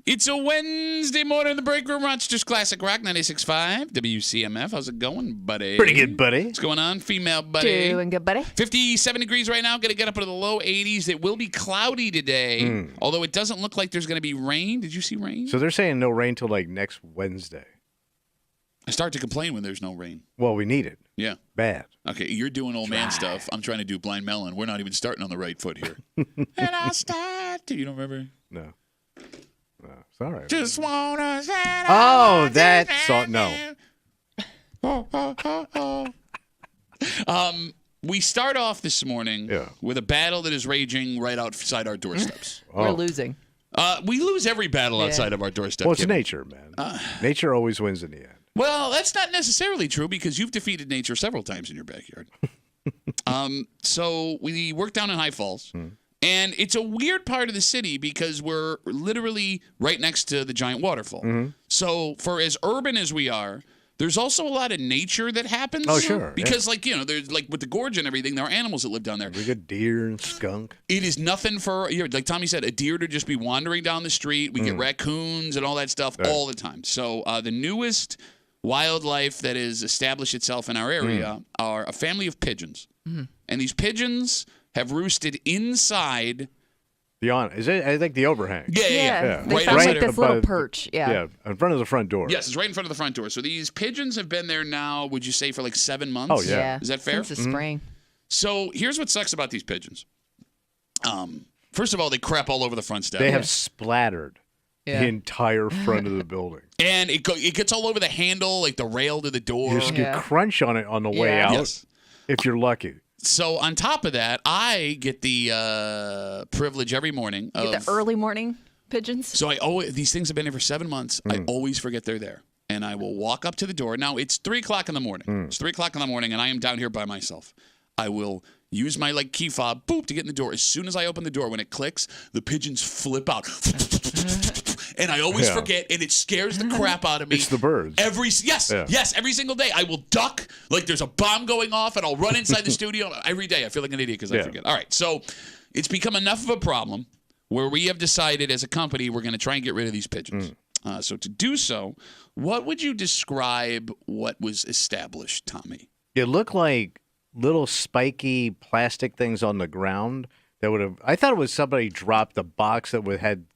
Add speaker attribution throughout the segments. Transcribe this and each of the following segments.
Speaker 1: It's a Wednesday morning in the break room. Rochester's Classic Rock 96.5 WCMF. How's it going, buddy?
Speaker 2: Pretty good, buddy.
Speaker 1: What's going on, female buddy?
Speaker 3: Doing good, buddy.
Speaker 1: 57 degrees right now. Going to get up into the low 80s. It will be cloudy today, although it doesn't look like there's going to be rain. Did you see rain?
Speaker 2: So they're saying no rain till like next Wednesday.
Speaker 1: I start to complain when there's no rain.
Speaker 2: Well, we need it.
Speaker 1: Yeah.
Speaker 2: Bad.
Speaker 1: Okay, you're doing old man stuff. I'm trying to do Blind Melon. We're not even starting on the right foot here. And I start to, you don't remember?
Speaker 2: No. No, it's all right.
Speaker 1: Just wanna say
Speaker 2: that song. No.
Speaker 1: We start off this morning with a battle that is raging right outside our doorsteps.
Speaker 3: We're losing.
Speaker 1: We lose every battle outside of our doorstep.
Speaker 2: Well, it's nature, man. Nature always wins in the end.
Speaker 1: Well, that's not necessarily true because you've defeated nature several times in your backyard. So we work down in High Falls. And it's a weird part of the city because we're literally right next to the giant waterfall. So for as urban as we are, there's also a lot of nature that happens.
Speaker 2: Oh, sure.
Speaker 1: Because, there's like with the gorge and everything, there are animals that live down there.
Speaker 2: We got deer and skunk.
Speaker 1: It is nothing for, like Tommy said, a deer to just be wandering down the street. We get raccoons and all that stuff all the time. So the newest wildlife that has established itself in our area are a family of pigeons. And these pigeons have roosted inside.
Speaker 2: Is it? I think the overhang.
Speaker 1: Yeah.
Speaker 3: They
Speaker 1: Right
Speaker 3: found
Speaker 1: outside
Speaker 3: like this little perch.
Speaker 2: Yeah, in front of the front door.
Speaker 1: Yes, it's right in front of the front door. So these pigeons have been there now, would you say, for like 7 months?
Speaker 2: Oh, yeah.
Speaker 1: Is that fair?
Speaker 3: Since the spring.
Speaker 1: So here's what sucks about these pigeons. First of all, they crap all over the front step.
Speaker 2: They have splattered the entire front of the building.
Speaker 1: And it gets all over the handle, like the rail to the door.
Speaker 2: You just get crunch on it on the way out, if you're lucky.
Speaker 1: So on top of that, I get the privilege every morning of
Speaker 3: the early morning pigeons.
Speaker 1: So these things have been here for 7 months. I always forget they're there. And I will walk up to the door. Now, it's 3 o'clock in the morning. It's 3 o'clock in the morning, and I am down here by myself. I will use my key fob, boop, to get in the door. As soon as I open the door, when it clicks, the pigeons flip out. And I always forget, and it scares the crap out of me.
Speaker 2: It's the birds.
Speaker 1: Every single day. I will duck like there's a bomb going off, and I'll run inside the studio. Every day I feel like an idiot because I forget. All right, so it's become enough of a problem where we have decided as a company we're going to try and get rid of these pigeons. So to do so, what would you describe what was established, Tommy?
Speaker 2: It looked like little spiky plastic things on the ground that would have. I thought it was somebody dropped a box that had.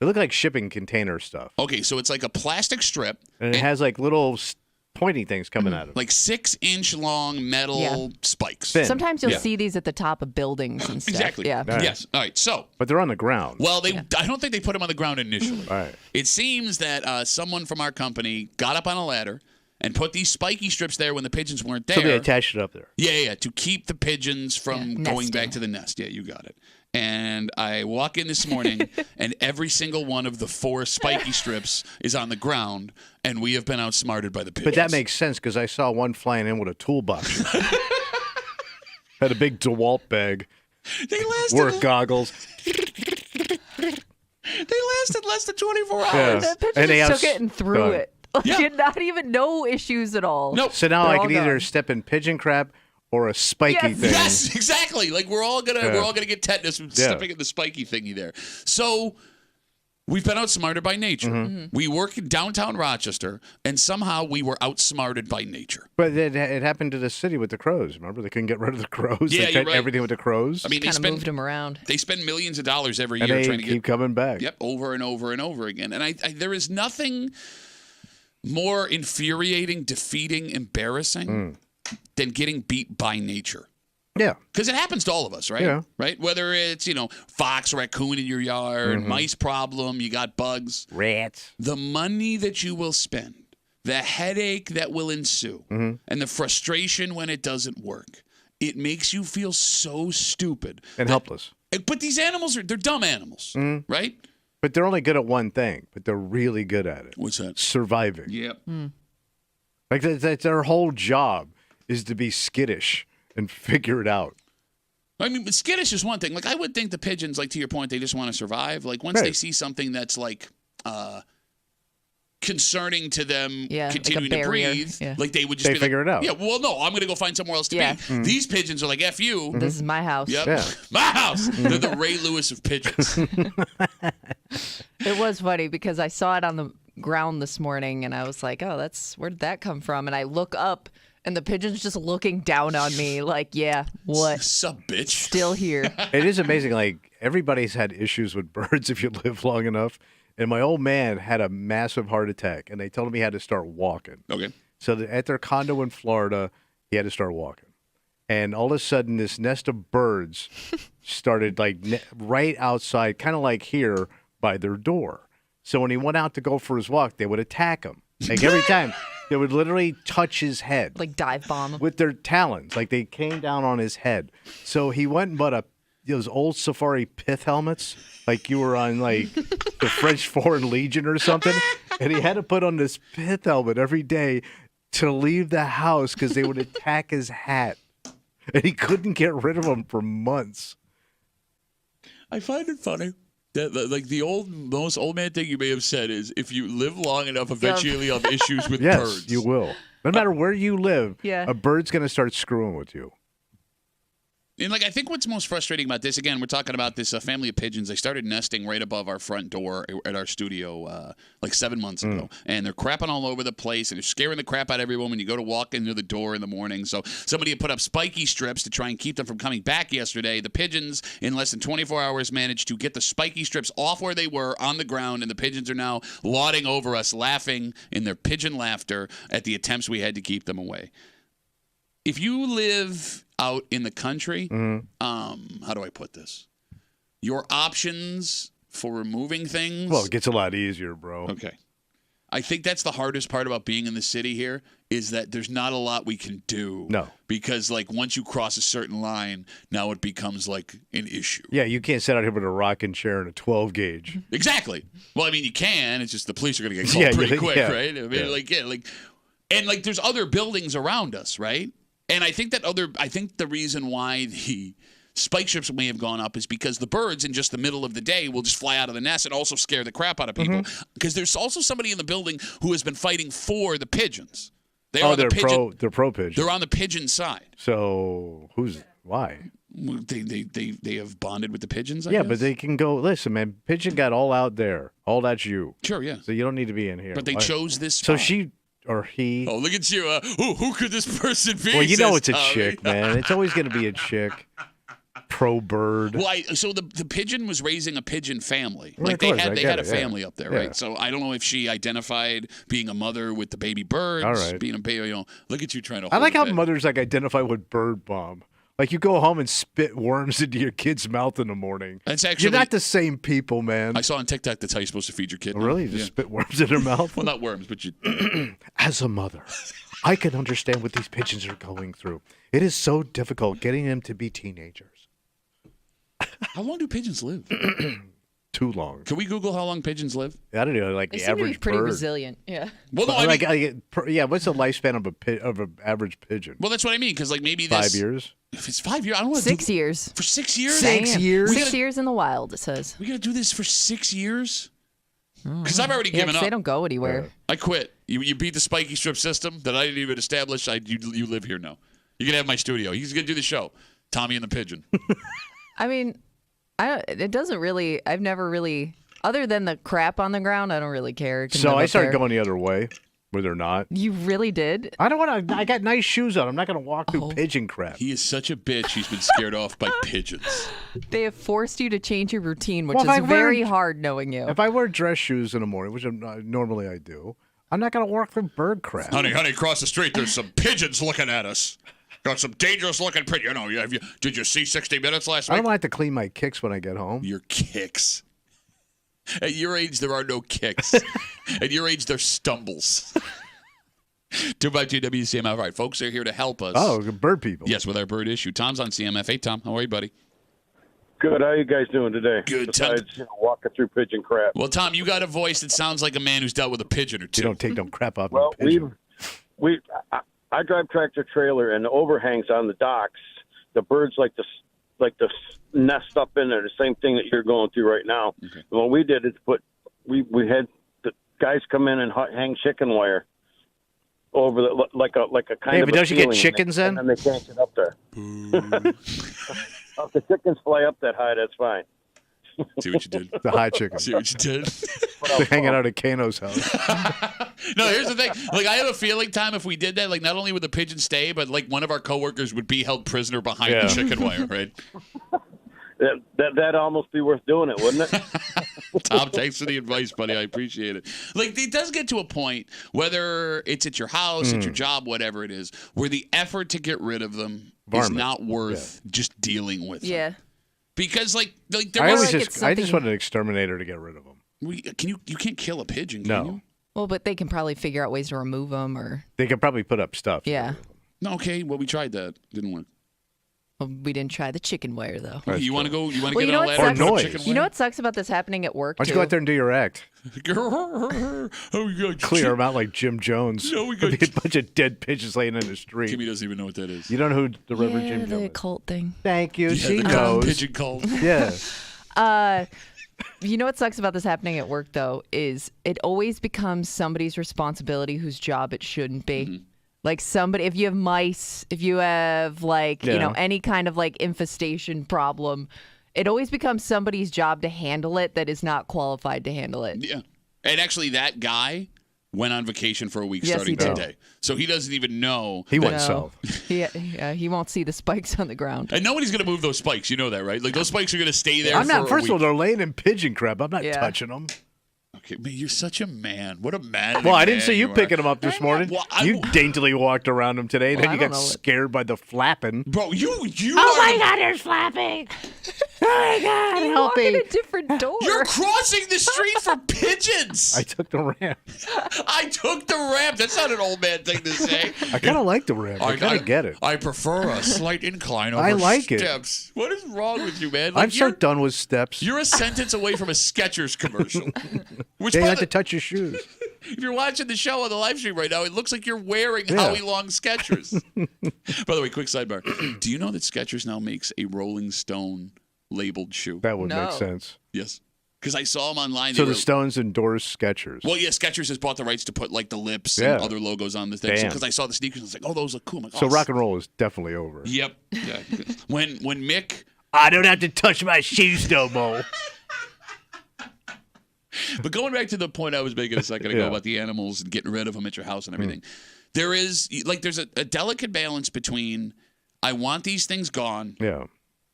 Speaker 2: It looked like shipping container stuff.
Speaker 1: Okay, so it's like a plastic strip.
Speaker 2: And it has like little pointy things coming out of it.
Speaker 1: Like 6-inch long metal spikes.
Speaker 2: Thin.
Speaker 3: Sometimes you'll see these at the top of buildings and stuff.
Speaker 1: Exactly.
Speaker 3: Yeah.
Speaker 2: Right.
Speaker 1: Yes. All right, so.
Speaker 2: But they're on the ground.
Speaker 1: Well, I don't think they put them on the ground initially.
Speaker 2: Right.
Speaker 1: It seems that someone from our company got up on a ladder and put these spiky strips there when the pigeons weren't there.
Speaker 2: So they attached it up there.
Speaker 1: Yeah, to keep the pigeons from going back to the nest. Yeah, you got it. And I walk in this morning, and every single one of the 4 spiky strips is on the ground, and we have been outsmarted by the pigeons.
Speaker 2: But that makes sense because I saw one flying in with a toolbox. Had a big DeWalt bag.
Speaker 1: They lasted
Speaker 2: work goggles.
Speaker 1: They lasted less than 24 hours.
Speaker 2: Yeah.
Speaker 3: The pigeons
Speaker 2: And they
Speaker 3: took it and threw it. Not even no issues at all.
Speaker 1: Nope.
Speaker 2: So now I
Speaker 3: all
Speaker 2: can either
Speaker 3: gone.
Speaker 2: step in pigeon crap or a spiky thing.
Speaker 1: Yes, exactly. Like we're all gonna get tetanus from stepping in the spiky thingy there. So we've been outsmarted by nature. We work in downtown Rochester, and somehow we were outsmarted by nature.
Speaker 2: But it happened to the city with the crows. Remember, they couldn't get rid of the crows.
Speaker 1: Yeah,
Speaker 2: they
Speaker 1: you're
Speaker 2: cut
Speaker 1: right.
Speaker 2: everything with the crows.
Speaker 1: I mean,
Speaker 3: Kind of moved them around.
Speaker 1: They spend millions of dollars every
Speaker 2: and
Speaker 1: year
Speaker 2: they
Speaker 1: trying to
Speaker 2: keep coming back.
Speaker 1: Yep, over and over and over again. And I there is nothing more infuriating, defeating, embarrassing than getting beat by nature.
Speaker 2: Yeah.
Speaker 1: Because it happens to all of us, right?
Speaker 2: Yeah.
Speaker 1: Right? Whether it's, fox, raccoon in your yard, mice problem, you got bugs.
Speaker 2: Rats.
Speaker 1: The money that you will spend, the headache that will ensue, and the frustration when it doesn't work, it makes you feel so stupid.
Speaker 2: And helpless.
Speaker 1: But these animals, they're dumb animals, right?
Speaker 2: But they're only good at one thing, but they're really good at it.
Speaker 1: What's that?
Speaker 2: Surviving.
Speaker 1: Yep.
Speaker 2: Like that's their whole job is to be skittish and figure it out.
Speaker 1: I mean, skittish is one thing. Like, I would think the pigeons, like, to your point, they just want to survive. Like, once they see something that's, like, concerning to them continuing
Speaker 3: like
Speaker 1: to breathe, like, they would just
Speaker 2: figure it out.
Speaker 1: Yeah, well, no, I'm going to go find somewhere else to be. These pigeons are like, F you.
Speaker 3: This is my house.
Speaker 1: Yep.
Speaker 2: Yeah.
Speaker 1: My house. They're the Ray Lewis of pigeons.
Speaker 3: It was funny because I saw it on the ground this morning and I was like, oh, where did that come from? And I look up and the pigeon's just looking down on me like, yeah, what?
Speaker 1: Sup, bitch?
Speaker 3: Still here.
Speaker 2: It is amazing. Like, everybody's had issues with birds if you live long enough. And my old man had a massive heart attack, and they told him he had to start walking.
Speaker 1: Okay.
Speaker 2: So at their condo in Florida, he had to start walking. And all of a sudden, this nest of birds started like right outside, kind of like here by their door. So when he went out to go for his walk, they would attack him. Like every time, they would literally touch his head.
Speaker 3: Like dive bomb.
Speaker 2: With their talons. Like they came down on his head. So he went and bought those old safari pith helmets. Like you were on like the French Foreign Legion or something. And he had to put on this pith helmet every day to leave the house because they would attack his hat. And he couldn't get rid of them for months.
Speaker 1: I find it funny that like the most old man thing you may have said is if you live long enough, eventually you'll have issues with birds.
Speaker 2: Yes, you will. No matter where you live, a bird's going to start screwing with you.
Speaker 1: And like I think what's most frustrating about this, again, we're talking about this family of pigeons. They started nesting right above our front door at our studio like 7 months ago, and they're crapping all over the place, and they're scaring the crap out of everyone when you go to walk into the door in the morning. So somebody had put up spiky strips to try and keep them from coming back yesterday. The pigeons, in less than 24 hours, managed to get the spiky strips off where they were on the ground, and the pigeons are now lauding over us, laughing in their pigeon laughter at the attempts we had to keep them away. If you live out in the country, how do I put this? Your options for removing things.
Speaker 2: Well, it gets a lot easier, bro.
Speaker 1: Okay. I think that's the hardest part about being in the city here is that there's not a lot we can do.
Speaker 2: No.
Speaker 1: Because, like, once you cross a certain line, now it becomes, like, an issue.
Speaker 2: Yeah, you can't sit out here with a rocking chair and a 12 gauge.
Speaker 1: Exactly. Well, I mean, you can. It's just the police are going to get called pretty quick, right? I mean, and there's other buildings around us, right? And I think the reason why the spike strips may have gone up is because the birds in just the middle of the day will just fly out of the nest and also scare the crap out of people. Because there's also somebody in the building who has been fighting for the pigeons. They're pro pigeon. They're on the pigeon side.
Speaker 2: So why?
Speaker 1: They have bonded with the pigeons, I guess?
Speaker 2: But they can go, listen, man, pigeon got all out there. All that's you.
Speaker 1: Sure, yeah.
Speaker 2: So you don't need to be in here.
Speaker 1: But they chose this spot.
Speaker 2: So she... Or he.
Speaker 1: Oh, look at you. Who could this person be?
Speaker 2: Well, you know it's a chick, man. It's always going to be a chick. Pro bird.
Speaker 1: Well, so the pigeon was raising a pigeon family. Like they had a family up there, right? So I don't know if she identified being a mother with the baby birds.
Speaker 2: All right.
Speaker 1: Being a baby, look at you trying to hold
Speaker 2: I like how mothers identify with bird bomb. Like you go home and spit worms into your kid's mouth in the morning.
Speaker 1: That's actually
Speaker 2: You're not the same people, man.
Speaker 1: I saw on TikTok that's how you're supposed to feed your kid.
Speaker 2: Oh, really? You just spit worms in their mouth?
Speaker 1: Well, not worms, but you.
Speaker 2: As a mother, I can understand what these pigeons are going through. It is so difficult getting them to be teenagers.
Speaker 1: How long do pigeons live?
Speaker 2: Too long.
Speaker 1: Can we Google how long pigeons live?
Speaker 2: I don't know, like
Speaker 3: they
Speaker 2: the
Speaker 3: seem
Speaker 2: average
Speaker 3: to be pretty
Speaker 2: bird.
Speaker 3: resilient. Yeah.
Speaker 1: Well, no,
Speaker 2: what's the lifespan of an average pigeon?
Speaker 1: Well, that's what I mean, because like maybe
Speaker 2: 5 years.
Speaker 1: If it's 5 years, I don't want
Speaker 3: 6 years.
Speaker 1: For 6 years.
Speaker 2: 6 years.
Speaker 3: 6 years in the wild. It says.
Speaker 1: We gotta do this for 6 years. Because I've already given up.
Speaker 3: They don't go anywhere.
Speaker 1: I quit. You beat the spiky strip system that I didn't even establish. You live here now. You can have my studio. He's gonna do the show. Tommy and the Pigeon.
Speaker 3: I mean, it doesn't really. I've never really. Other than the crap on the ground, I don't really care.
Speaker 2: So I started going the other way, where they're not.
Speaker 3: You really did?
Speaker 2: I don't want to. I got nice shoes on. I'm not going to walk through pigeon crap.
Speaker 1: He is such a bitch. He's been scared off by pigeons.
Speaker 3: They have forced you to change your routine, which is very hard knowing you.
Speaker 2: If I wear dress shoes in the morning, which normally I do, I'm not going to walk through bird crap.
Speaker 1: Honey, across the street, there's some pigeons looking at us. Got some dangerous-looking pigeons. Did you see 60 Minutes last week?
Speaker 2: I don't like to clean my kicks when I get home.
Speaker 1: Your kicks. At your age, there are no kicks. At your age, there's stumbles. 252 WCMF. All right, folks are here to help us.
Speaker 2: Oh, bird people.
Speaker 1: Yes, with our bird issue. Tom's on CMF. Hey, Tom. How are you, buddy?
Speaker 4: Good. How are you guys doing today?
Speaker 1: Good.
Speaker 4: Besides, walking through pigeon crap.
Speaker 1: Well, Tom, you got a voice that sounds like a man who's dealt with a pigeon or two.
Speaker 2: You don't take no crap off
Speaker 4: Well,
Speaker 2: a pigeon.
Speaker 4: I drive tractor trailer, and the overhangs on the docks, the birds like to nest up in there. The same thing that you're going through right now. Okay. And what we did is we had the guys come in and hang chicken wire over like a kind of.
Speaker 2: But don't you get chickens
Speaker 4: then? And they can't get up there. If the chickens fly up that high, that's fine.
Speaker 1: See what you did.
Speaker 2: The hot chicken.
Speaker 1: See what you did.
Speaker 2: They're hanging out at Kano's house.
Speaker 1: No, here's the thing. Like, I have a feeling, Tom, if we did that, like, not only would the pigeon stay, but like one of our coworkers would be held prisoner behind the chicken wire, right?
Speaker 4: That'd almost be worth doing it, wouldn't it?
Speaker 1: Tom, thanks for the advice, buddy. I appreciate it. Like, it does get to a point, whether it's at your house, at your job, whatever it is, where the effort to get rid of them is not worth just dealing with them.
Speaker 3: Yeah.
Speaker 1: Because, like there
Speaker 2: I
Speaker 1: was...
Speaker 2: just want an exterminator to get rid of them.
Speaker 1: You can't kill a pigeon, can
Speaker 2: No.
Speaker 1: you?
Speaker 3: Well, but they can probably figure out ways to remove them, or
Speaker 2: They could probably put up stuff.
Speaker 3: yeah.
Speaker 1: No, okay. Well, we tried that. Didn't work.
Speaker 3: Well, we didn't try the chicken wire though.
Speaker 1: Okay, you want to go? You want to
Speaker 3: Well,
Speaker 1: get
Speaker 3: you know
Speaker 1: on a
Speaker 3: what
Speaker 1: ladder and
Speaker 2: sucks?
Speaker 1: put
Speaker 2: Or
Speaker 1: a
Speaker 2: noise.
Speaker 1: chicken
Speaker 3: You know
Speaker 1: wire?
Speaker 3: what sucks about this happening at work
Speaker 2: Why don't
Speaker 3: too?
Speaker 2: you go out there and do your act?
Speaker 1: Oh, we got
Speaker 2: Clear them out like Jim Jones.
Speaker 1: No, we
Speaker 2: There'll
Speaker 1: got-
Speaker 2: be a bunch of dead pigeons laying in the street.
Speaker 1: Kimmy doesn't even know what that is.
Speaker 2: You don't know who the Reverend
Speaker 3: Yeah,
Speaker 2: Jim Jones
Speaker 3: the
Speaker 2: is?
Speaker 3: cult thing.
Speaker 2: Thank you.
Speaker 1: Yeah,
Speaker 2: She
Speaker 1: the
Speaker 2: knows.
Speaker 1: pigeon cult.
Speaker 2: Yeah.
Speaker 3: You know what sucks about this happening at work though is it always becomes somebody's responsibility whose job it shouldn't be. Like somebody, if you have mice, if you have like, you know, any kind of like infestation problem, it always becomes somebody's job to handle it that is not qualified to handle it.
Speaker 1: Yeah. And actually, that guy went on vacation for a week
Speaker 3: Yes,
Speaker 1: starting
Speaker 3: he did.
Speaker 1: today. So he doesn't even know.
Speaker 2: He went
Speaker 3: No.
Speaker 2: south.
Speaker 3: He won't see the spikes on the ground.
Speaker 1: And nobody's going to move those spikes. You know that, right? Like, those spikes are going to stay there
Speaker 2: I'm
Speaker 1: for
Speaker 2: not.
Speaker 1: a
Speaker 2: First of all,
Speaker 1: week.
Speaker 2: they're laying in pigeon crap. I'm not
Speaker 3: Yeah.
Speaker 2: touching them.
Speaker 1: Okay, man, you're such a man. What a man.
Speaker 2: Well, I didn't see you picking them up this morning.
Speaker 1: Well,
Speaker 2: You daintily walked around them today,
Speaker 3: Well,
Speaker 2: then
Speaker 3: I
Speaker 2: you
Speaker 3: don't
Speaker 2: got
Speaker 3: know what-
Speaker 2: scared by the flapping.
Speaker 1: Bro, you
Speaker 2: Oh my
Speaker 1: are...
Speaker 2: God, there's flapping! Oh my God,
Speaker 3: You
Speaker 2: help
Speaker 3: walk in
Speaker 2: me!
Speaker 3: a different door.
Speaker 1: You're crossing the street for pigeons.
Speaker 2: I took the ramp.
Speaker 1: I took the ramp. That's not an old man thing to say.
Speaker 2: I kind of like the ramp. I kind of get it.
Speaker 1: I prefer a slight incline over
Speaker 2: I like it.
Speaker 1: steps. What is wrong with you, man? Like,
Speaker 2: I'm so done with steps.
Speaker 1: You're a sentence away from a Skechers commercial. Which,
Speaker 2: Yeah, you
Speaker 1: by
Speaker 2: have
Speaker 1: the-
Speaker 2: to touch your shoes.
Speaker 1: if you're watching the show on the live stream right now, it looks like you're wearing
Speaker 2: Yeah.
Speaker 1: Howie Long Skechers. By the way, quick sidebar. Do you know that Skechers now makes a Rolling Stone labeled shoe?
Speaker 2: That would
Speaker 3: No.
Speaker 2: make sense.
Speaker 1: Yes. Because I saw them online.
Speaker 2: So
Speaker 1: They
Speaker 2: the
Speaker 1: were-
Speaker 2: Stones endorse Skechers.
Speaker 1: Well, yeah, Skechers has bought the rights to put like the lips
Speaker 2: Yeah.
Speaker 1: and other logos on the thing.
Speaker 2: Damn.
Speaker 1: Because I saw the sneakers, I was like, oh, those look cool. I'm like,
Speaker 2: So
Speaker 1: oh,
Speaker 2: rock and roll is definitely over.
Speaker 1: Yep. Yeah. when Mick,
Speaker 2: I don't have to touch my shoes no more.
Speaker 1: but going back to the point I was making a second ago
Speaker 2: Yeah.
Speaker 1: about the animals and getting rid of them at your house and everything, there is like there's a delicate balance between I want these things gone
Speaker 2: Yeah.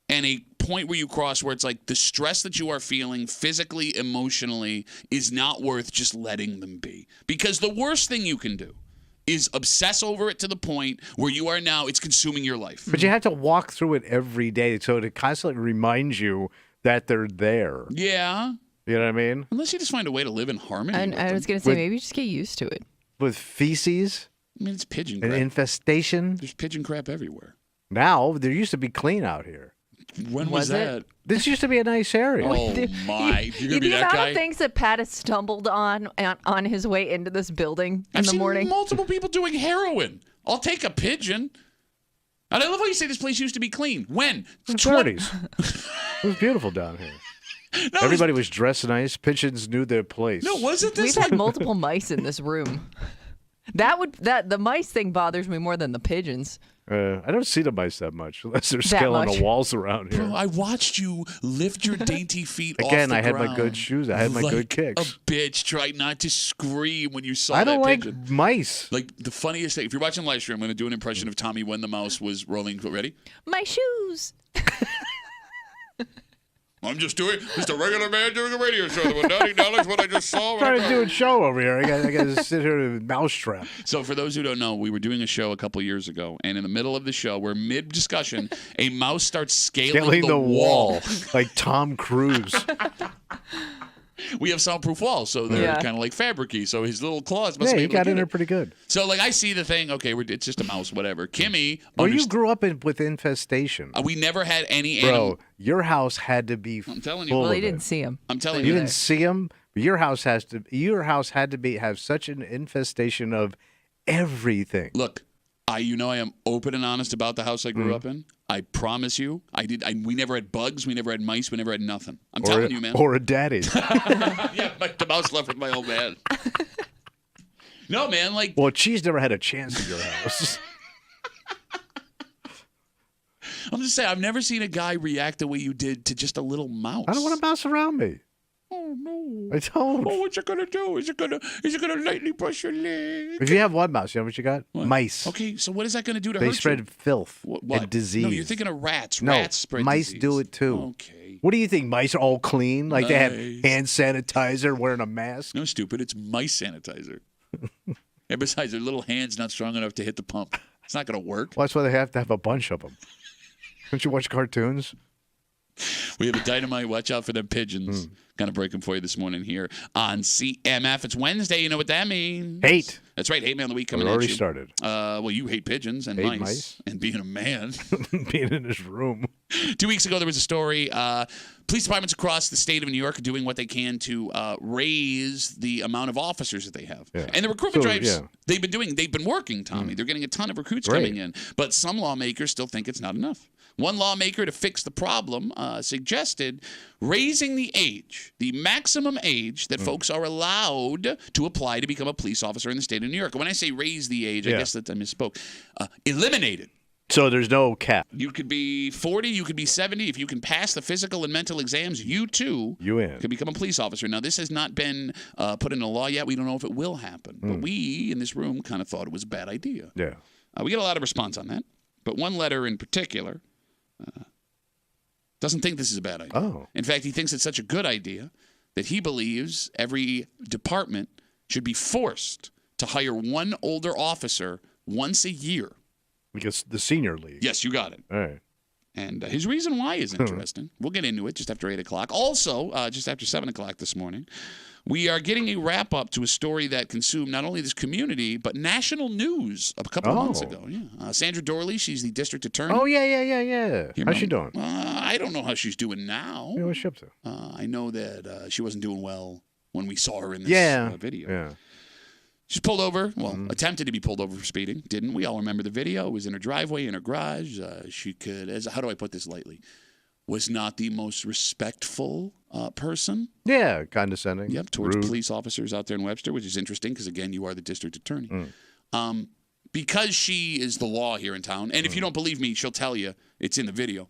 Speaker 1: and a point where you cross where it's like the stress that you are feeling physically, emotionally is not worth just letting them be. Because the worst thing you can do is obsess over it to the point where you are now, it's consuming your life.
Speaker 2: But you have to walk through it every day, so it constantly reminds you that they're there.
Speaker 1: Yeah.
Speaker 2: You know what I mean?
Speaker 1: Unless you just find a way to live in harmony.
Speaker 3: And
Speaker 1: with
Speaker 3: I was
Speaker 1: them.
Speaker 3: gonna say
Speaker 2: With-
Speaker 3: maybe just get used to it.
Speaker 2: With feces
Speaker 1: I mean, it's pigeon
Speaker 2: and
Speaker 1: crap.
Speaker 2: infestation.
Speaker 1: There's pigeon crap everywhere.
Speaker 2: Now, there used to be clean out here.
Speaker 1: When
Speaker 3: Was
Speaker 1: was,
Speaker 3: it?
Speaker 1: that?
Speaker 2: This used to be a nice area.
Speaker 1: Oh, my. You're going to be
Speaker 3: the
Speaker 1: that
Speaker 3: amount
Speaker 1: guy?
Speaker 3: of things that Pat has stumbled on his way into this building in
Speaker 1: I've
Speaker 3: the
Speaker 1: seen
Speaker 3: morning.
Speaker 1: multiple people doing heroin. I'll take a pigeon. And I love how you say this place used to be clean. When?
Speaker 2: In the 30s. It was beautiful down here.
Speaker 1: No,
Speaker 2: Everybody was dressed nice. Pigeons knew their place.
Speaker 1: No, wasn't
Speaker 3: We've
Speaker 1: this
Speaker 3: had
Speaker 1: like...
Speaker 3: multiple mice in this room. The mice thing bothers me more than the pigeons.
Speaker 2: I don't see the mice that much, unless they're
Speaker 3: That
Speaker 2: scaling
Speaker 3: much.
Speaker 2: the walls around here.
Speaker 1: Bro, I watched you lift your dainty feet off
Speaker 2: Again,
Speaker 1: the
Speaker 2: I had my
Speaker 1: ground
Speaker 2: good shoes. I had my
Speaker 1: like
Speaker 2: good kicks.
Speaker 1: a bitch. Try not to scream when you saw
Speaker 2: I don't
Speaker 1: that
Speaker 2: like
Speaker 1: pigeon.
Speaker 2: mice.
Speaker 1: Like, the funniest thing, if you're watching live stream, I'm going to do an impression of Tommy when the mouse was rolling. Ready?
Speaker 3: My shoes.
Speaker 1: I'm just a regular man doing a radio show that would not acknowledge what I just saw.
Speaker 2: Trying to do a show over here. I got to sit here with a mousetrap.
Speaker 1: So for those who don't know, we were doing a show a couple years ago, and in the middle of the show, we're mid-discussion, a mouse starts scaling
Speaker 2: Scaling the wall like Tom Cruise.
Speaker 1: We have soundproof walls, so they're
Speaker 3: Yeah.
Speaker 1: kind of like fabric-y, so his little claws must
Speaker 2: Yeah,
Speaker 1: be
Speaker 2: you
Speaker 1: able to
Speaker 2: got
Speaker 1: get
Speaker 2: in there
Speaker 1: it.
Speaker 2: pretty good.
Speaker 1: So, like, I see the thing, okay, it's just a mouse, whatever. Kimmy,
Speaker 2: Well, you grew up with infestation.
Speaker 1: we never had any animal.
Speaker 2: Bro, your house had to be
Speaker 1: I'm telling you.
Speaker 2: full
Speaker 3: Well,
Speaker 2: of
Speaker 3: he didn't
Speaker 2: it.
Speaker 3: see him.
Speaker 1: I'm telling
Speaker 2: You
Speaker 1: you.
Speaker 2: didn't see them, but your house had to have such an infestation of everything.
Speaker 1: Look, I am open and honest about the house I grew up in. I promise you, we never had bugs, we never had mice, we never had nothing. I'm telling you, man.
Speaker 2: Or a daddy.
Speaker 1: Yeah, the mouse left with my old man. No, man, like,
Speaker 2: Well, cheese never had a chance in your house.
Speaker 1: I'm just saying, I've never seen a guy react the way you did to just a little mouse.
Speaker 2: I don't want to mouse around me.
Speaker 1: Oh no!
Speaker 2: I don't.
Speaker 1: Oh, what's it gonna do? Is it gonna lightly brush your leg?
Speaker 2: If you have one mouse, you know what you got?
Speaker 1: What?
Speaker 2: Mice.
Speaker 1: Okay, so what is that gonna do to
Speaker 2: They
Speaker 1: hurt
Speaker 2: spread
Speaker 1: you?
Speaker 2: filth
Speaker 1: What?
Speaker 2: and disease.
Speaker 1: No, you're thinking of rats.
Speaker 2: No,
Speaker 1: Rats spread
Speaker 2: mice
Speaker 1: disease.
Speaker 2: do it too.
Speaker 1: Okay.
Speaker 2: What do you think? Mice are all clean? Like they have
Speaker 1: Nice.
Speaker 2: hand sanitizer, wearing a mask?
Speaker 1: No, stupid. It's mice sanitizer. And besides, their little hands not strong enough to hit the pump. It's not gonna work.
Speaker 2: Well, that's why they have to have a bunch of them. Don't you watch cartoons?
Speaker 1: We have a dynamite. Watch out for them pigeons. Gonna break them for you this morning here on CMF. It's Wednesday. You know what that means?
Speaker 2: Hate.
Speaker 1: That's right. Hate Mail of the Week
Speaker 2: It
Speaker 1: coming at
Speaker 2: already
Speaker 1: you.
Speaker 2: started.
Speaker 1: Well, you hate pigeons and
Speaker 2: Hate
Speaker 1: mice,
Speaker 2: mice.
Speaker 1: and being a man.
Speaker 2: Being in his room.
Speaker 1: 2 weeks ago, there was a story. Police departments across the state of New York are doing what they can to raise the amount of officers that they have.
Speaker 2: Yeah.
Speaker 1: And the recruitment
Speaker 2: So,
Speaker 1: drives
Speaker 2: yeah.
Speaker 1: they've been working, Tommy. They're getting a ton of recruits
Speaker 2: Great.
Speaker 1: coming in. But some lawmakers still think it's not enough. One lawmaker, to fix the problem, suggested raising the maximum age that folks are allowed to apply to become a police officer in the state of New York. And when I say raise the age, I
Speaker 2: Yeah.
Speaker 1: guess that I misspoke. Eliminate it.
Speaker 2: So there's no cap.
Speaker 1: You could be 40, you could be 70. If you can pass the physical and mental exams, you too could become a police officer. Now, this has not been put into law yet. We don't know if it will happen. But we in this room kind of thought it was a bad idea.
Speaker 2: Yeah.
Speaker 1: We get a lot of response on that. But one letter in particular doesn't think this is a bad idea.
Speaker 2: Oh.
Speaker 1: In fact, he thinks it's such a good idea that he believes every department should be forced to hire one older officer once a year.
Speaker 2: Because the senior league.
Speaker 1: Yes, you got it.
Speaker 2: All right.
Speaker 1: And his reason why is interesting. We'll get into it just after 8 o'clock. Also, just after 7 o'clock this morning, we are getting a wrap-up to a story that consumed not only this community, but national news a couple of months ago. Yeah, Sandra Dorley, she's the district attorney.
Speaker 2: Oh, yeah. How's she doing?
Speaker 1: I don't know how she's doing now.
Speaker 2: Yeah, what's she up to?
Speaker 1: I know that she wasn't doing well when we saw her in this video.
Speaker 2: Yeah.
Speaker 1: She's pulled over. Well, attempted to be pulled over for speeding. Didn't. We all remember the video. It was in her driveway, in her garage. She could, how do I put this lightly, was not the most respectful person.
Speaker 2: Yeah, condescending.
Speaker 1: Yep, towards
Speaker 2: rude.
Speaker 1: police officers out there in Webster, which is interesting because, again, you are the district attorney. Because she is the law here in town, and if you don't believe me, she'll tell you it's in the video,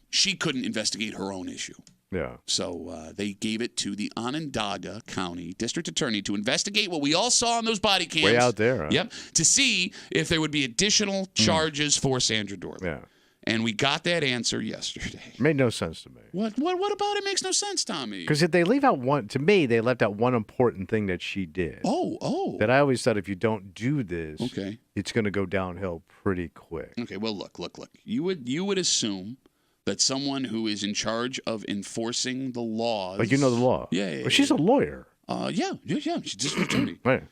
Speaker 1: she couldn't investigate her own issue.
Speaker 2: Yeah.
Speaker 1: So they gave it to the Onondaga County District Attorney to investigate what we all saw on those body cams.
Speaker 2: Way out there, huh?
Speaker 1: Yep. To see if there would be additional charges for Sandra Dorley.
Speaker 2: Yeah.
Speaker 1: And we got that answer yesterday.
Speaker 2: Made no sense to me.
Speaker 1: What about it makes no sense, Tommy?
Speaker 2: Because if they leave out one, to me, they left out one important thing that she did.
Speaker 1: Oh.
Speaker 2: That I always thought if you don't do this,
Speaker 1: Okay.
Speaker 2: it's going to go downhill pretty quick.
Speaker 1: Okay, well, look. You would assume that someone who is in charge of enforcing the laws.
Speaker 2: Like, you know the law.
Speaker 1: Yeah.
Speaker 2: But she's a lawyer.
Speaker 1: Yeah. She's just an attorney.
Speaker 2: Right.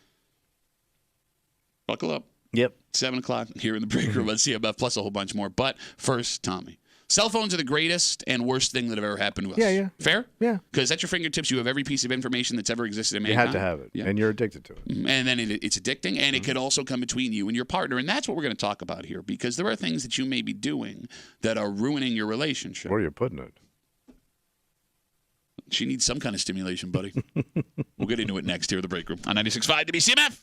Speaker 1: Buckle up.
Speaker 2: Yep.
Speaker 1: 7 o'clock here in the break room on CMF, plus a whole bunch more. But first, Tommy. Cell phones are the greatest and worst thing that have ever happened to us.
Speaker 2: Yeah.
Speaker 1: Fair?
Speaker 2: Yeah.
Speaker 1: Because at your fingertips, you have every piece of information that's ever existed in
Speaker 2: You
Speaker 1: mankind.
Speaker 2: have to have it.
Speaker 1: Yeah.
Speaker 2: And you're addicted to it.
Speaker 1: And then it's addicting, and it could also come between you and your partner. And that's what we're going to talk about here, because there are things that you may be doing that are ruining your relationship.
Speaker 2: Where are you putting it?
Speaker 1: She needs some kind of stimulation, buddy. We'll get into it next here in the break room on 96.5 WCMF.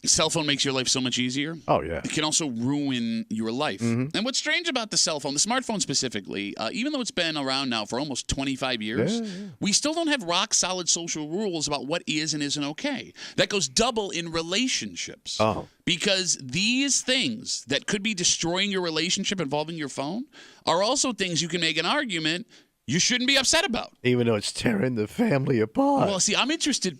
Speaker 1: cell phone makes your life so much easier.
Speaker 2: Oh, yeah.
Speaker 1: It can also ruin your life. And what's strange about the cell phone, the smartphone specifically, even though it's been around now for almost 25 years, we still don't have rock-solid social rules about what is and isn't okay. That goes double in relationships.
Speaker 2: Oh.
Speaker 1: Because these things that could be destroying your relationship involving your phone are also things you can make an argument you shouldn't be upset about.
Speaker 2: Even though it's tearing the family apart.
Speaker 1: Well, see, I'm interested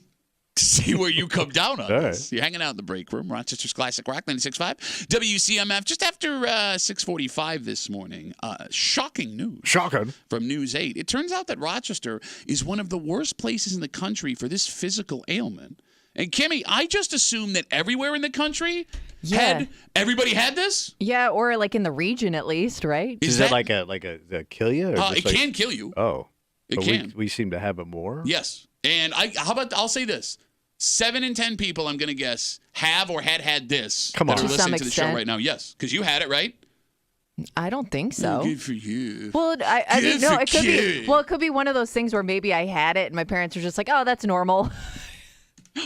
Speaker 1: to see where you come down on
Speaker 2: All
Speaker 1: this.
Speaker 2: right.
Speaker 1: You're hanging out in the break room. Rochester's Classic Rock 96.5. WCMF, just after 6:45 this morning. Shocking news.
Speaker 2: Shocking.
Speaker 1: From News 8. It turns out that Rochester is one of the worst places in the country for this physical ailment. And Kimmy, I just assumed that everywhere in the country everybody had this?
Speaker 3: Yeah, or like in the region at least, right?
Speaker 2: Is that like a kill you?
Speaker 1: It can kill you.
Speaker 2: Oh.
Speaker 1: It
Speaker 2: But
Speaker 1: can.
Speaker 2: We seem to have it more?
Speaker 1: Yes. And I'll say this. 7 in 10 people, I'm going to guess, have or had this.
Speaker 2: Come
Speaker 1: that
Speaker 2: on.
Speaker 1: are
Speaker 3: To
Speaker 1: listening
Speaker 3: some
Speaker 1: to the show
Speaker 3: extent.
Speaker 1: right now. Yes, because you had it, right?
Speaker 3: I don't think so.
Speaker 1: Good for you.
Speaker 3: Well, I mean,
Speaker 1: Good
Speaker 3: no,
Speaker 1: for
Speaker 3: it could be.
Speaker 1: kid.
Speaker 3: Well, it could be one of those things where maybe I had it and my parents were just like, "Oh, that's normal."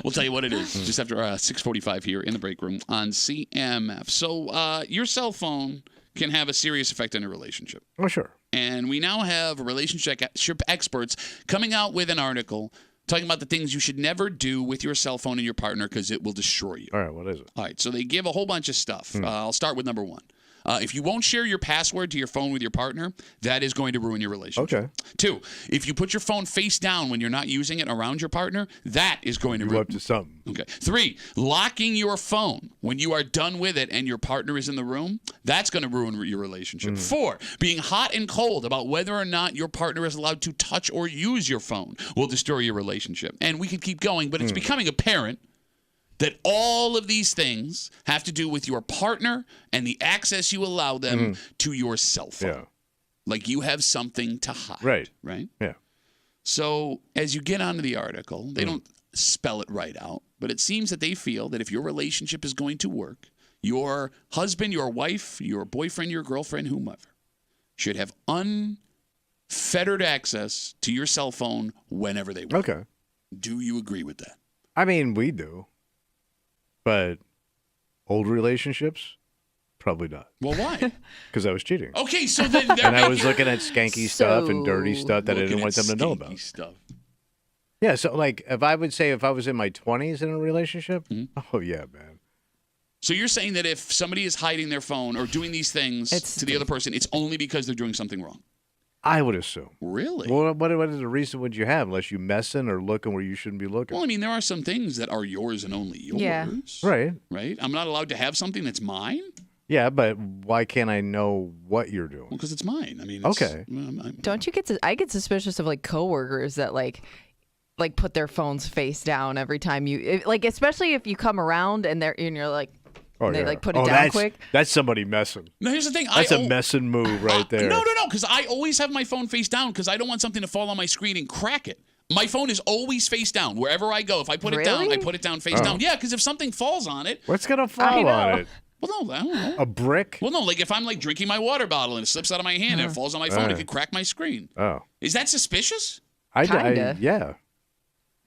Speaker 1: We'll tell you what it is just after 6:45 here in the break room on CMF. So your cell phone can have a serious effect on your relationship.
Speaker 2: Oh, sure.
Speaker 1: And we now have relationship experts coming out with an article talking about the things you should never do with your cell phone and your partner because it will destroy you.
Speaker 2: All right, what is it?
Speaker 1: All right, so they give a whole bunch of stuff. I'll start with number 1. If you won't share your password to your phone with your partner, that is going to ruin your relationship.
Speaker 2: Okay.
Speaker 1: 2, if you put your phone face down when you're not using it around your partner, that is going to
Speaker 2: You're
Speaker 1: ruin
Speaker 2: up to something.
Speaker 1: Okay. 3, locking your phone when you are done with it and your partner is in the room, that's going to ruin your relationship. 4, being hot and cold about whether or not your partner is allowed to touch or use your phone will destroy your relationship. And we could keep going, but it's becoming apparent that all of these things have to do with your partner and the access you allow them to your cell phone.
Speaker 2: Yeah.
Speaker 1: Like you have something to hide.
Speaker 2: Right.
Speaker 1: Right?
Speaker 2: Yeah.
Speaker 1: So as you get onto the article, they don't spell it right out, but it seems that they feel that if your relationship is going to work, your husband, your wife, your boyfriend, your girlfriend, whomever, should have unfettered access to your cell phone whenever they want.
Speaker 2: Okay.
Speaker 1: Do you agree with that?
Speaker 2: I mean, we do. But old relationships, probably not.
Speaker 1: Well, why?
Speaker 2: Because I was cheating.
Speaker 1: Okay, so then they're
Speaker 2: And I was
Speaker 1: making-
Speaker 2: looking at skanky stuff and dirty
Speaker 3: So-
Speaker 2: stuff that I didn't
Speaker 1: looking
Speaker 2: want
Speaker 1: at
Speaker 2: them to know
Speaker 1: skanky
Speaker 2: about.
Speaker 1: Stuff.
Speaker 2: Yeah, so like if I was in my 20s in a relationship, oh yeah, man.
Speaker 1: So you're saying that if somebody is hiding their phone or doing these things to the other person, it's only because they're doing something wrong?
Speaker 2: I would assume.
Speaker 1: Really?
Speaker 2: Well, what is the reason would you have unless you messing or looking where you shouldn't be looking?
Speaker 1: Well, I mean, there are some things that are yours and only yours.
Speaker 3: Yeah.
Speaker 2: Right.
Speaker 1: Right? I'm not allowed to have something that's mine?
Speaker 2: Yeah, but why can't I know what you're doing?
Speaker 1: Well, because it's mine. I mean,
Speaker 2: Okay.
Speaker 3: Don't you get? I get suspicious of like coworkers that like put their phones face down every time especially if you come around and you're like.
Speaker 2: Oh,
Speaker 3: They
Speaker 2: yeah.
Speaker 3: like put it down quick.
Speaker 2: That's somebody messing.
Speaker 1: No, here's the thing.
Speaker 2: That's a messing move right there.
Speaker 1: No, because I always have my phone face down because I don't want something to fall on my screen and crack it. My phone is always face down wherever I go. If I put it down, I put it down face down. Yeah, because if something falls on it.
Speaker 2: What's gonna fall on it?
Speaker 1: Well, no, I don't know.
Speaker 2: A brick?
Speaker 1: Well, no, like if I'm like drinking my water bottle and it slips out of my hand and it falls on my phone, it could crack my screen.
Speaker 2: Oh.
Speaker 1: Is that suspicious?
Speaker 3: Kinda.
Speaker 2: Yeah.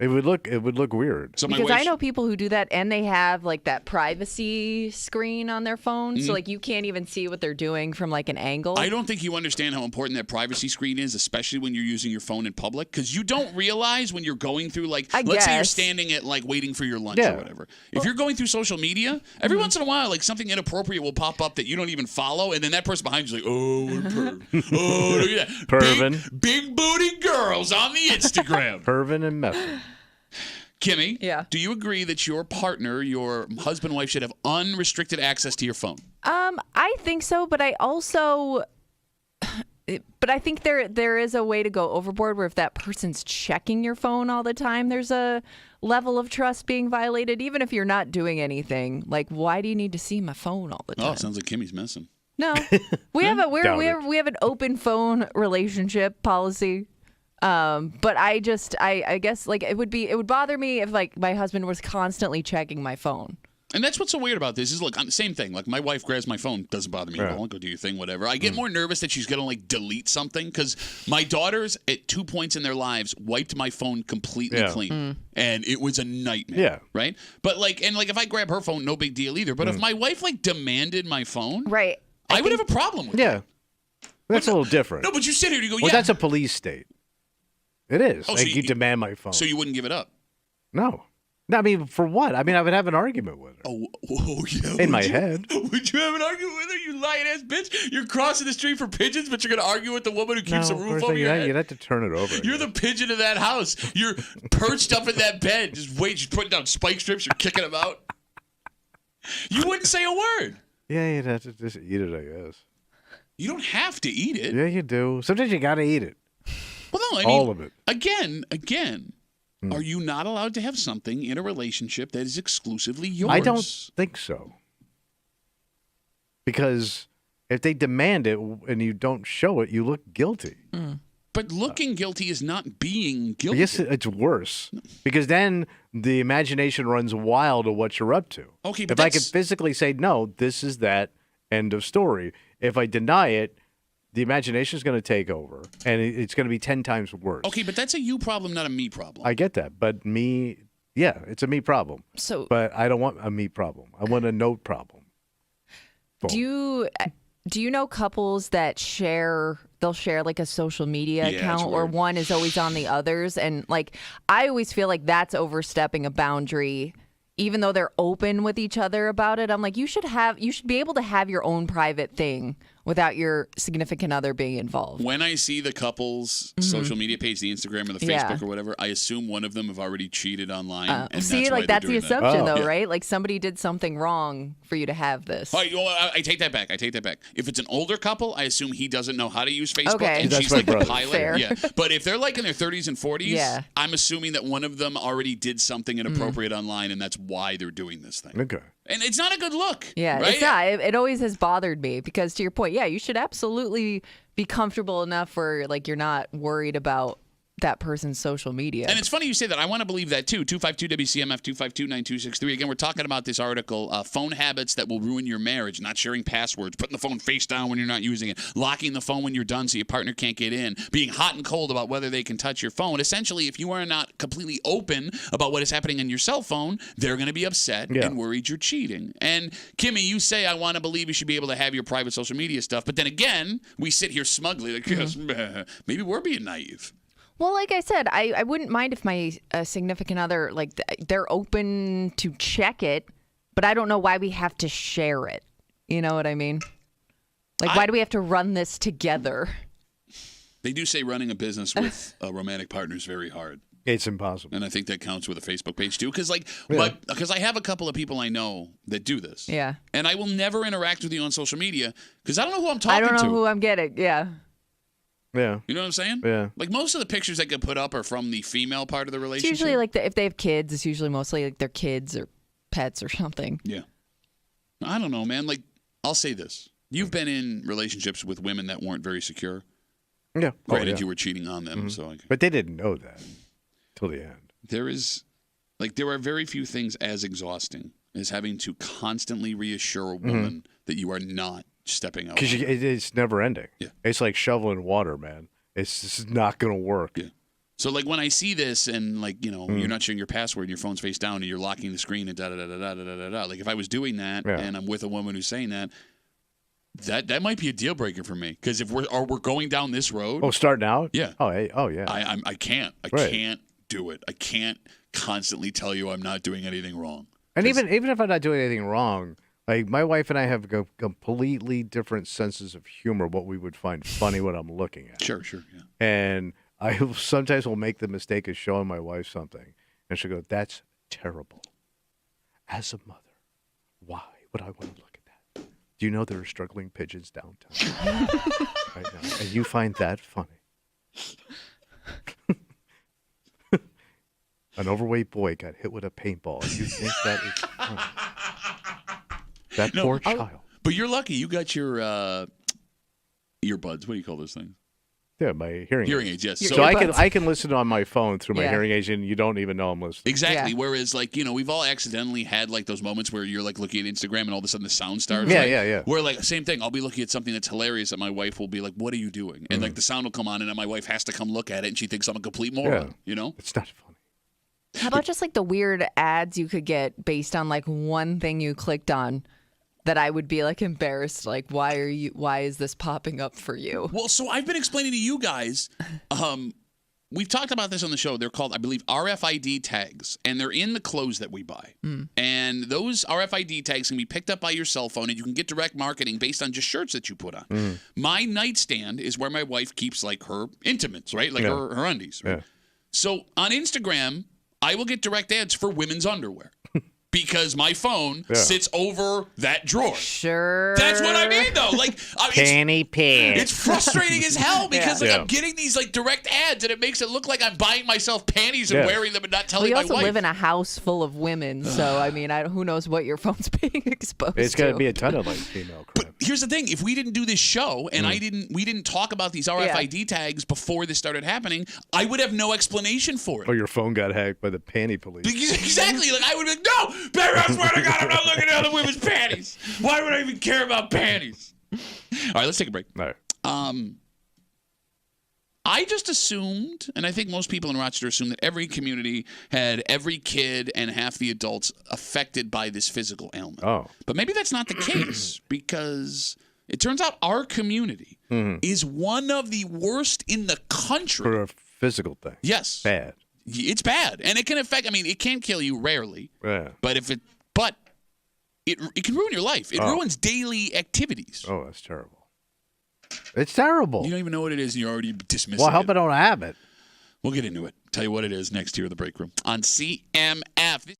Speaker 2: It would look weird.
Speaker 1: So my
Speaker 3: Because
Speaker 1: wife-
Speaker 3: I know people who do that and they have like that privacy screen on their phone. So like you can't even see what they're doing from like an angle.
Speaker 1: I don't think you understand how important that privacy screen is, especially when you're using your phone in public, because you don't realize when you're going through, like, let's say you're standing at, like, waiting for your lunch or whatever. If you're going through social media, every once in a while, like, something inappropriate will pop up that you don't even follow, and then that person behind you is like, oh, what a perv. Oh, look at that.
Speaker 2: Pervin.
Speaker 1: Big booty girls on the Instagram.
Speaker 2: Pervin and messing.
Speaker 1: Kimmy,
Speaker 3: Yeah.
Speaker 1: do you agree that your partner, your husband and wife, should have unrestricted access to your phone?
Speaker 3: I think so, but I also but I think there is a way to go overboard where if that person's checking your phone all the time, there's a level of trust being violated even if you're not doing anything. Like, why do you need to see my phone all the time?
Speaker 1: Oh, it sounds like Kimmy's messing.
Speaker 3: No. We have an open phone relationship policy. But I guess like it would bother me if like my husband was constantly checking my phone.
Speaker 1: And that's what's so weird about this is, look, same thing. Like, my wife grabs my phone, doesn't bother me at all. Go do your thing, whatever. I get more nervous that she's going to, like, delete something because my daughters, at 2 points in their lives, wiped my phone completely clean. And it was a nightmare.
Speaker 2: Yeah.
Speaker 1: Right? But, like, if I grab her phone, no big deal either. But if my wife, like, demanded my phone,
Speaker 3: Right.
Speaker 1: I would have a problem with
Speaker 2: Yeah. That's a little different.
Speaker 1: No, but you sit here and you go,
Speaker 2: Well, that's a police state. It is.
Speaker 1: Oh,
Speaker 2: like,
Speaker 1: so
Speaker 2: you demand my phone.
Speaker 1: So you wouldn't give it up?
Speaker 2: No. No, I mean, for what? I mean, I would have an argument with her.
Speaker 1: Oh yeah.
Speaker 2: In my head.
Speaker 1: Would you have an argument with her, you lying-ass bitch? You're crossing the street for pigeons, but you're going to argue with the woman who keeps a roof over your head?
Speaker 2: You'd have to turn it over.
Speaker 1: You're the pigeon of that house. You're perched up in that bed. Just wait. She's putting down spike strips. You're kicking them out. You wouldn't say a word.
Speaker 2: Yeah, you'd have to just eat it, I guess.
Speaker 1: You don't have to eat it.
Speaker 2: Yeah, you do. Sometimes you got to eat it.
Speaker 1: Well, no, I mean,
Speaker 2: all of it.
Speaker 1: Again, are you not allowed to have something in a relationship that is exclusively yours?
Speaker 2: I don't think so. Because if they demand it and you don't show it, you look guilty.
Speaker 1: But looking guilty is not being guilty.
Speaker 2: I guess it's worse. Because then the imagination runs wild of what you're up to.
Speaker 1: Okay, but
Speaker 2: if I could physically say, no, this is that, end of story. If I deny it, the imagination is going to take over, and it's going to be 10 times worse.
Speaker 1: Okay, but that's a you problem, not a me problem.
Speaker 2: I get that, but it's a me problem. But I don't want a me problem. I want a no problem.
Speaker 3: Do you know couples that they'll share like a social media account, or one is always on the others, and like I always feel like that's overstepping a boundary. Even though they're open with each other about it, I'm like, you should be able to have your own private thing without your significant other being involved.
Speaker 1: When I see the couple's social media page, the Instagram or the Facebook or whatever, I assume one of them have already cheated online. And
Speaker 3: that's the assumption, though,
Speaker 1: Yeah.
Speaker 3: right? Like somebody did something wrong for you to have this.
Speaker 1: All right, well, I take that back. If it's an older couple, I assume he doesn't know how to use Facebook,
Speaker 3: Okay.
Speaker 1: and
Speaker 2: That's
Speaker 1: she's
Speaker 2: my
Speaker 1: like
Speaker 2: brother.
Speaker 1: the pilot.
Speaker 3: Fair.
Speaker 1: Yeah, but if they're like in their 30s and 40s,
Speaker 3: Yeah.
Speaker 1: I'm assuming that one of them already did something inappropriate online, and that's why they're doing this thing.
Speaker 2: Okay.
Speaker 1: And it's not a good look.
Speaker 3: Yeah,
Speaker 1: right?
Speaker 3: it's not. It always has bothered me because, to your point, you should absolutely be comfortable enough where like you're not worried about that person's social media.
Speaker 1: And it's funny you say that. I want to believe that too. 252-WCMF, 252-9263. Again, we're talking about this article, phone habits that will ruin your marriage, not sharing passwords, putting the phone face down when you're not using it, locking the phone when you're done so your partner can't get in, being hot and cold about whether they can touch your phone. Essentially, if you are not completely open about what is happening on your cell phone, they're going to be upset and worried you're cheating. And Kimmy, you say, I want to believe you should be able to have your private social media stuff. But then again, we sit here smugly like, yes, maybe we're being naive.
Speaker 3: Well, like I said, I wouldn't mind if my significant other, like, they're open to check it, but I don't know why we have to share it. You know what I mean? Like, why do we have to run this together?
Speaker 1: They do say running a business with a romantic partner is very hard.
Speaker 2: It's impossible.
Speaker 1: And I think that counts with a Facebook page, too. Because I have a couple of people I know that do this.
Speaker 3: Yeah.
Speaker 1: And I will never interact with you on social media because I don't know who I'm talking to.
Speaker 3: I don't know who I'm getting. Yeah.
Speaker 2: Yeah.
Speaker 1: You know what I'm saying?
Speaker 2: Yeah.
Speaker 1: Like most of the pictures that get put up are from the female part of the relationship.
Speaker 3: It's usually like if they have kids, it's usually mostly like their kids or pets or something.
Speaker 1: Yeah. I don't know, man. Like, I'll say this. You've been in relationships with women that weren't very secure.
Speaker 2: Yeah.
Speaker 1: Granted, you were cheating on them.
Speaker 2: But they didn't know that till the end.
Speaker 1: There are very few things as exhausting as having to constantly reassure a woman that you are not stepping out.
Speaker 2: Because it's never ending.
Speaker 1: Yeah.
Speaker 2: It's like shoveling water, man. It's just not going to work.
Speaker 1: Yeah. So, like, when I see this and, like, you're not sharing your password and your phone's face down and you're locking the screen and da-da-da-da-da-da-da-da. Like, if I was doing that and I'm with a woman who's saying that, that might be a deal breaker for me. Because if we're going down this road.
Speaker 2: Oh, starting out?
Speaker 1: Yeah.
Speaker 2: Oh, yeah.
Speaker 1: I can't. I can't do it. I can't constantly tell you I'm not doing anything wrong.
Speaker 2: And even if I'm not doing anything wrong, like my wife and I have completely different senses of humor, what we would find funny what I'm looking at.
Speaker 1: Sure, yeah.
Speaker 2: And I sometimes will make the mistake of showing my wife something, and she'll go, "That's terrible." As a mother, why would I want to look at that? Do you know there are struggling pigeons downtown right now, and you find that funny? An overweight boy got hit with a paintball, and you think that is funny? That poor child.
Speaker 1: But you're lucky. You got your earbuds. What do you call those things?
Speaker 2: Yeah, my hearing
Speaker 1: aids. Yes.
Speaker 2: So I can listen on my phone through my hearing aids, and you don't even know I'm listening.
Speaker 1: Exactly. Yeah. Whereas, like, we've all accidentally had like those moments where you're like looking at Instagram and all of a sudden the sound starts.
Speaker 2: Yeah,
Speaker 1: right?
Speaker 2: yeah.
Speaker 1: Where like same thing. I'll be looking at something that's hilarious, and my wife will be like, "What are you doing?" And like the sound will come on, and then my wife has to come look at it, and she thinks I'm a complete moron.
Speaker 2: It's not funny.
Speaker 3: How about just like the weird ads you could get based on like one thing you clicked on? That I would be like embarrassed, like why is this popping up for you?
Speaker 1: Well, so I've been explaining to you guys, we've talked about this on the show. They're called, I believe, RFID tags, and they're in the clothes that we buy. And those RFID tags can be picked up by your cell phone, and you can get direct marketing based on just shirts that you put on. My nightstand is where my wife keeps like her intimates, right? Like her undies. Right? Yeah. So on Instagram, I will get direct ads for women's underwear. Because my phone sits over that drawer.
Speaker 3: Sure.
Speaker 1: That's what I mean, though. Like,
Speaker 2: panty pants.
Speaker 1: It's frustrating as hell because I'm getting these like direct ads, and it makes it look like I'm buying myself panties and wearing them and not telling my wife.
Speaker 3: You also live in a house full of women, so I mean, who knows what your phone's being exposed to?
Speaker 2: It's got to be a ton of like female crap.
Speaker 1: But here's the thing: if we didn't do this show and we didn't talk about these RFID tags before this started happening, I would have no explanation for it.
Speaker 2: Or your phone got hacked by the panty police.
Speaker 1: Exactly. Like I would be like, no. Barry, I swear to God, I'm not looking at other women's panties. Why would I even care about panties? All right, let's take a break.
Speaker 2: All right.
Speaker 1: I just assumed, and I think most people in Rochester assume that every community had every kid and half the adults affected by this physical ailment.
Speaker 2: Oh.
Speaker 1: But maybe that's not the case because it turns out our community is one of the worst in the country.
Speaker 2: For a physical thing.
Speaker 1: Yes.
Speaker 2: Bad.
Speaker 1: It's bad, and it can affect. I mean, it can kill you rarely.
Speaker 2: Yeah.
Speaker 1: But it can ruin your life. It ruins daily activities.
Speaker 2: Oh, that's terrible. It's terrible.
Speaker 1: You don't even know what it is, and you're already dismissing it.
Speaker 2: Well, I hope I don't have it.
Speaker 1: We'll get into it. Tell you what it is next here at the break room on CMF.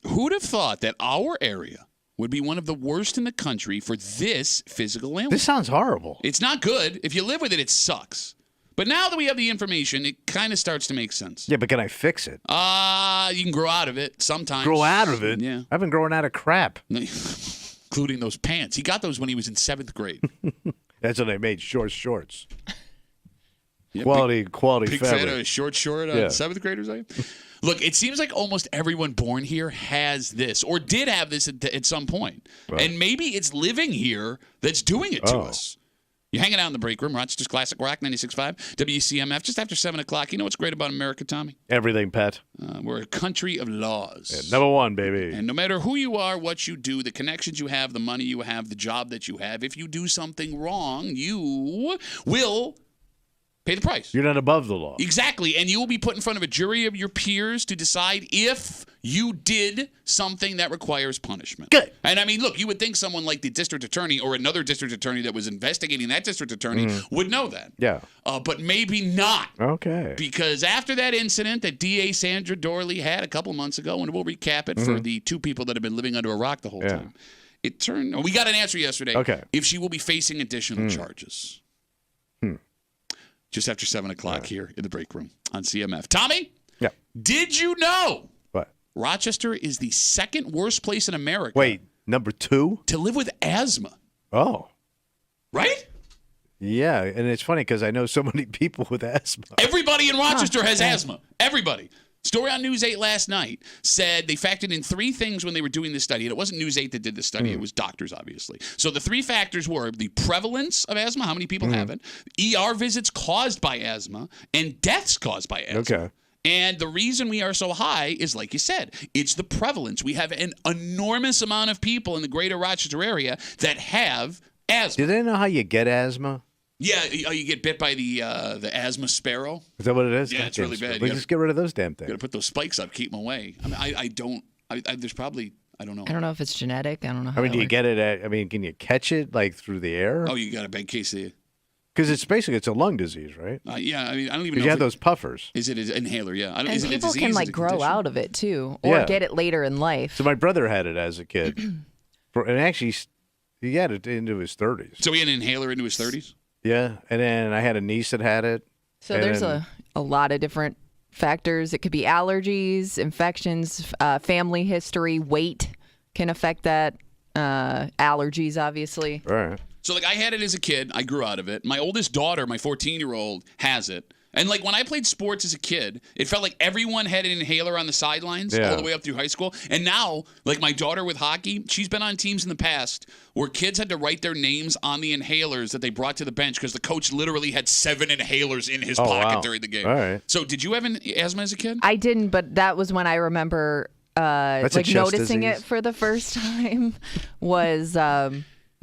Speaker 1: who'd have thought that our area would be one of the worst in the country for this physical illness?
Speaker 2: This sounds horrible.
Speaker 1: It's not good. If you live with it, it sucks. But now that we have the information, it kind of starts to make sense.
Speaker 2: Yeah, but can I fix it?
Speaker 1: You can grow out of it sometimes.
Speaker 2: Grow out of it?
Speaker 1: Yeah.
Speaker 2: I've been growing out of crap.
Speaker 1: Including those pants. He got those when he was in 7th grade.
Speaker 2: That's when I made shorts.
Speaker 1: Yeah,
Speaker 2: quality
Speaker 1: big
Speaker 2: fabric.
Speaker 1: fan of short 7th graders, are you? Look, it seems like almost everyone born here has this or did have this at some point. Right. And maybe it's living here that's doing it to us. You're hanging out in the break room, Rochester's Classic Rock 96.5, WCMF, just after 7 o'clock. You know what's great about America, Tommy?
Speaker 2: Everything, pet.
Speaker 1: We're a country of laws.
Speaker 2: Yeah, number one, baby.
Speaker 1: And no matter who you are, what you do, the connections you have, the money you have, the job that you have, if you do something wrong, you will pay the price.
Speaker 2: You're not above the law.
Speaker 1: Exactly. And you will be put in front of a jury of your peers to decide if you did something that requires punishment.
Speaker 2: Good.
Speaker 1: And I mean, look, you would think someone like the district attorney or another district attorney that was investigating that district attorney would know that.
Speaker 2: Yeah.
Speaker 1: But maybe not.
Speaker 2: Okay.
Speaker 1: Because after that incident that DA Sandra Dorley had a couple months ago, and we'll recap it for the 2 people that have been living under a rock the whole time, it turned. We got an answer yesterday.
Speaker 2: Okay.
Speaker 1: If she will be facing additional charges. Just after 7 o'clock here in the break room on CMF. Tommy?
Speaker 2: Yeah.
Speaker 1: Did you know
Speaker 2: What?
Speaker 1: Rochester is the 2nd worst place in America
Speaker 2: Wait, number 2?
Speaker 1: to live with asthma?
Speaker 2: Oh.
Speaker 1: Right?
Speaker 2: Yeah, and it's funny because I know so many people with asthma.
Speaker 1: Everybody in Rochester has asthma. Everybody. Story on News 8 last night said they factored in 3 things when they were doing this study. And it wasn't News 8 that did the study. It was doctors, obviously. So the 3 factors were the prevalence of asthma, how many people have it, ER visits caused by asthma, and deaths caused by asthma.
Speaker 2: Okay.
Speaker 1: And the reason we are so high is, like you said, it's the prevalence. We have an enormous amount of people in the greater Rochester area that have asthma.
Speaker 2: Do they know how you get asthma?
Speaker 1: Yeah, you get bit by the asthma sparrow.
Speaker 2: Is that what it is?
Speaker 1: Yeah, it's really bad.
Speaker 2: Let's just get rid of those damn
Speaker 1: You got
Speaker 2: things.
Speaker 1: to put those spikes up, keep them away. I mean, there's probably, I don't know.
Speaker 3: I don't know if it's genetic. I don't know how
Speaker 2: I mean,
Speaker 3: that
Speaker 2: do you
Speaker 3: works.
Speaker 2: get it can you catch it like through the air?
Speaker 1: Oh, you got a bad case of.
Speaker 2: Because it's a lung disease, right?
Speaker 1: Yeah, I mean, I don't even know.
Speaker 2: Because you have those puffers.
Speaker 1: Is it an inhaler? Yeah. I don't,
Speaker 3: And
Speaker 1: is it a
Speaker 3: people
Speaker 1: disease?
Speaker 3: can
Speaker 1: Is it
Speaker 3: like
Speaker 1: a
Speaker 3: grow
Speaker 1: condition?
Speaker 3: out of it too, or
Speaker 2: Yeah.
Speaker 3: get it later in life.
Speaker 2: So my brother had it as a kid. And actually, he had it into his 30s.
Speaker 1: So he had an inhaler into his 30s?
Speaker 2: Yeah, and then I had a niece that had it.
Speaker 3: So
Speaker 2: and
Speaker 3: there's
Speaker 2: then-
Speaker 3: a lot of different factors. It could be allergies, infections, family history, weight can affect that. Allergies, obviously.
Speaker 2: All right.
Speaker 1: So, like, I had it as a kid. I grew out of it. My oldest daughter, my 14-year-old, has it. And, like, when I played sports as a kid, it felt like everyone had an inhaler on the sidelines all the way up through high school. And now, like, my daughter with hockey, she's been on teams in the past where kids had to write their names on the inhalers that they brought to the bench because the coach literally had 7 inhalers in his pocket during the game.
Speaker 2: All right.
Speaker 1: So, did you have an asthma as a kid?
Speaker 3: I didn't, but that was when I remember
Speaker 2: That's a
Speaker 3: like
Speaker 2: chest
Speaker 3: noticing
Speaker 2: disease.
Speaker 3: it for the first time was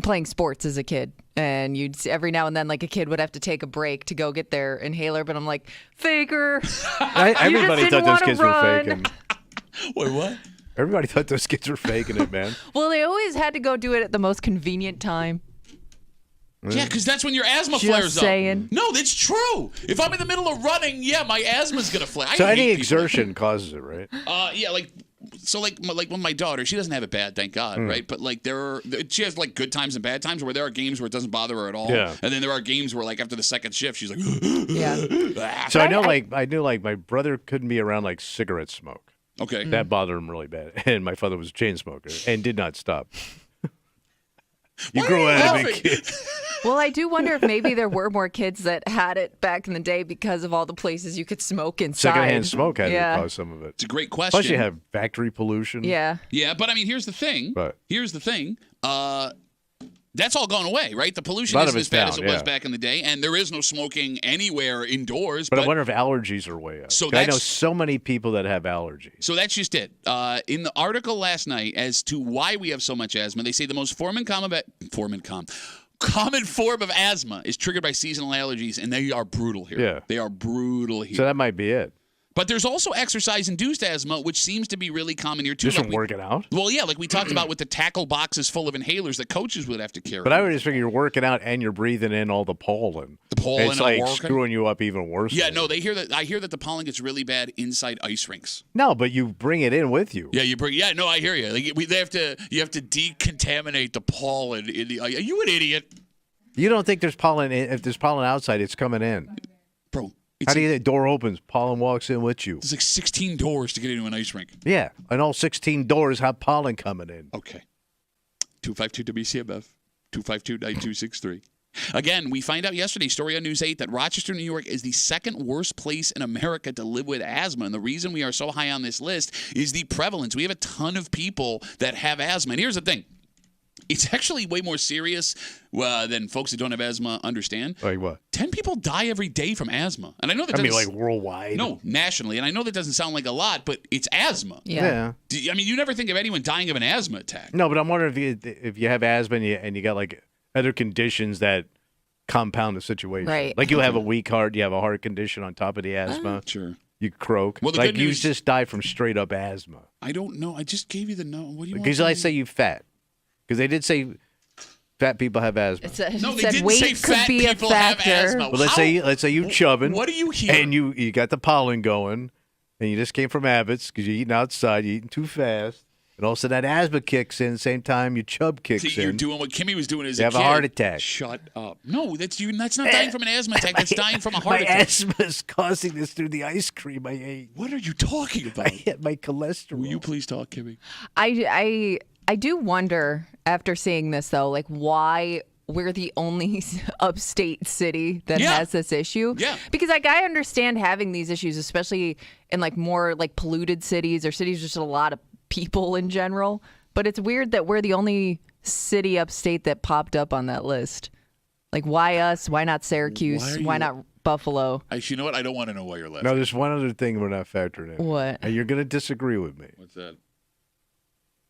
Speaker 3: playing sports as a kid. And you'd see every now and then, like, a kid would have to take a break to go get their inhaler. But I'm like, faker.
Speaker 2: Everybody
Speaker 3: didn't
Speaker 2: thought those
Speaker 3: wanna
Speaker 2: kids were
Speaker 3: run.
Speaker 2: faking.
Speaker 1: Wait, what?
Speaker 2: Everybody thought those kids were faking it, man.
Speaker 3: Well, they always had to go do it at the most convenient time.
Speaker 1: Yeah, because that's when your asthma
Speaker 3: Just
Speaker 1: flares
Speaker 3: saying.
Speaker 1: up. No, that's true. If I'm in the middle of running, yeah, my asthma's gonna flare.
Speaker 2: So
Speaker 1: I
Speaker 2: any
Speaker 1: hate people.
Speaker 2: exertion causes it, right?
Speaker 1: Yeah, like when my daughter, she doesn't have it bad, thank God, right? But like she has like good times and bad times where there are games where it doesn't bother her at all,
Speaker 2: Yeah.
Speaker 1: and then there are games where like after the second shift, she's like,
Speaker 3: Yeah.
Speaker 2: So I knew like my brother couldn't be around like cigarette smoke.
Speaker 1: okay,
Speaker 2: That bothered him really bad. And my father was a chain smoker and did not stop. You
Speaker 1: Why
Speaker 2: grew
Speaker 1: are you
Speaker 2: out of it,
Speaker 1: laughing?
Speaker 2: kid.
Speaker 3: Well, I do wonder if maybe there were more kids that had it back in the day because of all the places you could smoke inside.
Speaker 2: Secondhand smoke had
Speaker 3: Yeah.
Speaker 2: to cause some of it.
Speaker 1: It's a great question.
Speaker 2: Plus, you have factory pollution.
Speaker 3: Yeah.
Speaker 1: Yeah, but I mean, here's the thing.
Speaker 2: But-
Speaker 1: Here's the thing. That's all gone away, right? The pollution
Speaker 2: A lot
Speaker 1: isn't
Speaker 2: of
Speaker 1: as
Speaker 2: it's
Speaker 1: bad as it
Speaker 2: down,
Speaker 1: was
Speaker 2: yeah.
Speaker 1: back in the day, and there is no smoking anywhere indoors.
Speaker 2: But I wonder if allergies are way up.
Speaker 1: So
Speaker 2: 'Cause I know
Speaker 1: that's-
Speaker 2: so many people that have allergies.
Speaker 1: So that's just it. In the article last night as to why we have so much asthma, they say the most common form of asthma is triggered by seasonal allergies, and they are brutal here.
Speaker 2: Yeah.
Speaker 1: They are brutal here.
Speaker 2: So that might be it.
Speaker 1: But there's also exercise-induced asthma, which seems to be really common here, too.
Speaker 2: Just from working out?
Speaker 1: Well, yeah, like we talked about with the tackle boxes full of inhalers that coaches would have to carry.
Speaker 2: But I would just figure you're working out and you're breathing in all the pollen.
Speaker 1: The pollen
Speaker 2: it's like
Speaker 1: working.
Speaker 2: screwing you up even worse.
Speaker 1: Yeah, no, I hear that the pollen gets really bad inside ice rinks.
Speaker 2: No, but you bring it in with you.
Speaker 1: Yeah, I hear you. Like you have to decontaminate the pollen in the. Are you an idiot?
Speaker 2: You don't think there's pollen if there's pollen outside, it's coming in.
Speaker 1: Bro.
Speaker 2: How do you the door opens, pollen walks in with you?
Speaker 1: There's like 16 doors to get into an ice rink.
Speaker 2: Yeah, and all 16 doors have pollen coming in.
Speaker 1: Okay. 252 WCMF, 252-9263. Again, we find out yesterday, story on News 8, that Rochester, New York is the second worst place in America to live with asthma. And the reason we are so high on this list is the prevalence. We have a ton of people that have asthma. And here's the thing. It's actually way more serious than folks who don't have asthma understand.
Speaker 2: Like what?
Speaker 1: 10 people die every day from asthma. And I know that
Speaker 2: like worldwide?
Speaker 1: No, nationally. And I know that doesn't sound like a lot, but it's asthma.
Speaker 3: Yeah.
Speaker 1: I mean, you never think of anyone dying of an asthma attack.
Speaker 2: No, but I'm wondering if you have asthma and you got like other conditions that compound the situation.
Speaker 3: Right.
Speaker 2: Like you have a weak heart, you have a heart condition on top of the asthma.
Speaker 1: Sure.
Speaker 2: You croak.
Speaker 1: Well, the
Speaker 2: like
Speaker 1: good
Speaker 2: you
Speaker 1: news-
Speaker 2: just die from straight up asthma.
Speaker 1: I don't know. I just gave you the no. What do you want?
Speaker 2: Because I say you fat. Because they did say fat people have asthma.
Speaker 1: No, they
Speaker 3: said
Speaker 1: didn't
Speaker 3: weight
Speaker 1: say
Speaker 3: could
Speaker 1: fat
Speaker 3: be a
Speaker 1: people have
Speaker 3: factor.
Speaker 1: asthma.
Speaker 2: Well, let's say you chubbing.
Speaker 1: What do you hear?
Speaker 2: And you got the pollen going, and you just came from Abbott's because you're eating outside, you're eating too fast, and all of a sudden that asthma kicks in, same time your chub kicks
Speaker 1: See, you're
Speaker 2: in.
Speaker 1: doing what Kimmy was doing as
Speaker 2: You
Speaker 1: a
Speaker 2: have
Speaker 1: kid.
Speaker 2: a heart attack.
Speaker 1: Shut up. No, that's you. That's not dying from an asthma attack. That's dying from a heart
Speaker 2: my
Speaker 1: attack.
Speaker 2: asthma is causing this through the ice cream I ate.
Speaker 1: What are you talking about?
Speaker 2: I hit my cholesterol.
Speaker 1: Will you please talk, Kimmy?
Speaker 3: I do wonder after seeing this though, like why we're the only upstate city that
Speaker 1: Yeah.
Speaker 3: has this issue.
Speaker 1: Yeah.
Speaker 3: Because like I understand having these issues, especially in like more like polluted cities or cities with just a lot of people in general. But it's weird that we're the only city upstate that popped up on that list. Like why us? Why not Syracuse? Why not Buffalo?
Speaker 1: Actually, you know what? I don't want to know why you're laughing.
Speaker 2: No, there's one other thing we're not factoring in.
Speaker 3: What?
Speaker 2: And you're going to disagree with me.
Speaker 1: What's that?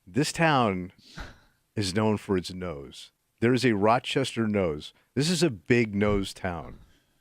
Speaker 2: This town is known for its nose. There is a Rochester nose. This is a big nose town.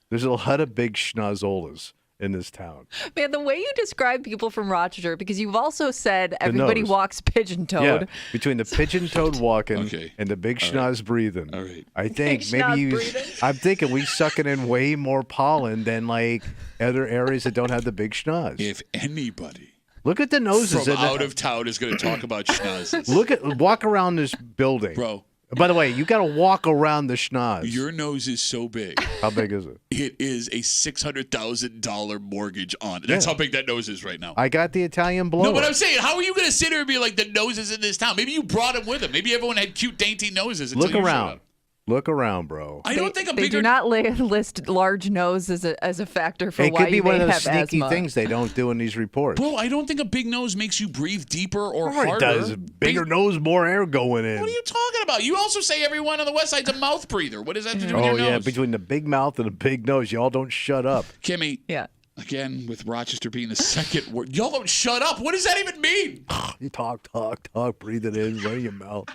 Speaker 2: There's a lot of big schnozolas in this town.
Speaker 3: Man, the way you describe people from Rochester, because you've also said everybody
Speaker 2: nose.
Speaker 3: walks pigeon-toed.
Speaker 2: Yeah, between the pigeon-toed walking
Speaker 1: Okay.
Speaker 2: and the big schnoz breathing.
Speaker 1: All right.
Speaker 2: I think
Speaker 3: Big
Speaker 2: maybe
Speaker 3: schnoz breathing.
Speaker 2: I'm thinking we sucking in way more pollen than like other areas that don't have the big schnoz.
Speaker 1: If anybody
Speaker 2: Look at the noses.
Speaker 1: from out of town is going to talk about schnozzes,
Speaker 2: Walk around this building.
Speaker 1: bro,
Speaker 2: By the way, you got to walk around the schnoz.
Speaker 1: your nose is so big.
Speaker 2: How big is it?
Speaker 1: It is a $600,000 mortgage on it. That's
Speaker 2: Yeah.
Speaker 1: how big that nose is right now.
Speaker 2: I got the Italian blower.
Speaker 1: No, but I'm saying, how are you going to sit here and be like, the noses in this town? Maybe you brought them with them. Maybe everyone had cute, dainty noses. Until
Speaker 2: Look
Speaker 1: you showed
Speaker 2: around.
Speaker 1: up.
Speaker 2: Look around, bro.
Speaker 1: I don't think a
Speaker 3: They
Speaker 1: bigger.
Speaker 3: do not list large nose as a factor for
Speaker 2: It
Speaker 3: why
Speaker 2: could be
Speaker 3: you
Speaker 2: one
Speaker 3: may
Speaker 2: of those
Speaker 3: have
Speaker 2: sneaky
Speaker 3: asthma.
Speaker 2: things they don't do in these reports.
Speaker 1: Bro, I don't think a big nose makes you breathe deeper or
Speaker 2: Sure
Speaker 1: harder.
Speaker 2: it does. Bigger nose, more air going in.
Speaker 1: What are you talking about? You also say everyone on the west side's a mouth breather. What does that have to do with
Speaker 2: Oh,
Speaker 1: your
Speaker 2: yeah,
Speaker 1: nose?
Speaker 2: between the big mouth and the big nose, y'all don't shut up.
Speaker 1: Kimmy,
Speaker 3: Yeah.
Speaker 1: again, with Rochester being the second word. Y'all don't shut up. What does that even mean?
Speaker 2: You talk, breathe it in, right in your mouth.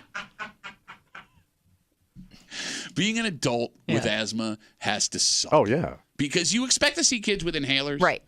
Speaker 1: Being an adult with
Speaker 3: Yeah.
Speaker 1: asthma has to suck.
Speaker 2: Oh, yeah.
Speaker 1: Because you expect to see kids with inhalers.
Speaker 3: Right.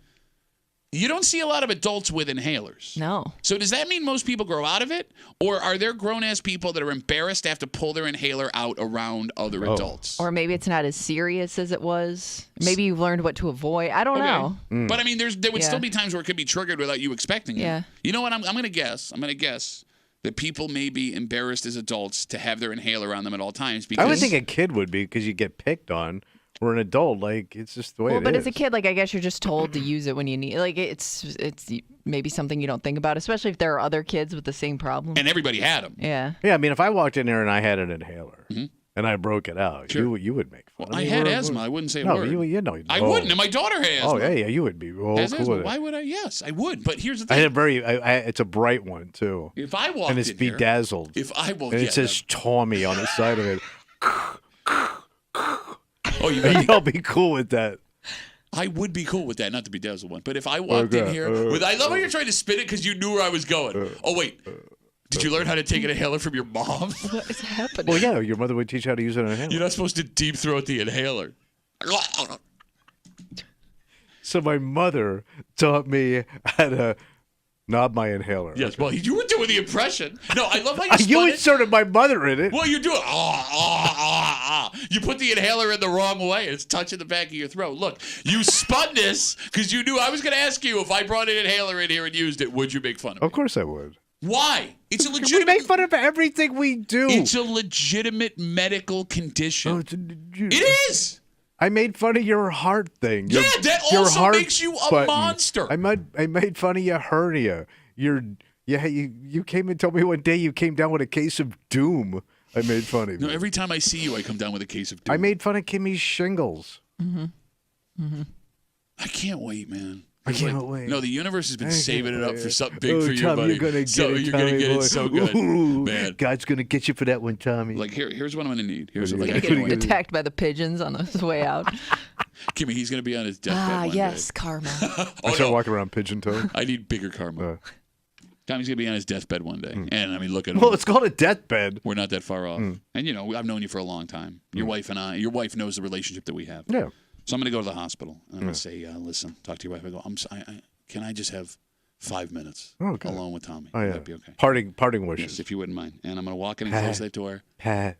Speaker 1: You don't see a lot of adults with inhalers.
Speaker 3: No.
Speaker 1: So does that mean most people grow out of it? Or are there grown-ass people that are embarrassed to have to pull their inhaler out around other adults?
Speaker 3: Or maybe it's not as serious as it was. Maybe you've learned what to avoid. I don't know.
Speaker 1: But I mean, there would
Speaker 3: Yeah.
Speaker 1: still be times where it could be triggered without you expecting it.
Speaker 3: Yeah.
Speaker 1: You know what? I'm going to guess. I'm going to guess that people may be embarrassed as adults to have their inhaler on them at all times. Because
Speaker 2: I would think a kid would be because you get picked on. Or an adult, like, it's just the way
Speaker 3: Well,
Speaker 2: it
Speaker 3: but
Speaker 2: is.
Speaker 3: as a kid, like I guess you're just told to use it when you need. Like it's maybe something you don't think about, especially if there are other kids with the same problem.
Speaker 1: and everybody had them.
Speaker 3: Yeah.
Speaker 2: Yeah, I mean, if I walked in there and I had an inhaler and I broke it out,
Speaker 1: Sure.
Speaker 2: you would make fun
Speaker 1: Well,
Speaker 2: of
Speaker 1: I
Speaker 2: me.
Speaker 1: had
Speaker 2: We're-
Speaker 1: asthma. I wouldn't say a
Speaker 2: No,
Speaker 1: word.
Speaker 2: you know.
Speaker 1: I wouldn't, and my daughter had asthma.
Speaker 2: Oh, yeah, you would be.
Speaker 1: Has
Speaker 2: cool
Speaker 1: asthma.
Speaker 2: with
Speaker 1: Why
Speaker 2: it.
Speaker 1: would I? Yes, I would. But here's the
Speaker 2: I
Speaker 1: thing.
Speaker 2: had it's a bright one, too.
Speaker 1: If I walked
Speaker 2: And it's
Speaker 1: in here,
Speaker 2: bedazzled.
Speaker 1: if I walked,
Speaker 2: And it says Tommy on the side of it.
Speaker 1: oh, you
Speaker 2: And
Speaker 1: got
Speaker 2: y'all be cool with that.
Speaker 1: I would be cool with that, not the bedazzled one. But if I walked in here with, I love how you're trying to spin it because you knew where I was going. Oh wait, did you learn how to take an inhaler from your mom?
Speaker 3: What is happening?
Speaker 2: Well, yeah, your mother would teach you how to use it on a
Speaker 1: You're
Speaker 2: inhaler.
Speaker 1: not supposed to deep throat the inhaler.
Speaker 2: So my mother taught me how to knob my inhaler.
Speaker 1: Yes,
Speaker 2: Okay.
Speaker 1: well, you were doing the impression. No, I love how you spun
Speaker 2: You
Speaker 1: it.
Speaker 2: inserted my mother in it.
Speaker 1: Well, you're doing You put the inhaler in the wrong way. It's touching the back of your throat. Look, you spun this because you knew I was going to ask you if I brought an inhaler in here and used it, would you make fun of me?
Speaker 2: Of course I would.
Speaker 1: Why? It's a
Speaker 2: We
Speaker 1: legitimate.
Speaker 2: make fun of everything we do.
Speaker 1: It's a legitimate medical condition. It is.
Speaker 2: I made fun of your heart thing.
Speaker 1: Yeah, that
Speaker 2: your
Speaker 1: also
Speaker 2: heart
Speaker 1: makes you a
Speaker 2: button.
Speaker 1: monster.
Speaker 2: I made fun of your hernia. You came and told me one day you came down with a case of doom. I made fun of you.
Speaker 1: No, every time I see you, I come down with a case of doom.
Speaker 2: I made fun of Kimmy's shingles.
Speaker 1: I can't wait, man.
Speaker 2: I can't wait.
Speaker 1: No, the universe has been saving it up for something big
Speaker 2: Oh,
Speaker 1: for you,
Speaker 2: Tommy,
Speaker 1: buddy.
Speaker 2: you're gonna get
Speaker 1: so
Speaker 2: it,
Speaker 1: you're
Speaker 2: Tommy
Speaker 1: gonna get
Speaker 2: boy.
Speaker 1: it so good,
Speaker 2: Ooh,
Speaker 1: man.
Speaker 2: God's gonna get you for that one, Tommy.
Speaker 1: Like here's what I'm gonna need. Here's
Speaker 2: What are
Speaker 1: like
Speaker 2: you
Speaker 1: I
Speaker 2: gonna
Speaker 1: can't wait.
Speaker 3: Attacked by the pigeons on his way out.
Speaker 1: Kimmy, he's gonna be on his deathbed one
Speaker 3: Yes,
Speaker 1: day.
Speaker 3: karma.
Speaker 2: I start walking around pigeon-toed.
Speaker 1: I need bigger karma. Tommy's gonna be on his deathbed one day, and I mean, look at him.
Speaker 2: Well, it's called a deathbed.
Speaker 1: We're not that far off, and you know, I've known you for a long time. Your wife and I. Your wife knows the relationship that we have.
Speaker 2: Yeah.
Speaker 1: So I'm gonna go to the hospital, and I'm gonna say, listen, talk to your wife. I go, can I just have 5 minutes alone with Tommy?
Speaker 2: Oh, yeah.
Speaker 1: That'd be okay.
Speaker 2: Parting wishes.
Speaker 1: Yes, if you wouldn't mind. And I'm gonna walk in and close that door.
Speaker 2: Pat.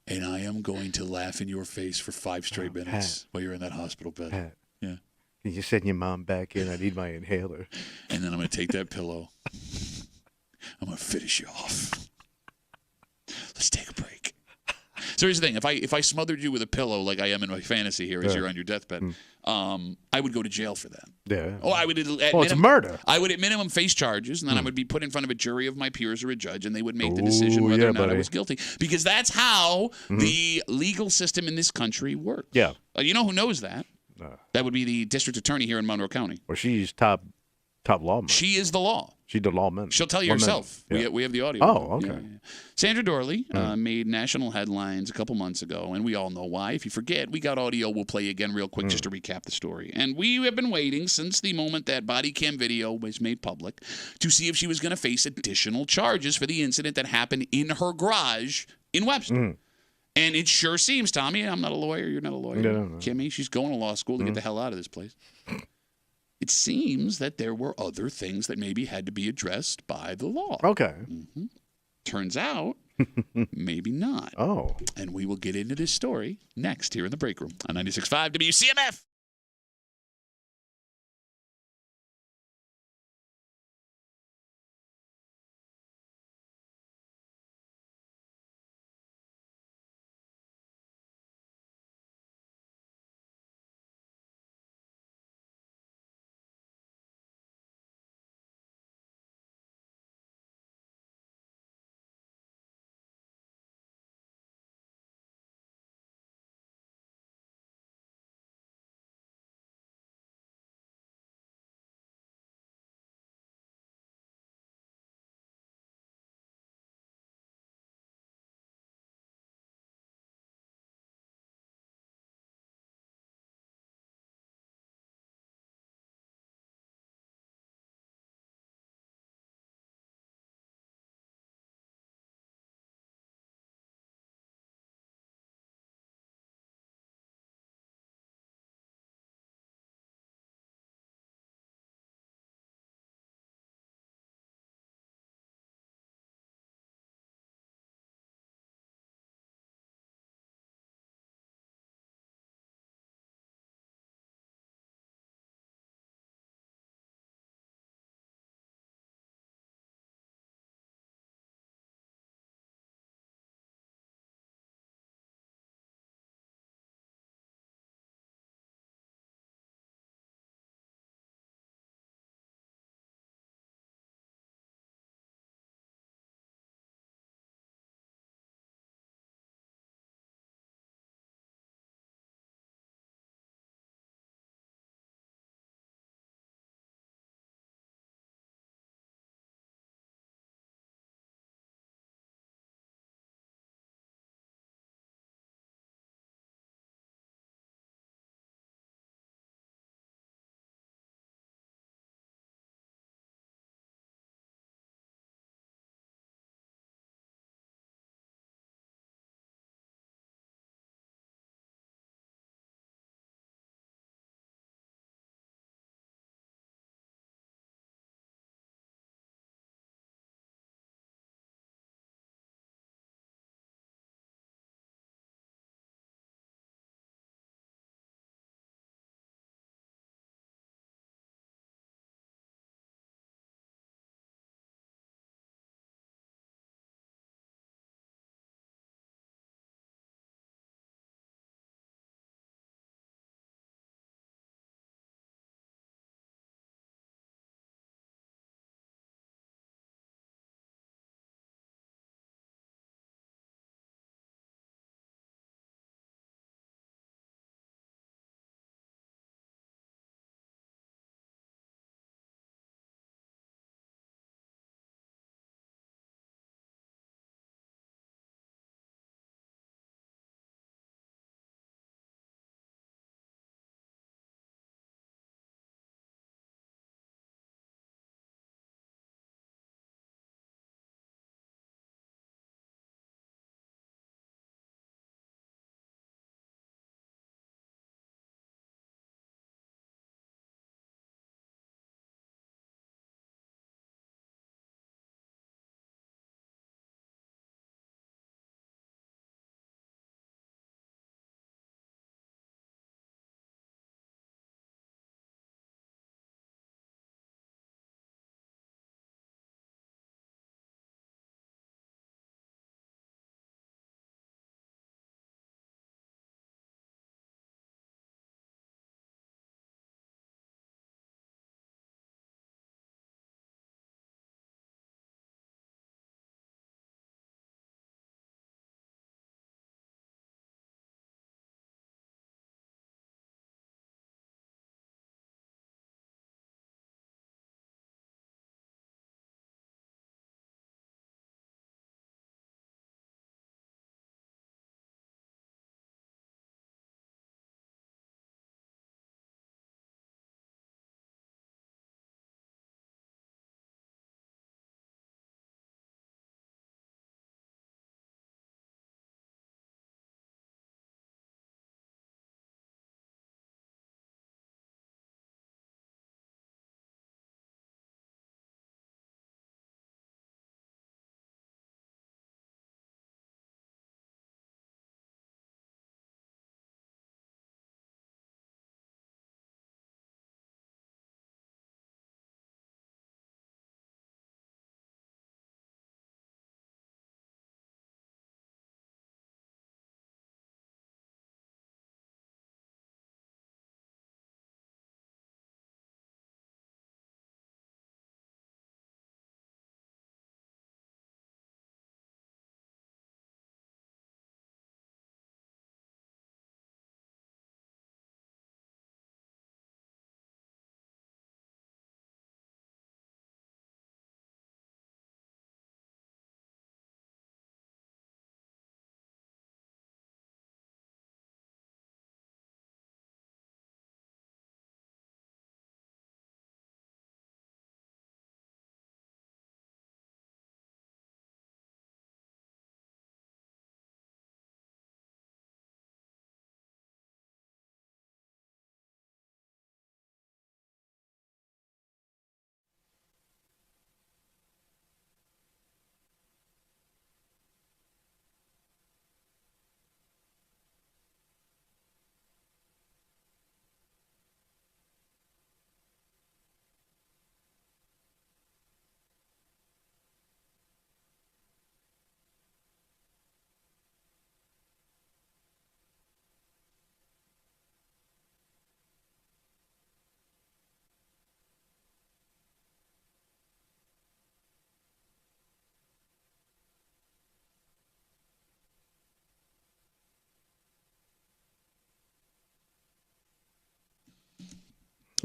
Speaker 1: And I am going to laugh in your face for 5 straight minutes while you're in that hospital bed.
Speaker 2: Pat.
Speaker 1: Yeah.
Speaker 2: Can you send your mom back in? I need my inhaler.
Speaker 1: And then I'm going to take that pillow. I'm going to finish you off. Let's take a break. So here's the thing. If I smothered you with a pillow like I am in my fantasy here as you're on your deathbed, I would go to jail for that.
Speaker 2: Yeah.
Speaker 1: Oh, I would.
Speaker 2: It's murder.
Speaker 1: I would at minimum face charges, and then I would be put in front of a jury of my peers or a judge, and they would make the decision whether or not I was guilty. Because that's how the legal system in this country works.
Speaker 2: Yeah.
Speaker 1: You know who knows that? That would be the district attorney here in Monroe County.
Speaker 2: Well, she's top lawman.
Speaker 1: She is the law.
Speaker 2: She's the lawman.
Speaker 1: She'll tell you herself.
Speaker 2: Yeah.
Speaker 1: We have the audio.
Speaker 2: Oh, okay.
Speaker 1: Yeah. Sandra Dorley made national headlines a couple months ago, and we all know why. If you forget, we got audio. We'll play again real quick just to recap the story. And we have been waiting since the moment that body cam video was made public to see if she was going to face additional charges for the incident that happened in her garage in Webster. And it sure seems, Tommy, I'm not a lawyer. You're not a lawyer.
Speaker 2: No.
Speaker 1: Kimmy, she's going to law school to get the hell out of this place. It seems that there were other things that maybe had to be addressed by the law.
Speaker 2: Okay.
Speaker 1: Turns out, maybe not.
Speaker 2: Oh.
Speaker 1: And we will get into this story next here in the break room on 96.5 WCMF.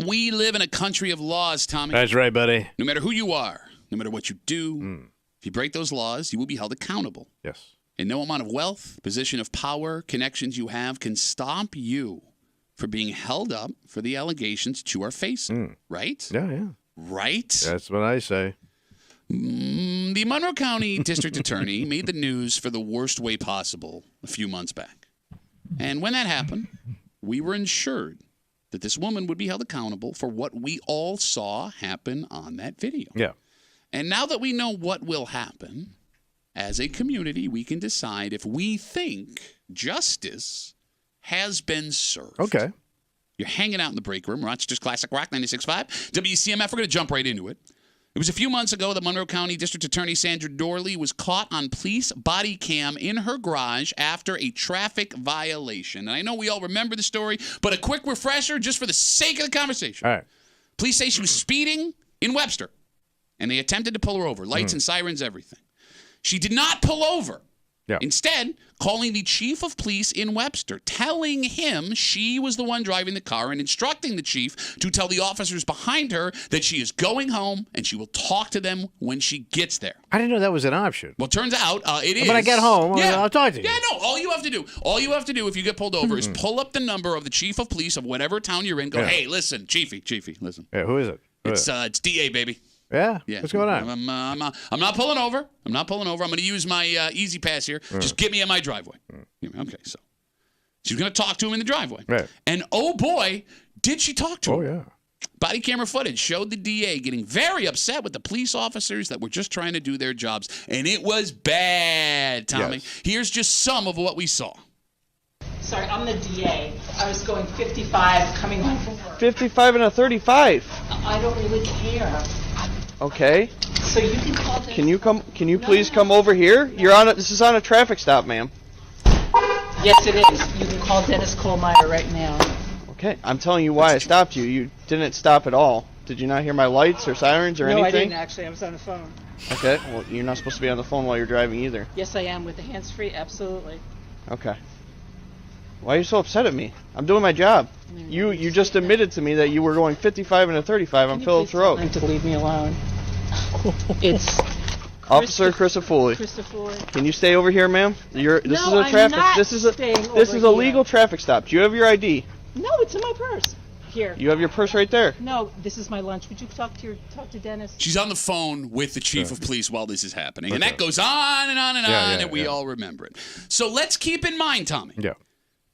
Speaker 1: We live in a country of laws, Tommy.
Speaker 2: That's right, buddy.
Speaker 1: No matter who you are, no matter what you do, if you break those laws, you will be held accountable.
Speaker 2: Yes.
Speaker 1: And no amount of wealth, position of power, connections you have can stop you from being held up for the allegations that you are facing. Right?
Speaker 2: Yeah.
Speaker 1: Right?
Speaker 2: That's what I say.
Speaker 1: The Monroe County District Attorney made the news for the worst way possible a few months back. And when that happened, we were ensured that this woman would be held accountable for what we all saw happen on that video.
Speaker 2: Yeah.
Speaker 1: And now that we know what will happen, as a community, we can decide if we think justice has been served.
Speaker 2: Okay.
Speaker 1: You're hanging out in the break room, Rochester's Classic Rock 96.5. WCMF, we're going to jump right into it. It was a few months ago that Monroe County District Attorney Sandra Dorley was caught on police body cam in her garage after a traffic violation. And I know we all remember the story, but a quick refresher just for the sake of the conversation.
Speaker 2: All right.
Speaker 1: Police say she was speeding in Webster, and they attempted to pull her over. Lights and sirens, everything. She did not pull over.
Speaker 2: Yeah.
Speaker 1: Instead, calling the chief of police in Webster, telling him she was the one driving the car and instructing the chief to tell the officers behind her that she is going home and she will talk to them when she gets there.
Speaker 2: I didn't know that was an option.
Speaker 1: Well, turns out it is.
Speaker 2: When I get home, I'll talk to you.
Speaker 1: Yeah, no, all you have to do if you get pulled over is pull up the number of the chief of police of whatever town you're in. Go, hey, listen, Chiefy, listen.
Speaker 2: Yeah, who is it?
Speaker 1: It's DA, baby.
Speaker 2: Yeah? What's going on?
Speaker 1: I'm not pulling over. I'm going to use my Easy Pass here. Just get me in my driveway. Okay, so she's going to talk to him in the driveway.
Speaker 2: Right.
Speaker 1: And oh boy, did she talk to him.
Speaker 2: Oh, yeah.
Speaker 1: Body camera footage showed the DA getting very upset with the police officers that were just trying to do their jobs. And it was bad, Tommy.
Speaker 2: Yes.
Speaker 1: Here's just some of what we saw.
Speaker 5: Sorry, I'm the DA. I was going 55 coming home from work.
Speaker 6: 55 and a 35.
Speaker 5: I don't really care.
Speaker 6: Okay.
Speaker 5: So you can call Dennis.
Speaker 6: Can you please come over here? This is on a traffic stop, ma'am.
Speaker 5: Yes, it is. You can call Dennis Kohlmeyer right now.
Speaker 6: Okay. I'm telling you why I stopped you. You didn't stop at all. Did you not hear my lights or sirens or anything?
Speaker 5: No, I didn't actually. I was on the phone.
Speaker 6: Okay. Well, you're not supposed to be on the phone while you're driving either.
Speaker 5: Yes, I am with the hands-free. Absolutely.
Speaker 6: Okay. Why are you so upset at me? I'm doing my job. You just admitted to me that you were going 55 and a 35 on Phillips Road.
Speaker 5: Can you please tell him to leave me alone? It's
Speaker 6: Officer Christopher. Can you stay over here, ma'am? This is a traffic. This is a legal traffic stop. Do you have your ID?
Speaker 5: No, it's in my purse. Here.
Speaker 6: You have your purse right there.
Speaker 5: No, this is my lunch. Would you talk to Dennis?
Speaker 1: She's on the phone with the chief of police while this is happening. And that goes on and on and on, and we all remember it. So let's keep in mind, Tommy.
Speaker 2: Yeah.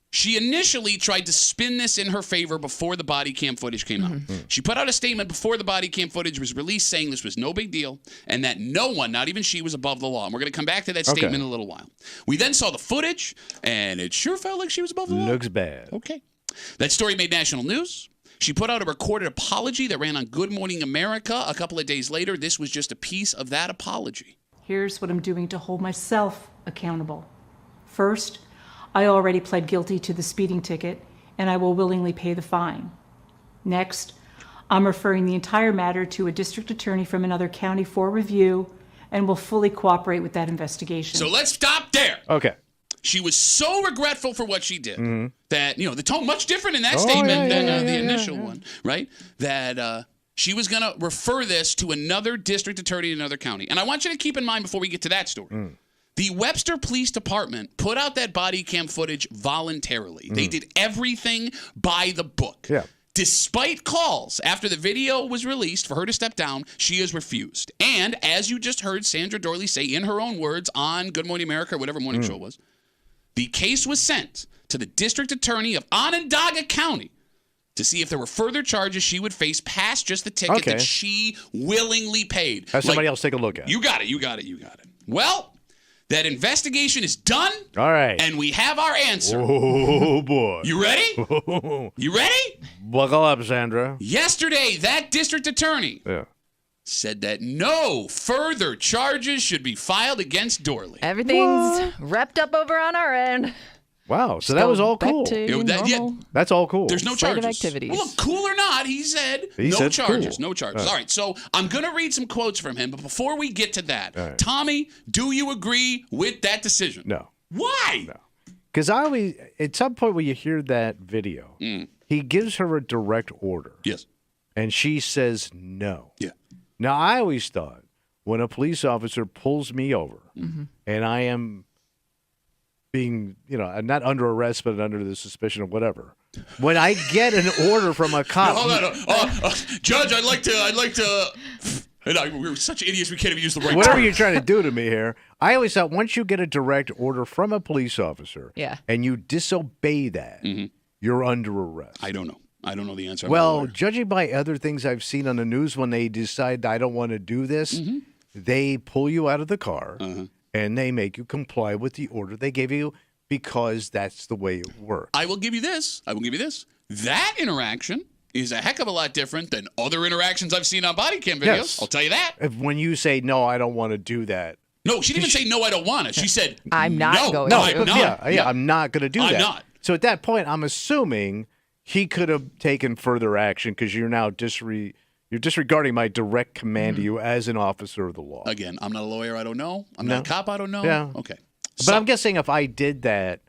Speaker 1: She initially tried to spin this in her favor before the body cam footage came out. She put out a statement before the body cam footage was released saying this was no big deal and that no one, not even she, was above the law. And we're going to come back to that statement in a little while. We then saw the footage, and it sure felt like she was above the law.
Speaker 2: Looks bad.
Speaker 1: Okay. That story made national news. She put out a recorded apology that ran on Good Morning America a couple of days later. This was just a piece of that apology.
Speaker 7: Here's what I'm doing to hold myself accountable. First, I already pled guilty to the speeding ticket, and I will willingly pay the fine. Next, I'm referring the entire matter to a district attorney from another county for review and will fully cooperate with that investigation.
Speaker 1: So let's stop there.
Speaker 2: Okay.
Speaker 1: She was so regretful for what she did that, the tone much different in that statement than the initial one, right? That she was going to refer this to another district attorney in another county. And I want you to keep in mind before we get to that story. The Webster Police Department put out that body cam footage voluntarily. They did everything by the book.
Speaker 2: Yeah.
Speaker 1: Despite calls after the video was released for her to step down, she has refused. And as you just heard Sandra Dorley say in her own words on Good Morning America, or whatever morning show it was, the case was sent to the district attorney of Onondaga County to see if there were further charges she would face past just the ticket that she willingly paid.
Speaker 2: Have somebody else take a look at it.
Speaker 1: You got it. Well, that investigation is done.
Speaker 2: All right.
Speaker 1: And we have our answer.
Speaker 2: Oh, boy.
Speaker 1: You ready? You ready?
Speaker 2: Buckle up, Sandra.
Speaker 1: Yesterday, that district attorney said that no further charges should be filed against Dorley.
Speaker 3: Everything's wrapped up over on our end.
Speaker 2: Wow. So that was all cool. That's all cool.
Speaker 1: There's no charges.
Speaker 3: Activities.
Speaker 1: Well, look, cool or not, he said no charges. Cool. No charges. All right. So I'm going to read some quotes from him. But before we get to that, Tommy, do you agree with that decision?
Speaker 2: No.
Speaker 1: Why?
Speaker 2: No. Because at some point when you hear that video, he gives her a direct order.
Speaker 1: Yes.
Speaker 2: And she says no.
Speaker 1: Yeah.
Speaker 2: Now, I always thought when a police officer pulls me over and I am being, I'm not under arrest, but under the suspicion of whatever. When I get an order from a cop.
Speaker 1: Hold on. Judge, I'd like to. We're such idiots, we can't even use the right
Speaker 2: Whatever
Speaker 1: term.
Speaker 2: you're trying to do to me here. I always thought once you get a direct order from a police officer and you disobey that, you're under arrest.
Speaker 1: I don't know. I don't know the answer.
Speaker 2: Well, judging by other things I've seen on the news, when they decide I don't want to do this, they pull you out of the car and they make you comply with the order they gave you because that's the way it works.
Speaker 1: I will give you this. That interaction is a heck of a lot different than other interactions I've seen on body cam videos.
Speaker 2: Yes.
Speaker 1: I'll tell you that.
Speaker 2: When you say, no, I don't want to do that.
Speaker 1: No, she didn't even say, no, I don't want to. She said,
Speaker 3: I'm not going
Speaker 1: no,
Speaker 3: to.
Speaker 1: I'm not.
Speaker 2: I'm not going to do that.
Speaker 1: I'm not.
Speaker 2: So at that point, I'm assuming he could have taken further action because you're now you're disregarding my direct command to you as an officer of the law.
Speaker 1: Again, I'm not a lawyer. I don't know. I'm not a cop. I don't know.
Speaker 2: Yeah.
Speaker 1: Okay.
Speaker 2: But I'm guessing if I did that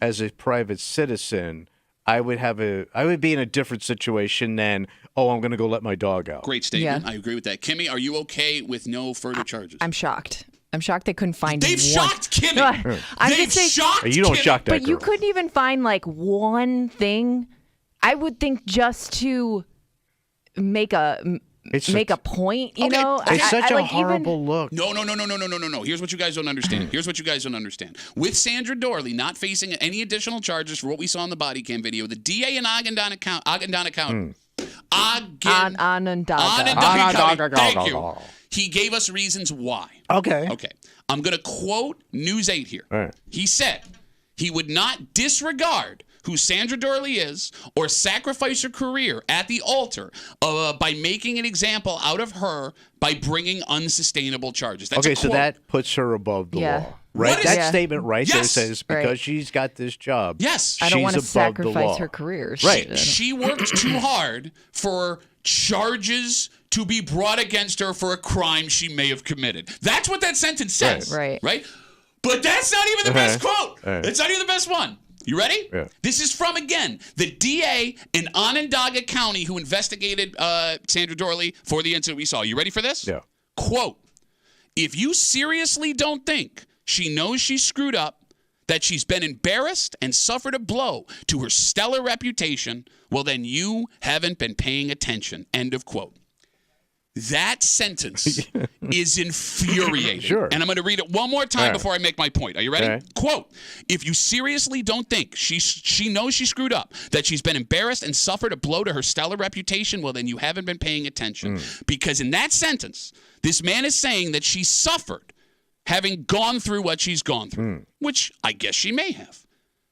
Speaker 2: as a private citizen, I would be in a different situation than, I'm going to go let my dog out.
Speaker 1: Great statement.
Speaker 3: Yeah.
Speaker 1: I agree with that. Kimmy, are you okay with no further charges?
Speaker 3: I'm shocked. I'm shocked they couldn't find
Speaker 1: They've
Speaker 3: one.
Speaker 1: shocked Kimmy.
Speaker 3: I'm just
Speaker 1: shocked
Speaker 2: You don't
Speaker 1: Kimmy.
Speaker 2: shock that
Speaker 3: But you
Speaker 2: girl.
Speaker 3: couldn't even find like one thing. I would think just to make a point, you know.
Speaker 2: It's such a
Speaker 3: like
Speaker 2: horrible look.
Speaker 1: No. Here's what you guys don't understand. With Sandra Dorley not facing any additional charges for what we saw in the body cam video, the DA in Onondaga County, thank you. He gave us reasons why.
Speaker 2: Okay.
Speaker 1: I'm going to quote News 8 here.
Speaker 2: All right.
Speaker 1: He said he would not disregard who Sandra Dorley is or sacrifice her career at the altar by making an example out of her by bringing unsustainable charges. That's a
Speaker 2: So
Speaker 1: quote.
Speaker 2: that puts her above the law. Right?
Speaker 1: What is-
Speaker 2: That
Speaker 1: Yeah.
Speaker 2: statement right there
Speaker 1: Yes.
Speaker 2: says because she's got this job,
Speaker 1: Yes.
Speaker 3: I don't want to
Speaker 2: she's above the
Speaker 3: sacrifice
Speaker 2: law.
Speaker 3: her career.
Speaker 2: Right.
Speaker 1: She worked too hard for charges to be brought against her for a crime she may have committed. That's what that sentence says.
Speaker 3: Right.
Speaker 1: But that's not even the best quote.
Speaker 2: Right.
Speaker 1: It's not even the best one. You ready?
Speaker 2: Yeah.
Speaker 1: This is from, again, the DA in Onondaga County who investigated Sandra Dorley for the incident we saw. You ready for this?
Speaker 2: Yeah.
Speaker 1: Quote, if you seriously don't think she knows she's screwed up, that she's been embarrassed and suffered a blow to her stellar reputation, well, then you haven't been paying attention. End of quote. That sentence is infuriating.
Speaker 2: Sure.
Speaker 1: And I'm going to read it one more time before I make my point. Are you ready?
Speaker 2: All right.
Speaker 1: Quote, if you seriously don't think she knows she screwed up, that she's been embarrassed and suffered a blow to her stellar reputation, well, then you haven't been paying attention. Because in that sentence, this man is saying that she suffered having gone through what she's gone through, which I guess she may have.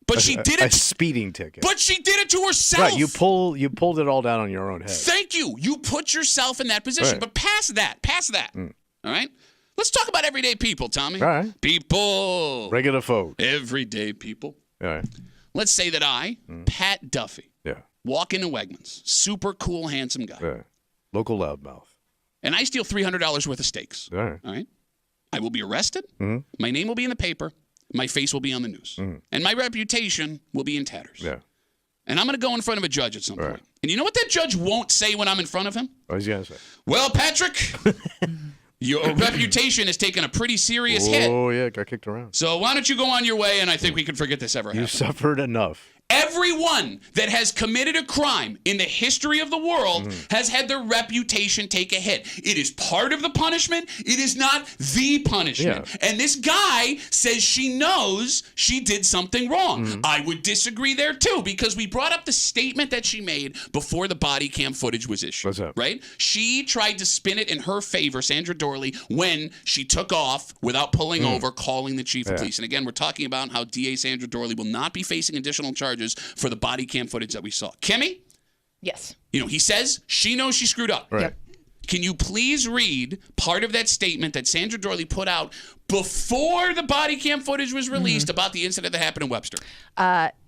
Speaker 1: But she did
Speaker 2: a
Speaker 1: it.
Speaker 2: speeding ticket.
Speaker 1: But she did it to herself.
Speaker 2: Right, you pulled it all down on your own head.
Speaker 1: Thank you. You put yourself in that position.
Speaker 2: Right.
Speaker 1: But past that. All right? Let's talk about everyday people, Tommy.
Speaker 2: All right.
Speaker 1: People.
Speaker 2: Regular folk.
Speaker 1: Everyday people.
Speaker 2: All right.
Speaker 1: Let's say that I, Pat Duffy,
Speaker 2: Yeah.
Speaker 1: walk into Wegmans, super cool, handsome guy,
Speaker 2: Yeah. Local loudmouth.
Speaker 1: and I steal $300 worth of steaks.
Speaker 2: All right.
Speaker 1: All right? I will be arrested. My name will be in the paper. My face will be on the news. And my reputation will be in tatters.
Speaker 2: Yeah.
Speaker 1: And I'm going to go in front of a judge at some point. And you know what that judge won't say when I'm in front of him?
Speaker 2: What was he going to say?
Speaker 1: Well, Patrick, your reputation has taken a pretty serious hit.
Speaker 2: Oh, yeah, got kicked around.
Speaker 1: So why don't you go on your way, and I think we can forget this ever
Speaker 2: You
Speaker 1: happened.
Speaker 2: suffered enough.
Speaker 1: Everyone that has committed a crime in the history of the world has had their reputation take a hit. It is part of the punishment. It is not the punishment.
Speaker 2: Yeah.
Speaker 1: And this guy says she knows she did something wrong. I would disagree there too, because we brought up the statement that she made before the body cam footage was issued.
Speaker 2: What's up?
Speaker 1: Right? She tried to spin it in her favor, Sandra Dorley, when she took off without pulling over, calling the chief of police. And again, we're talking about how DA Sandra Dorley will not be facing additional charges for the body cam footage that we saw. Kimmy?
Speaker 3: Yes.
Speaker 1: He says she knows she screwed up.
Speaker 2: Right.
Speaker 3: Yep.
Speaker 1: Can you please read part of that statement that Sandra Dorley put out before the body cam footage was released about the incident that happened in Webster?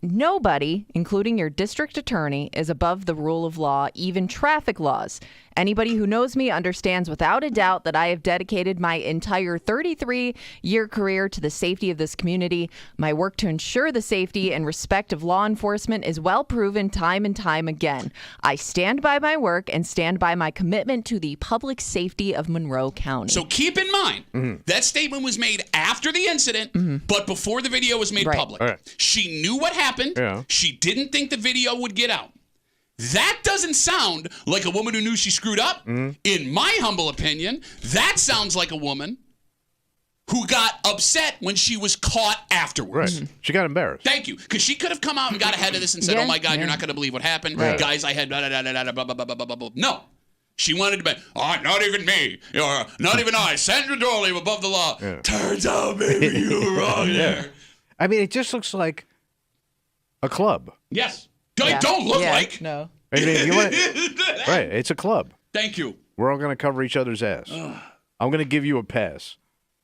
Speaker 3: Nobody, including your district attorney, is above the rule of law, even traffic laws. Anybody who knows me understands without a doubt that I have dedicated my entire 33-year career to the safety of this community. My work to ensure the safety and respect of law enforcement is well proven time and time again. I stand by my work and stand by my commitment to the public safety of Monroe County.
Speaker 1: So keep in mind, that statement was made after the incident, but before the video was made public.
Speaker 2: Right.
Speaker 1: She knew what happened.
Speaker 2: Yeah.
Speaker 1: She didn't think the video would get out. That doesn't sound like a woman who knew she screwed up. In my humble opinion, that sounds like a woman who got upset when she was caught afterwards.
Speaker 2: Right. She got embarrassed.
Speaker 1: Thank you. Because she could have come out and got ahead of this and said, oh my God, you're not going to believe what happened.
Speaker 2: Right.
Speaker 1: Guys, I had blah, blah, blah, blah, blah, blah, blah, blah, blah, blah. No. She wanted to be, not even me, or not even I, Sandra Dorley above the law.
Speaker 2: Yeah.
Speaker 1: Turns out maybe you were wrong there.
Speaker 2: I mean, it just looks like a club.
Speaker 1: Yes. Don't look like.
Speaker 3: No.
Speaker 2: I mean, right, it's a club.
Speaker 1: Thank you.
Speaker 2: We're all going to cover each other's ass. I'm going to give you a pass.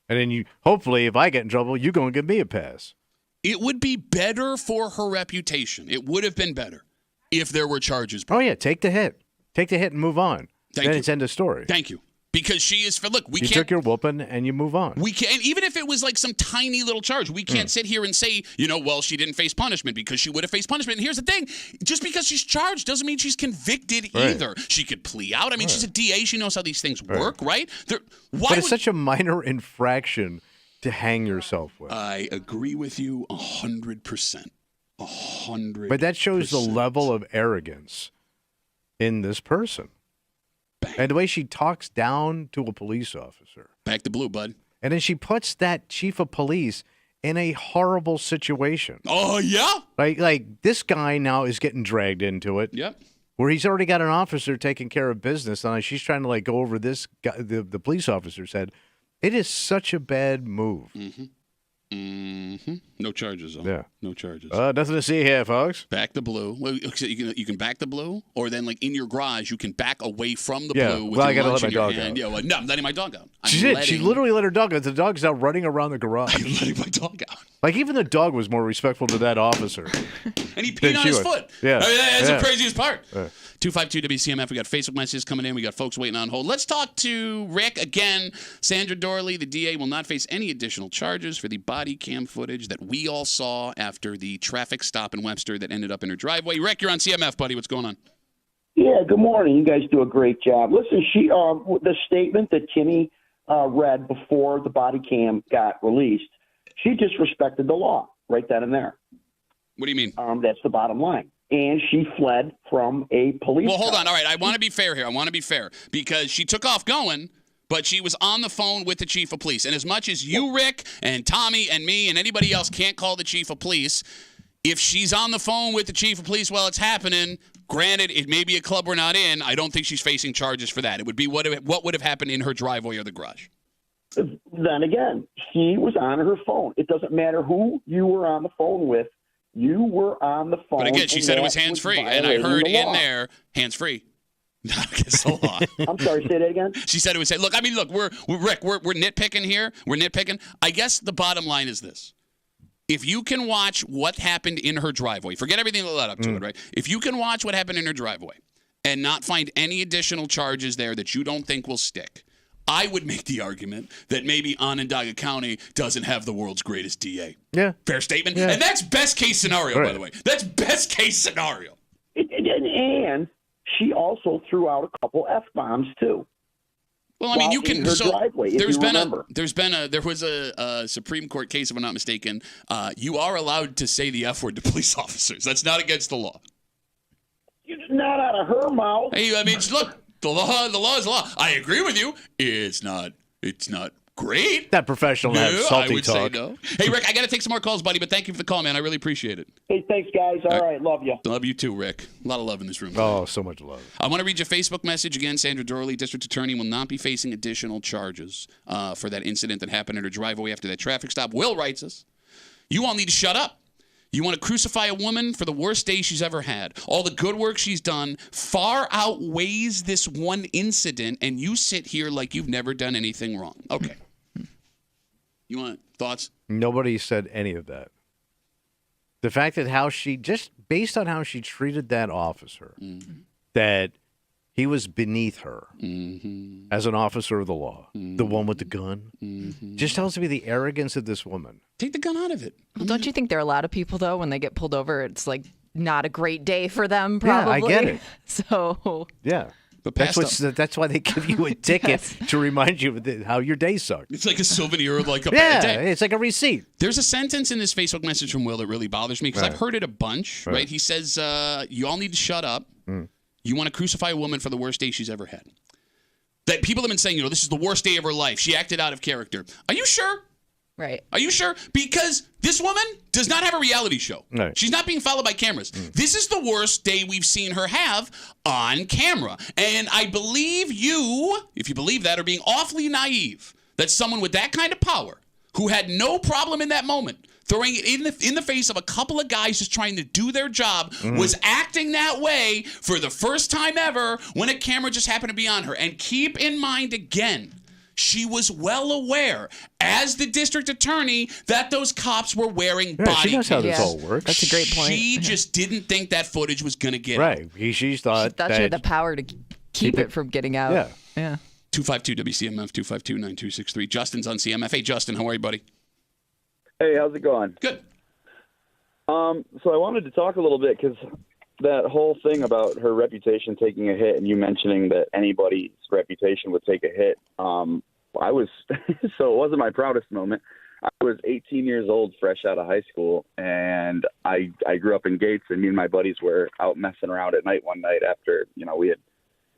Speaker 2: And then you, hopefully, if I get in trouble, you're going to give me a pass.
Speaker 1: It would be better for her reputation. It would have been better if there were charges.
Speaker 2: Oh, yeah, take the hit. Take the hit and move on.
Speaker 1: Thank
Speaker 2: then
Speaker 1: you.
Speaker 2: it's end of story.
Speaker 1: Thank you. Because she is, look, we
Speaker 2: You
Speaker 1: can't.
Speaker 2: took your whooping and you move on.
Speaker 1: We can't, even if it was like some tiny little charge, we can't sit here and say, well, she didn't face punishment because she would have faced punishment. And here's the thing, just because she's charged doesn't mean she's convicted either. She could plea out. I mean, she's a DA. She knows how these things work, right?
Speaker 2: But it's such a minor infraction to hang yourself with.
Speaker 1: I agree with you 100%. 100%.
Speaker 2: But that shows the level of arrogance in this person.
Speaker 1: Bang.
Speaker 2: And the way she talks down to a police officer.
Speaker 1: Back to blue, bud.
Speaker 2: And then she puts that chief of police in a horrible situation.
Speaker 1: Oh, yeah?
Speaker 2: Like this guy now is getting dragged into it.
Speaker 1: Yep.
Speaker 2: Where he's already got an officer taking care of business. And she's trying to go over this guy, the police officer said. It is such a bad move.
Speaker 1: No charges, though.
Speaker 2: Yeah.
Speaker 1: No charges.
Speaker 2: Nothing to see here, folks.
Speaker 1: Back the blue. Well, you can back the blue, or then in your garage, you can back away from the
Speaker 2: Yeah.
Speaker 1: blue with
Speaker 2: Well, I
Speaker 1: your
Speaker 2: gotta
Speaker 1: lunch
Speaker 2: let
Speaker 1: in
Speaker 2: my
Speaker 1: your
Speaker 2: dog
Speaker 1: hand.
Speaker 2: out.
Speaker 1: Yeah, well, no, I'm letting my dog out.
Speaker 2: She did. She literally let her dog out. The dog's now running around the garage.
Speaker 1: I'm letting my dog out.
Speaker 2: Even the dog was more respectful to that officer.
Speaker 1: And he peed on his foot.
Speaker 2: Yeah.
Speaker 1: I mean, that's
Speaker 2: Yeah.
Speaker 1: the craziest part. 252 WCMF. We got Facebook messages coming in. We got folks waiting on hold. Let's talk to Rick again. Sandra Dorley, the DA, will not face any additional charges for the body cam footage that we all saw after the traffic stop in Webster that ended up in her driveway. Rick, you're on CMF, buddy. What's going on?
Speaker 8: Yeah, good morning. You guys do a great job. Listen, the statement that Kimmy read before the body cam got released, she disrespected the law right then and there.
Speaker 1: What do you mean?
Speaker 8: That's the bottom line. And she fled from a police
Speaker 1: Well, hold
Speaker 8: car.
Speaker 1: on. All right, I want to be fair here. I want to be fair because she took off going, but she was on the phone with the chief of police. And as much as you, Rick, and Tommy, and me, and anybody else can't call the chief of police, if she's on the phone with the chief of police while it's happening, granted, it may be a club we're not in, I don't think she's facing charges for that. It would be what would have happened in her driveway or the garage.
Speaker 8: Then again, she was on her phone. It doesn't matter who you were on the phone with. You were on the phone.
Speaker 1: But again, she said it was hands-free, and I heard in there, hands-free. Not against the law.
Speaker 8: I'm sorry, say that again?
Speaker 1: She said it was, look, I mean, look, we're Rick, we're nitpicking here. We're nitpicking. I guess the bottom line is this. If you can watch what happened in her driveway, forget everything that led up to it, right? If you can watch what happened in her driveway and not find any additional charges there that you don't think will stick, I would make the argument that maybe Onondaga County doesn't have the world's greatest DA.
Speaker 2: Yeah.
Speaker 1: Fair statement?
Speaker 2: Yeah.
Speaker 1: And that's best case scenario, by the way. That's best case scenario.
Speaker 8: And she also threw out a couple F-bombs, too.
Speaker 1: Well, I mean, you can.
Speaker 8: Her driveway, if you remember.
Speaker 1: There was a Supreme Court case, if I'm not mistaken. You are allowed to say the F word to police officers. That's not against the law.
Speaker 8: Not out of her mouth.
Speaker 1: Hey, I mean, look, the law is law. I agree with you. It's not great.
Speaker 2: That professional have salty
Speaker 1: I would
Speaker 2: talk.
Speaker 1: say no. Hey, Rick, I got to take some more calls, buddy, but thank you for the call, man. I really appreciate it.
Speaker 8: Hey, thanks, guys. All right, love you.
Speaker 1: Love you too, Rick. A lot of love in this room.
Speaker 2: Oh, so much love.
Speaker 1: I want to read your Facebook message again. Sandra Dorley, district attorney, will not be facing additional charges for that incident that happened in her driveway after that traffic stop. Will writes us, you all need to shut up. You want to crucify a woman for the worst day she's ever had. All the good work she's done far outweighs this one incident, and you sit here like you've never done anything wrong. Okay. You want thoughts?
Speaker 2: Nobody said any of that. The fact that just based on how she treated that officer, that he was beneath her as an officer of the law, the one with the gun, just tells me the arrogance of this woman.
Speaker 1: Take the gun out of it.
Speaker 3: Well, don't you think there are a lot of people, though, when they get pulled over, it's like not a great day for them, probably?
Speaker 2: Yeah, I get it.
Speaker 3: So.
Speaker 2: Yeah.
Speaker 1: But
Speaker 2: that's why they give you a ticket to remind you of how your day sucked.
Speaker 1: It's like a souvenir, like a
Speaker 2: bad
Speaker 1: day.
Speaker 2: It's like a receipt.
Speaker 1: There's a sentence in this Facebook message from Will that really bothers me because I've heard it a bunch, right? He says, you all need to shut up. You want to crucify a woman for the worst day she's ever had. That people have been saying, this is the worst day of her life. She acted out of character. Are you sure?
Speaker 3: Right.
Speaker 1: Are you sure? Because this woman does not have a reality show.
Speaker 2: Right.
Speaker 1: She's not being followed by cameras. This is the worst day we've seen her have on camera. And I believe you, if you believe that, are being awfully naive that someone with that kind of power, who had no problem in that moment, throwing it in the face of a couple of guys just trying to do their job, was acting that way for the first time ever when a camera just happened to be on her. And keep in mind again, she was well aware, as the district attorney, that those cops were wearing body cams.
Speaker 2: She knows how this all works.
Speaker 3: That's a great point.
Speaker 1: She just didn't think that footage was going to get out.
Speaker 2: Right. She thought
Speaker 3: she had the power to keep it from getting out.
Speaker 2: Yeah.
Speaker 1: 252 WCMF 252-9263. Justin's on CMF. Hey, Justin, how are you, buddy?
Speaker 9: Hey, how's it going?
Speaker 1: Good.
Speaker 9: So I wanted to talk a little bit because that whole thing about her reputation taking a hit and you mentioning that anybody's reputation would take a hit. I was, so it wasn't my proudest moment. I was 18 years old, fresh out of high school, and I grew up in Gates, and me and my buddies were out messing around at night one night after,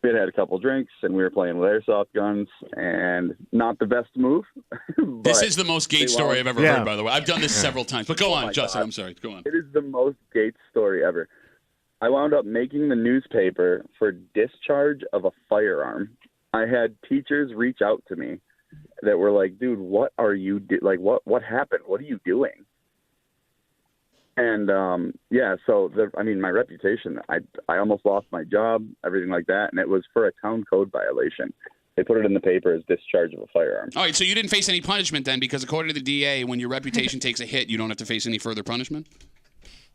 Speaker 9: we had a couple drinks and we were playing with airsoft guns, and not the best move.
Speaker 1: This is the most Gates story I've ever heard, by the way. I've done this several times, but go on, Justin. God. I'm sorry. Go on.
Speaker 9: It is the most Gates story ever. I wound up making the newspaper for discharge of a firearm. I had teachers reach out to me that were like, dude, what are you what happened? What are you doing? And so my reputation, I almost lost my job, everything like that, and it was for a town code violation. They put it in the paper as discharge of a firearm.
Speaker 1: All right, so you didn't face any punishment then, because according to the DA, when your reputation takes a hit, you don't have to face any further punishment?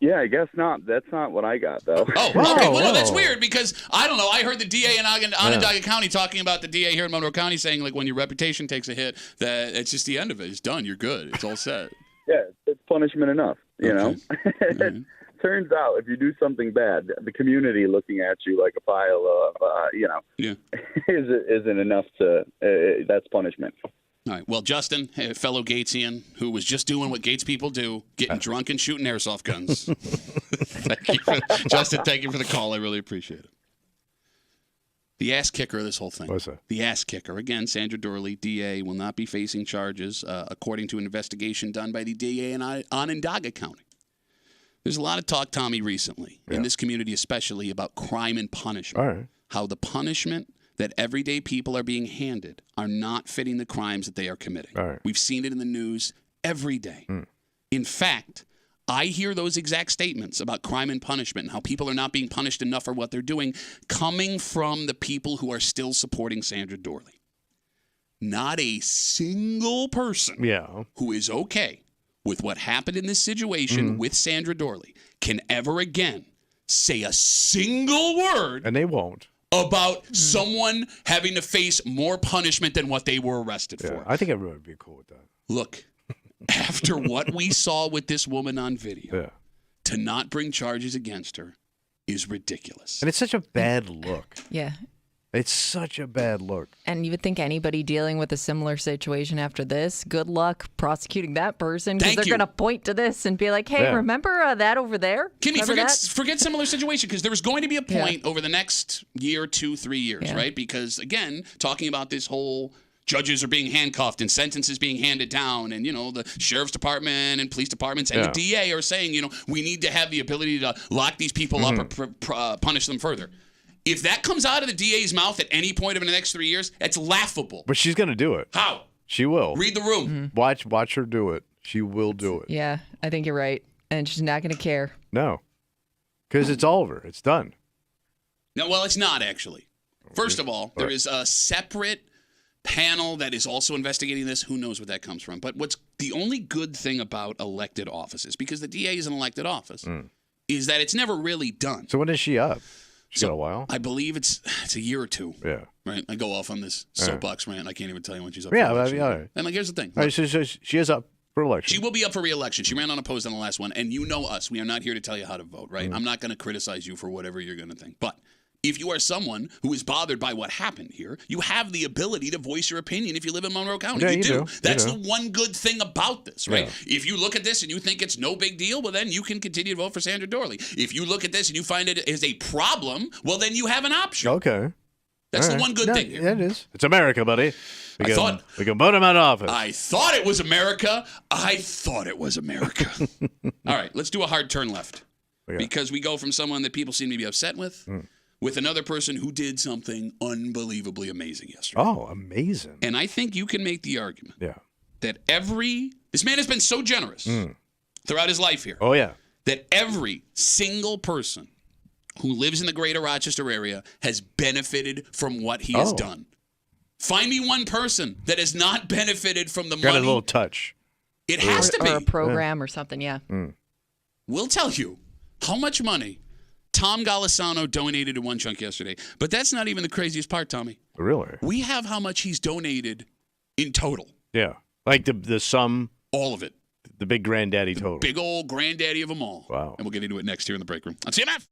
Speaker 9: Yeah, I guess not. That's not what I got, though.
Speaker 1: Oh, okay. Well, no, that's weird because, I don't know, I heard the DA in Onondaga County talking about the DA here in Monroe County saying, like, when your reputation takes a hit, that it's just the end of it. It's done. You're good. It's all set.
Speaker 9: Yeah, it's punishment enough, you know?
Speaker 1: Mm-hmm.
Speaker 9: Turns out if you do something bad, the community looking at you like a pile of, isn't enough to, that's punishment.
Speaker 1: All right. Well, Justin, a fellow Gatesian who was just doing what Gates people do, getting drunk and shooting airsoft guns. Justin, thank you for the call. I really appreciate it. The ass kicker of this whole thing.
Speaker 2: What's that?
Speaker 1: The ass kicker. Again, Sandra Dorley, DA, will not be facing charges, according to an investigation done by the DA in Onondaga County. There's a lot of talk, Tommy, recently, in this community especially, about crime and punishment.
Speaker 2: All right.
Speaker 1: How the punishment that everyday people are being handed are not fitting the crimes that they are committing.
Speaker 2: All right.
Speaker 1: We've seen it in the news every day. In fact, I hear those exact statements about crime and punishment and how people are not being punished enough for what they're doing coming from the people who are still supporting Sandra Dorley. Not a single person who is okay with what happened in this situation with Sandra Dorley can ever again say a single word.
Speaker 2: And they won't.
Speaker 1: About someone having to face more punishment than what they were arrested for.
Speaker 2: I think everyone would be cool with that.
Speaker 1: Look, after what we saw with this woman on video, to not bring charges against her is ridiculous.
Speaker 2: And it's such a bad look.
Speaker 3: Yeah.
Speaker 2: It's such a bad look.
Speaker 3: And you would think anybody dealing with a similar situation after this, good luck prosecuting that person because they're going to point to this and be like, hey, remember that over there?
Speaker 1: Kimmy, forget similar situation because there's going to be a point over the next year, 2, 3 years, right? Because, again, talking about this whole judges are being handcuffed and sentences being handed down and, the sheriff's department and police departments and the DA are saying, we need to have the ability to lock these people up or punish them further. If that comes out of the DA's mouth at any point over the next 3 years, that's laughable.
Speaker 2: But she's going to do it.
Speaker 1: How?
Speaker 2: She will.
Speaker 1: Read the room.
Speaker 2: Watch her do it. She will do it.
Speaker 3: Yeah, I think you're right. And she's not going to care.
Speaker 2: No. Because it's over. It's done.
Speaker 1: No, well, it's not actually. First of all, there is a separate panel that is also investigating this. Who knows what that comes from? But what's the only good thing about elected offices, because the DA is an elected office, is that it's never really done.
Speaker 2: So when is she up? She's got a while?
Speaker 1: I believe it's a year or two.
Speaker 2: Yeah.
Speaker 1: Right? I go off on this soapbox rant. I can't even tell you when she's up
Speaker 2: Yeah,
Speaker 1: for election.
Speaker 2: all right.
Speaker 1: And here's the thing.
Speaker 2: All right, so she is up for election.
Speaker 1: She will be up for re-election. She ran unopposed on the last one. And you know us. We are not here to tell you how to vote, right? I'm not going to criticize you for whatever you're going to think. But if you are someone who is bothered by what happened here, you have the ability to voice your opinion if you live in Monroe County.
Speaker 2: Yeah,
Speaker 1: you do. That's
Speaker 2: the
Speaker 1: one good thing about this, right?
Speaker 2: Yeah.
Speaker 1: If you look at this and you think it's no big deal, well, then you can continue to vote for Sandra Dorley. If you look at this and you find it is a problem, well, then you have an option.
Speaker 2: Okay.
Speaker 1: That's the one good thing here.
Speaker 2: Yeah, it is. It's America, buddy. We can vote him out of office.
Speaker 1: I thought it was America. I thought it was America. All right, let's do a hard turn left. Because we go from someone that people seem to be upset with another person who did something unbelievably amazing yesterday.
Speaker 2: Oh, amazing.
Speaker 1: And I think you can make the argument that this man has been so generous throughout his life here.
Speaker 2: Oh, yeah.
Speaker 1: That every single person who lives in the greater Rochester area has benefited from what he has done. Find me one person that has not benefited from the money.
Speaker 2: Got a little touch.
Speaker 1: It has to be.
Speaker 3: Or a program or something, yeah.
Speaker 1: We'll tell you how much money Tom Golisano donated to One Chunk yesterday. But that's not even the craziest part, Tommy.
Speaker 2: Really?
Speaker 1: We have how much he's donated in total.
Speaker 2: Yeah. Like the sum.
Speaker 1: All of it.
Speaker 2: The big granddaddy total.
Speaker 1: Big old granddaddy of them all.
Speaker 2: Wow.
Speaker 1: And we'll get into it next here in the break room on CMF.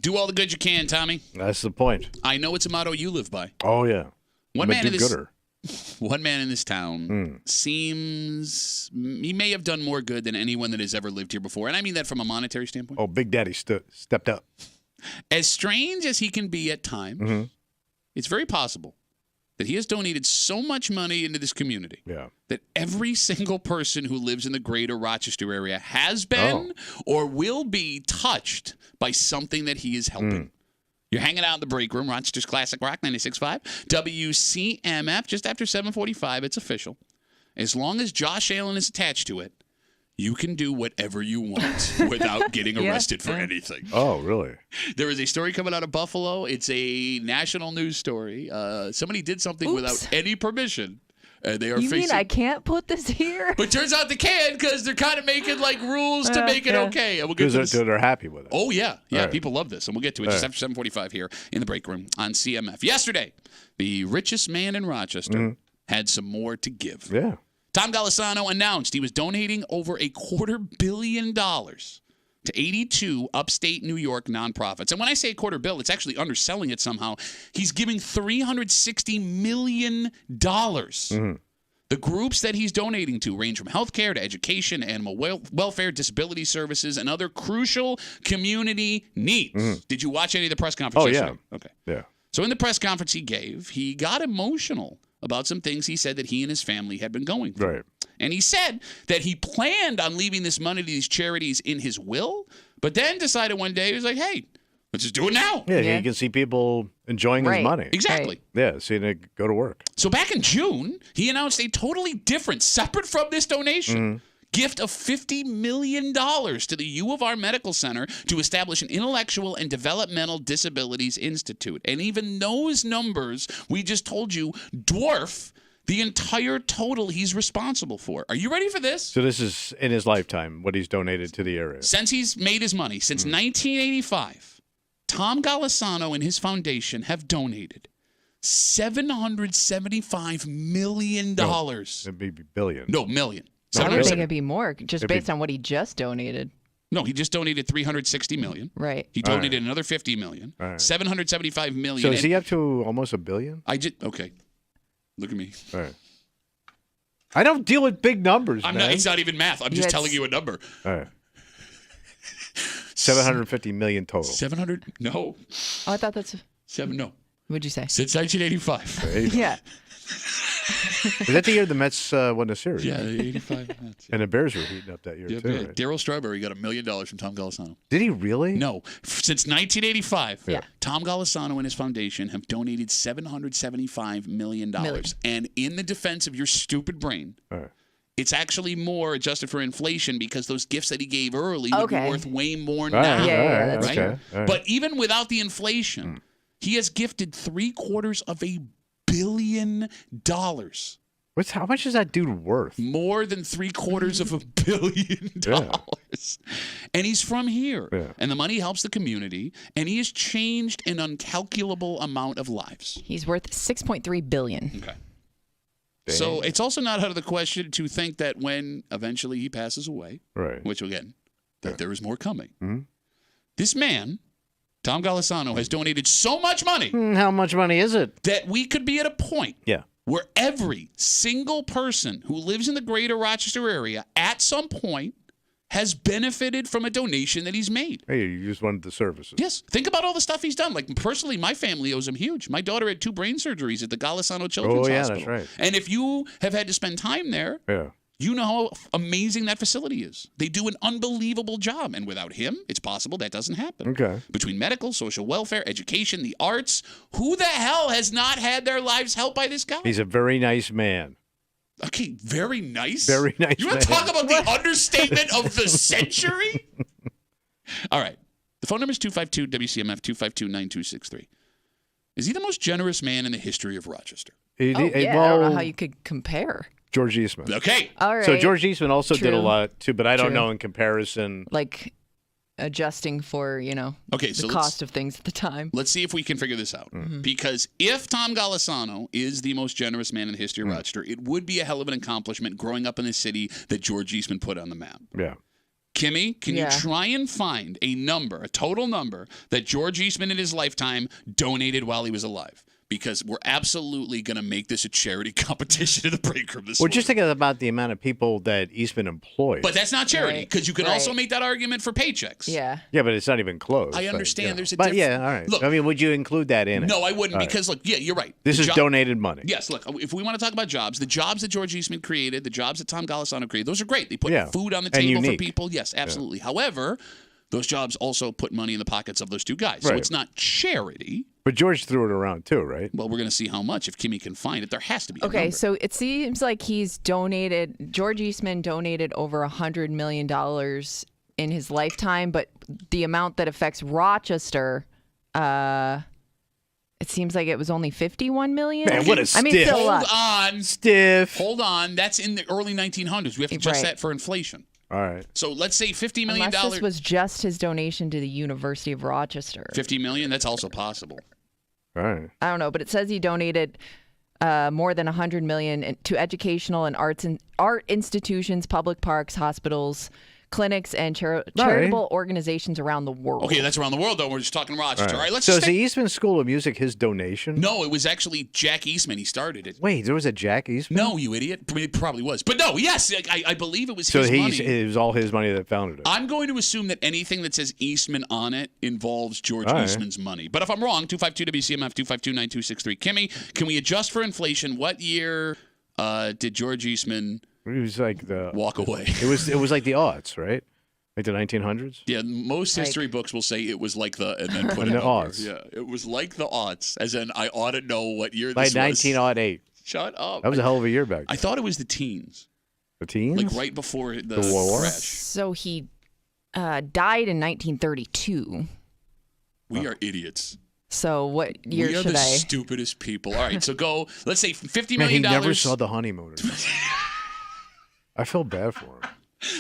Speaker 1: Do all the good you can, Tommy.
Speaker 2: That's the point.
Speaker 1: I know it's a motto you live by.
Speaker 2: Oh, yeah.
Speaker 1: One man in this
Speaker 2: Hmm.
Speaker 1: town seems he may have done more good than anyone that has ever lived here before. And I mean that from a monetary standpoint.
Speaker 2: Oh, Big Daddy stepped up.
Speaker 1: As strange as he can be at times, it's very possible that he has donated so much money into this community that every single person who lives in the greater Rochester area has been or will be touched by something that he is helping. You're hanging out in the break room, Rochester's Classic Rock 96.5, WCMF, just after 7:45. It's official. As long as Josh Allen is attached to it, you can do whatever you want without getting arrested for anything.
Speaker 2: Oh, really?
Speaker 1: There is a story coming out of Buffalo. It's a national news story. Somebody did something without any permission. They are
Speaker 3: You
Speaker 1: facing...
Speaker 3: mean I can't put this here?
Speaker 1: But turns out they can because they're kind of making like rules to make it okay. And we'll get
Speaker 2: Because
Speaker 1: to this.
Speaker 2: they're happy with it.
Speaker 1: Oh, yeah. Yeah,
Speaker 2: Right.
Speaker 1: people love this. And we'll get to it just after 7:45 here in the break room on CMF. Yesterday, the richest man in Rochester had some more to give.
Speaker 2: Yeah.
Speaker 1: Tom Golisano announced he was donating over $250 million to 82 upstate New York nonprofits. And when I say $250 million, it's actually underselling it somehow. He's giving $360 million. The groups that he's donating to range from healthcare to education, animal welfare, disability services, and other crucial community needs. Did you watch any of the press conference yesterday? Okay.
Speaker 2: Yeah.
Speaker 1: So in the press conference he gave, he got emotional about some things he said that he and his family had been going through.
Speaker 2: Right.
Speaker 1: And he said that he planned on leaving this money to these charities in his will, but then decided one day, he was like, hey, let's just do it now.
Speaker 2: Yeah, you can see people enjoying his money.
Speaker 1: Exactly.
Speaker 2: Yeah, seeing it go to work.
Speaker 1: So back in June, he announced a totally different, separate from this donation, gift of $50 million to the U of R Medical Center to establish an intellectual and developmental disabilities institute. And even those numbers we just told you dwarf the entire total he's responsible for. Are you ready for this?
Speaker 2: So this is in his lifetime, what he's donated to the area.
Speaker 1: Since he's made his money, since 1985, Tom Golisano and his foundation have donated $775 million.
Speaker 2: It'd be billion.
Speaker 1: No, million.
Speaker 3: I would think it'd be more, just based on what he just donated.
Speaker 1: No, he just donated $360 million.
Speaker 3: Right.
Speaker 1: He donated another $50 million. $775 million.
Speaker 2: So is he up to almost $1 billion?
Speaker 1: Okay. Look at me.
Speaker 2: All right. I don't deal with big numbers,
Speaker 1: man.
Speaker 2: man.
Speaker 1: It's not even math. I'm just telling you a number.
Speaker 2: All right. 750 million total.
Speaker 1: 700? No.
Speaker 3: Oh, I thought that's...
Speaker 1: No.
Speaker 3: What'd you say?
Speaker 1: Since 1985.
Speaker 3: Yeah.
Speaker 2: Was that the year the Mets won the series?
Speaker 1: Yeah, 85 Mets.
Speaker 2: And the Bears were heating up that year, too. Right?
Speaker 1: Darryl Strawberry got $1 million from Tom Golisano.
Speaker 2: Did he really?
Speaker 1: No. Since 1985, Tom Golisano and his foundation have donated $775 million. And in the defense of your stupid brain, it's actually more adjusted for inflation because those gifts that he gave early would be worth way more now.
Speaker 3: Yeah, that's true.
Speaker 1: But even without the inflation, he has gifted $750 million.
Speaker 2: How much is that dude worth?
Speaker 1: More than $750 million. And he's from here. And the money helps the community. And he has changed an incalculable amount of lives.
Speaker 3: He's worth $6.3 billion.
Speaker 1: Okay. So it's also not out of the question to think that when eventually he passes away, which again, that there is more coming. This man, Tom Golisano, has donated so much money.
Speaker 2: How much money is it?
Speaker 1: That we could be at a point where every single person who lives in the greater Rochester area at some point has benefited from a donation that he's made.
Speaker 2: Hey, you used one of the services.
Speaker 1: Yes. Think about all the stuff he's done. Like, personally, my family owes him huge. My daughter had 2 brain surgeries at the Golisano Children's Hospital.
Speaker 2: That's right.
Speaker 1: And if you have had to spend time there, you know how amazing that facility is. They do an unbelievable job. And without him, it's possible that doesn't happen.
Speaker 2: Okay.
Speaker 1: Between medical, social welfare, education, the arts, who the hell has not had their lives helped by this guy?
Speaker 2: He's a very nice man.
Speaker 1: Okay, very nice?
Speaker 2: Very nice.
Speaker 1: You want to talk about the understatement of the century? All right. The phone number is 252-WCMF, 252-9263. Is he the most generous man in the history of Rochester?
Speaker 3: I don't know how you could compare.
Speaker 2: George Eastman.
Speaker 1: Okay.
Speaker 3: All right.
Speaker 2: So George Eastman also did a lot, too, but I don't know in comparison.
Speaker 3: Like adjusting for, the cost of things at the time.
Speaker 1: Let's see if we can figure this out. Because if Tom Golisano is the most generous man in the history of Rochester, it would be a hell of an accomplishment growing up in the city that George Eastman put on the map.
Speaker 2: Yeah.
Speaker 1: Kimmy, can you try and find a total number that George Eastman in his lifetime donated while he was alive? Because we're absolutely going to make this a charity competition in the break room this
Speaker 2: We're
Speaker 1: week.
Speaker 2: just thinking about the amount of people that Eastman employs.
Speaker 1: But that's not charity, because you can also make that argument for paychecks.
Speaker 3: Yeah.
Speaker 2: Yeah, but it's not even close.
Speaker 1: I understand there's a
Speaker 2: But
Speaker 1: difference.
Speaker 2: all right.
Speaker 1: Look,
Speaker 2: I mean, would you include that in it?
Speaker 1: No, I wouldn't,
Speaker 2: All
Speaker 1: because, look, you're right.
Speaker 2: This is donated money.
Speaker 1: Yes, look, if we want to talk about jobs, the jobs that George Eastman created, the jobs that Tom Golisano created, those are great. They put food on the table for people. Yes, absolutely. Yeah. However, those jobs also put money in the pockets of those two guys. So it's not charity.
Speaker 2: But George threw it around too, right?
Speaker 1: Well, we're going to see how much. If Kimmy can find it, there has to be a
Speaker 3: Okay,
Speaker 1: number.
Speaker 3: so it seems like George Eastman donated over $100 million in his lifetime, but the amount that affects Rochester, it seems like it was only $51 million.
Speaker 2: Man, what a stiff.
Speaker 3: I mean, still
Speaker 1: Hold on.
Speaker 2: Stiff.
Speaker 1: Hold on. That's in the early 1900s. We have to adjust that for inflation.
Speaker 2: All right.
Speaker 1: So let's say $50 million.
Speaker 3: Unless this was just his donation to the University of Rochester.
Speaker 1: $50 million, that's also possible.
Speaker 2: All right.
Speaker 3: I don't know, but it says he donated more than $100 million to educational and art institutions, public parks, hospitals, clinics, and charitable organizations around the world.
Speaker 1: Okay, that's around the world, though. We're just talking Rochester. All right, let's
Speaker 2: so
Speaker 1: just
Speaker 2: is the Eastman School of Music his donation?
Speaker 1: No, it was actually Jack Eastman. He started it.
Speaker 2: Wait, there was a Jack Eastman?
Speaker 1: No, you idiot. I mean, it probably was. But no, yes, I believe it was
Speaker 2: so
Speaker 1: his money.
Speaker 2: So it was all his money that founded it.
Speaker 1: I'm going to assume that anything that says Eastman on it involves George Eastman's money. But if I'm wrong, 252-WCMF, 252-9263. Kimmy, can we adjust for inflation? What year did George Eastman walk away?
Speaker 2: It was like the aughts, right? Like the 1900s?
Speaker 1: Yeah, most history books will say it was like and then put in
Speaker 2: the aughts.
Speaker 1: Yeah, it was like the aughts, as in I ought to know what year
Speaker 2: like
Speaker 1: this was.
Speaker 2: 1908.
Speaker 1: Shut up.
Speaker 2: That was a hell of a year back then.
Speaker 1: I thought it was the teens.
Speaker 2: The teens?
Speaker 1: Like right before the
Speaker 2: war?
Speaker 1: crash.
Speaker 3: So he died in 1932.
Speaker 1: We are idiots.
Speaker 3: So what year
Speaker 1: we are
Speaker 3: should
Speaker 1: the
Speaker 3: I?
Speaker 1: stupidest people. All right, so go. Let's say $50
Speaker 2: Man,
Speaker 1: million.
Speaker 2: he never saw the honeymooners. I feel bad for him.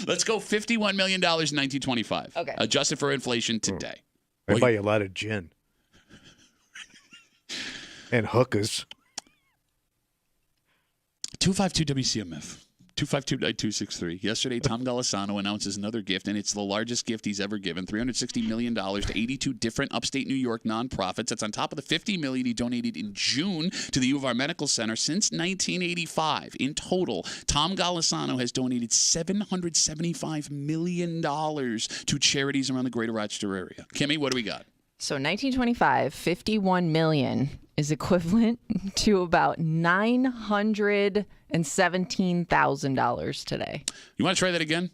Speaker 1: Let's go $51 million in 1925.
Speaker 3: Okay.
Speaker 1: Adjusted for inflation today.
Speaker 2: I buy you a lot of gin. And hookahs.
Speaker 1: 252-WCMF. 252-9263. Yesterday, Tom Golisano announces another gift, and it's the largest gift he's ever given, $360 million to 82 different upstate New York nonprofits. That's on top of the $50 million he donated in June to the U of R Medical Center since 1985. In total, Tom Golisano has donated $775 million to charities around the greater Rochester area. Kimmy, what do we got?
Speaker 3: So 1925, $51 million is equivalent to about $917,000 today.
Speaker 1: You want to try that again?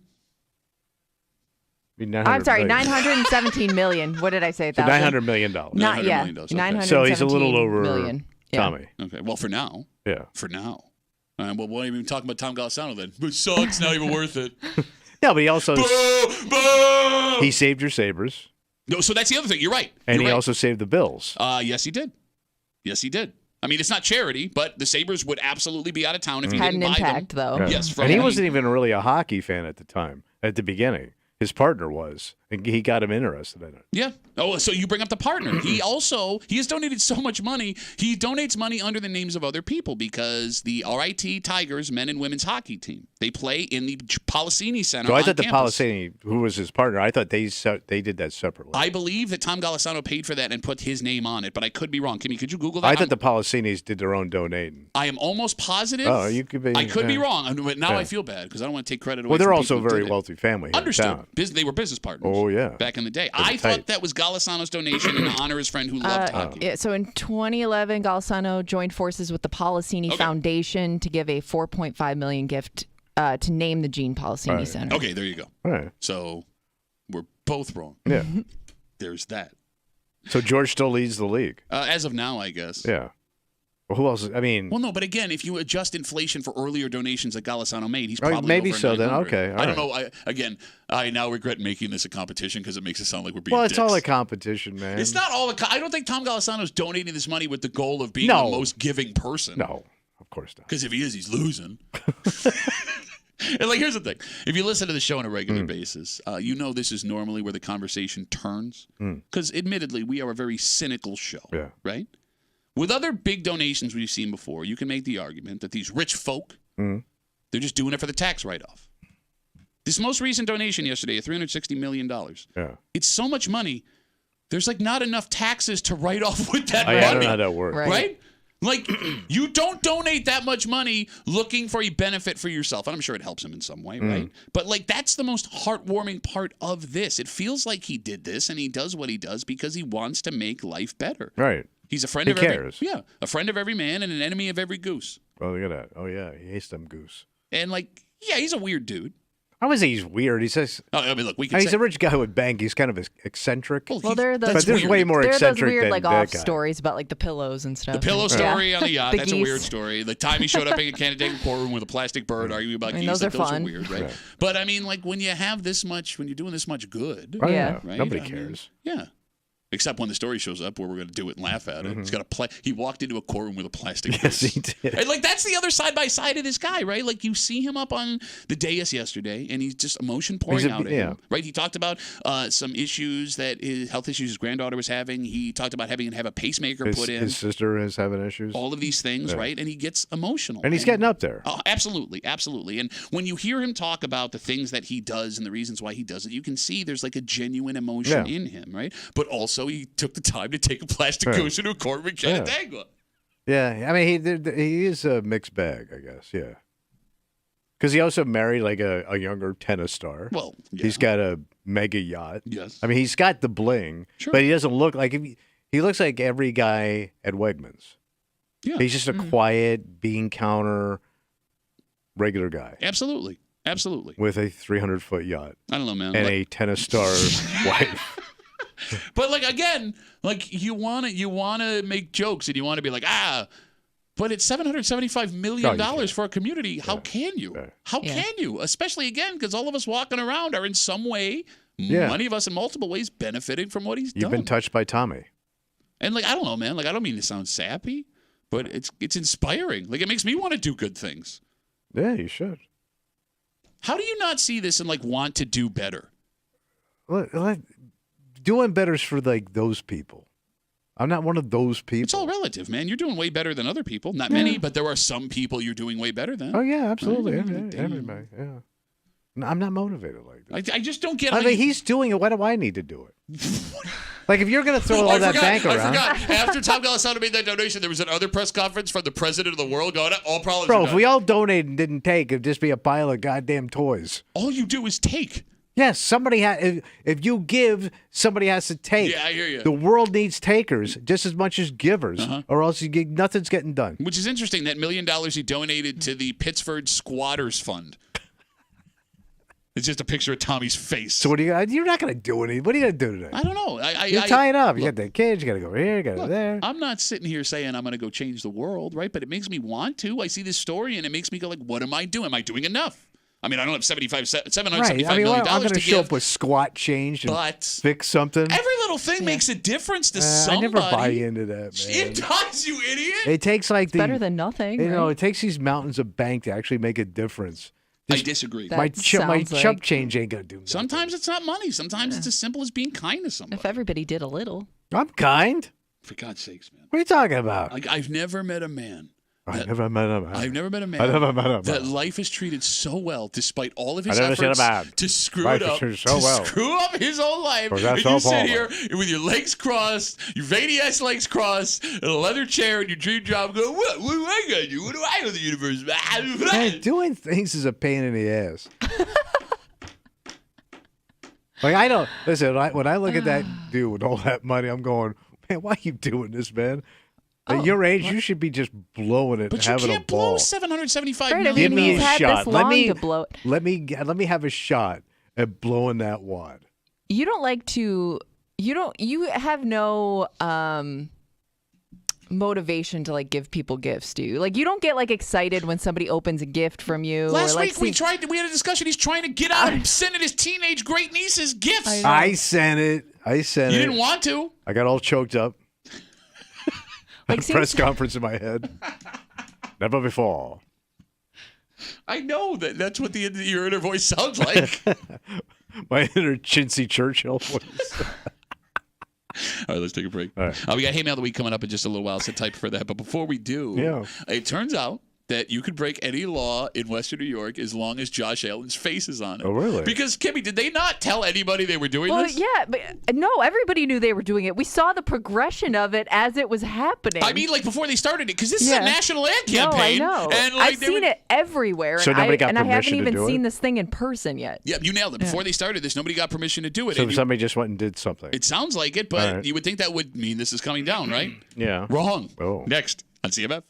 Speaker 3: I'm sorry, $917 million. What did I say?
Speaker 2: So $900 million.
Speaker 1: $900 million. Okay.
Speaker 3: $917
Speaker 2: so he's a little over
Speaker 3: million.
Speaker 2: Tommy.
Speaker 1: Okay, well, for now.
Speaker 2: Yeah.
Speaker 1: For now. Well, we won't even talk about Tom Golisano then. It sucks, not even worth it.
Speaker 2: No, but he also...
Speaker 1: Boo!
Speaker 2: He saved your Sabres.
Speaker 1: No, so that's the other thing. You're right.
Speaker 2: And he also saved the Bills.
Speaker 1: Yes, he did. Yes, he did. I mean, it's not charity, but the Sabres would absolutely be out of town if he didn't buy them.
Speaker 3: Had an impact, though.
Speaker 2: Yeah.
Speaker 1: Yes.
Speaker 2: And he wasn't even really a hockey fan at the time, at the beginning. His partner was, and he got him interested in it.
Speaker 1: Yeah. Oh, so you bring up the partner. He has donated so much money. He donates money under the names of other people because the RIT Tigers men and women's hockey team, they play in the Policini Center.
Speaker 2: So I
Speaker 1: on
Speaker 2: thought the
Speaker 1: campus.
Speaker 2: Policini, who was his partner, I thought they did that separately.
Speaker 1: I believe that Tom Golisano paid for that and put his name on it, but I could be wrong. Kimmy, could you Google that?
Speaker 2: I thought the Policinis did their own donating.
Speaker 1: I am almost positive.
Speaker 2: Oh, you could be.
Speaker 1: I could be wrong, but now I feel bad because I don't want to take credit away.
Speaker 2: Well, they're
Speaker 1: from
Speaker 2: also a
Speaker 1: people who
Speaker 2: very
Speaker 1: did it.
Speaker 2: wealthy family. Here
Speaker 1: Understood.
Speaker 2: In town.
Speaker 1: They were business partners.
Speaker 2: Oh yeah.
Speaker 1: Back in the day,
Speaker 2: They were
Speaker 1: I thought
Speaker 2: tight.
Speaker 1: that was Golisano's donation to honor his friend who loved hockey.
Speaker 3: Yeah, so in 2011, Golisano joined forces with the Policini Foundation to give a $4.5 million gift to name the Gene Policini Center.
Speaker 1: Okay, there you go.
Speaker 2: All right.
Speaker 1: So we're both wrong.
Speaker 2: Yeah.
Speaker 1: There's that.
Speaker 2: So George still leads the league.
Speaker 1: As of now, I guess.
Speaker 2: Yeah. Well, who else? I mean,
Speaker 1: Well, no, but again, if you adjust inflation for earlier donations that Golisano made, he's probably
Speaker 2: maybe
Speaker 1: over
Speaker 2: so then.
Speaker 1: 900.
Speaker 2: Okay, all
Speaker 1: I don't
Speaker 2: right.
Speaker 1: know. I now regret making this a competition because it makes it sound like we're being
Speaker 2: well, it's
Speaker 1: dicks.
Speaker 2: all a competition, man.
Speaker 1: It's not all. I don't think Tom Golisano's donating this money with the goal of being
Speaker 2: No.
Speaker 1: the most giving person.
Speaker 2: No, of course not.
Speaker 1: Because if he is, he's losing. And here's the thing: if you listen to the show on a regular basis, you know this is normally where the conversation turns. Because admittedly, we are a very cynical show.
Speaker 2: Yeah.
Speaker 1: Right. With other big donations we've seen before, you can make the argument that these rich folk, they're just doing it for the tax write-off. This most recent donation yesterday, $360 million.
Speaker 2: Yeah.
Speaker 1: It's so much money. There's like not enough taxes to write off with that money.
Speaker 2: I don't know how that works.
Speaker 1: Right? Like, you don't donate that much money looking for a benefit for yourself. And I'm sure it helps him in some way, right? But, like, that's the most heartwarming part of this. It feels like he did this, and he does what he does because he wants to make life better.
Speaker 2: Right.
Speaker 1: He's a friend
Speaker 2: He
Speaker 1: of
Speaker 2: cares.
Speaker 1: a friend of every man and an enemy of every goose.
Speaker 2: Oh, look at that. Oh, yeah. He hates them goose.
Speaker 1: And, like, yeah, he's a weird dude.
Speaker 2: I would say he's weird. He says.
Speaker 1: I mean, look, we can
Speaker 2: he's a rich guy with bank. He's kind of eccentric.
Speaker 3: Well, there's
Speaker 2: way more eccentric
Speaker 3: weird,
Speaker 2: than
Speaker 3: like,
Speaker 2: that
Speaker 3: off
Speaker 2: guy.
Speaker 3: stories about like the pillows and stuff.
Speaker 1: The pillow story on the yacht,
Speaker 3: The
Speaker 1: that's a
Speaker 3: geese.
Speaker 1: weird story. The time he showed up in a Canandaigua courtroom with a plastic bird arguing about geese,
Speaker 3: those are
Speaker 1: those
Speaker 3: fun.
Speaker 1: are weird, right? But I mean, like when you have this much, when you're doing this much good,
Speaker 2: Oh, yeah.
Speaker 1: right?
Speaker 2: Nobody
Speaker 1: I mean,
Speaker 2: cares.
Speaker 1: yeah. Except when the story shows up where we're going to do it and laugh at it. He's got he walked into a courtroom with a plastic
Speaker 2: Yes,
Speaker 1: goose.
Speaker 2: he did.
Speaker 1: And like that's the other side by side of this guy, right? Like you see him up on the dais yesterday, and he's just emotion pouring out at him, right? He talked about some issues health issues his granddaughter was having. He talked about having to have a pacemaker put in.
Speaker 2: His sister is having issues.
Speaker 1: All of these things, right? And he gets emotional.
Speaker 2: And he's getting up there.
Speaker 1: Oh, absolutely, absolutely. And when you hear him talk about the things that he does and the reasons why he does it, you can see there's like a genuine emotion in him, right? But also he took the time to take a plastic goose into a courtroom in Canandaigua.
Speaker 2: Yeah, I mean, he is a mixed bag, I guess, yeah. Because he also married like a younger tennis star.
Speaker 1: Well, yeah.
Speaker 2: He's got a mega yacht.
Speaker 1: Yes.
Speaker 2: I mean, he's got the bling, but he doesn't look like he looks like every guy at Wegmans.
Speaker 1: Yeah.
Speaker 2: He's just a quiet bean counter, regular guy.
Speaker 1: Absolutely. Absolutely.
Speaker 2: With a 300-foot yacht.
Speaker 1: I don't know, man.
Speaker 2: And a tennis star wife.
Speaker 1: But like again, like you want to make jokes and you want to be like, but it's $775 million for a community. How can you? How can you? Especially again, because all of us walking around are in some way, many of us in multiple ways, benefiting from what he's done.
Speaker 2: You've been touched by Tommy.
Speaker 1: And like I don't know, man. Like I don't mean to sound sappy, but it's inspiring. Like it makes me want to do good things.
Speaker 2: Yeah, you should.
Speaker 1: How do you not see this and like want to do better?
Speaker 2: Doing better's for like those people. I'm not one of those people.
Speaker 1: It's all relative, man. You're doing way better than other people. Not many, but there are some people you're doing way better than.
Speaker 2: Oh yeah, absolutely.
Speaker 1: Right?
Speaker 2: Everybody. Yeah. No, I'm not motivated like that.
Speaker 1: I just don't get.
Speaker 2: I mean, he's doing it. Why do I need to do it? Like if you're going to throw all that bank around.
Speaker 1: I forgot. After Tom Golisano made that donation, there was another press conference from the president of the world going, all problems
Speaker 2: Bro,
Speaker 1: are
Speaker 2: if
Speaker 1: done.
Speaker 2: we all donated and didn't take, it'd just be a pile of goddamn toys.
Speaker 1: All you do is take.
Speaker 2: Yes, somebody if you give, somebody has to take.
Speaker 1: Yeah, I hear you.
Speaker 2: The world needs takers just as much as givers, or else nothing's getting done.
Speaker 1: Which is interesting, that $1 million he donated to the Pittsford Squatters Fund. It's just a picture of Tommy's face.
Speaker 2: So what you're not going to do anything. What are you going to do today?
Speaker 1: I don't know.
Speaker 2: You're tying up. You got the kids. You got to go here. You got to go there.
Speaker 1: I'm not sitting here saying I'm going to go change the world, right? But it makes me want to. I see this story and it makes me go like, what am I doing? Am I doing enough? I mean, I don't have $775 million
Speaker 2: I'm going
Speaker 1: to
Speaker 2: to show
Speaker 1: give,
Speaker 2: up with squat change and fix something.
Speaker 1: Every little thing makes a difference to somebody.
Speaker 2: I never buy into that, man.
Speaker 1: It does, you idiot.
Speaker 2: It takes like
Speaker 3: better than nothing.
Speaker 2: You know, it takes these mountains of bank to actually make a difference.
Speaker 1: I disagree.
Speaker 2: My chump change ain't going to do nothing.
Speaker 1: Sometimes it's not money. Sometimes it's as simple as being kind to somebody.
Speaker 3: If everybody did a little.
Speaker 2: I'm kind.
Speaker 1: For God's sakes, man.
Speaker 2: What are you talking about?
Speaker 1: Like, I've never met a man.
Speaker 2: I've never met a man.
Speaker 1: I've never met a man.
Speaker 2: I've never met a man.
Speaker 1: That life is treated so well, despite all of his
Speaker 2: I've never
Speaker 1: efforts
Speaker 2: seen a man.
Speaker 1: to screw
Speaker 2: Life
Speaker 1: it
Speaker 2: is
Speaker 1: up,
Speaker 2: treated so well.
Speaker 1: screw up his own life.
Speaker 2: Well,
Speaker 1: And
Speaker 2: that's
Speaker 1: you
Speaker 2: so
Speaker 1: sit
Speaker 2: appalling.
Speaker 1: here with your legs crossed, your veiny-ass legs crossed, in a leather chair in your dream job, going, what do I got to do? What do I know the universe?
Speaker 2: Man, doing things is a pain in the ass. Like, I don't, listen, when I look at that dude with all that money, I'm going, man, why are you doing this, man? At your age, you should be just blowing it
Speaker 1: But
Speaker 2: and
Speaker 1: you
Speaker 2: having
Speaker 1: can't
Speaker 2: a ball.
Speaker 1: blow $775
Speaker 3: Right,
Speaker 1: million.
Speaker 3: I mean,
Speaker 2: Give me
Speaker 3: he's
Speaker 2: a
Speaker 3: had
Speaker 2: shot.
Speaker 3: this long to blow it.
Speaker 2: Let me have a shot at blowing that wad.
Speaker 3: You don't like to. You have no motivation to like give people gifts, do you? Like you don't get like excited when somebody opens a gift from you.
Speaker 1: Last
Speaker 3: or, like,
Speaker 1: week we had a discussion. He's trying to get out of sending his teenage great nieces gifts.
Speaker 2: I sent it.
Speaker 1: You didn't want to.
Speaker 2: I got all choked up.
Speaker 3: Like,
Speaker 2: Had a press conference in my head. Never before.
Speaker 1: I know that's what your inner voice sounds like.
Speaker 2: My inner chintzy Churchill voice.
Speaker 1: All right, let's take a break.
Speaker 2: All right.
Speaker 1: We got Hey Mail of the Week coming up in just a little while, so type for that. But before we do, it turns out that you could break any law in Western New York as long as Josh Allen's face is on it.
Speaker 2: Oh, really?
Speaker 1: Because, Kimmy, did they not tell anybody they were doing this?
Speaker 3: Well, yeah, but no, everybody knew they were doing it. We saw the progression of it as it was happening.
Speaker 1: I mean, like, before they started it, because this is a national ad campaign.
Speaker 3: No, I know.
Speaker 1: And, like,
Speaker 3: I've seen it everywhere.
Speaker 2: So nobody got
Speaker 3: and I haven't
Speaker 2: permission to
Speaker 3: even
Speaker 2: do
Speaker 3: seen
Speaker 2: it?
Speaker 3: this thing in person yet.
Speaker 1: Yeah, you nailed it. Before they started this, nobody got permission to do it.
Speaker 2: So
Speaker 1: And
Speaker 2: somebody just went and did something.
Speaker 1: it sounds like it, but
Speaker 2: All right.
Speaker 1: you would think that would mean this is coming down, right?
Speaker 2: Yeah.
Speaker 1: Wrong.
Speaker 2: Oh.
Speaker 1: Next on CMF.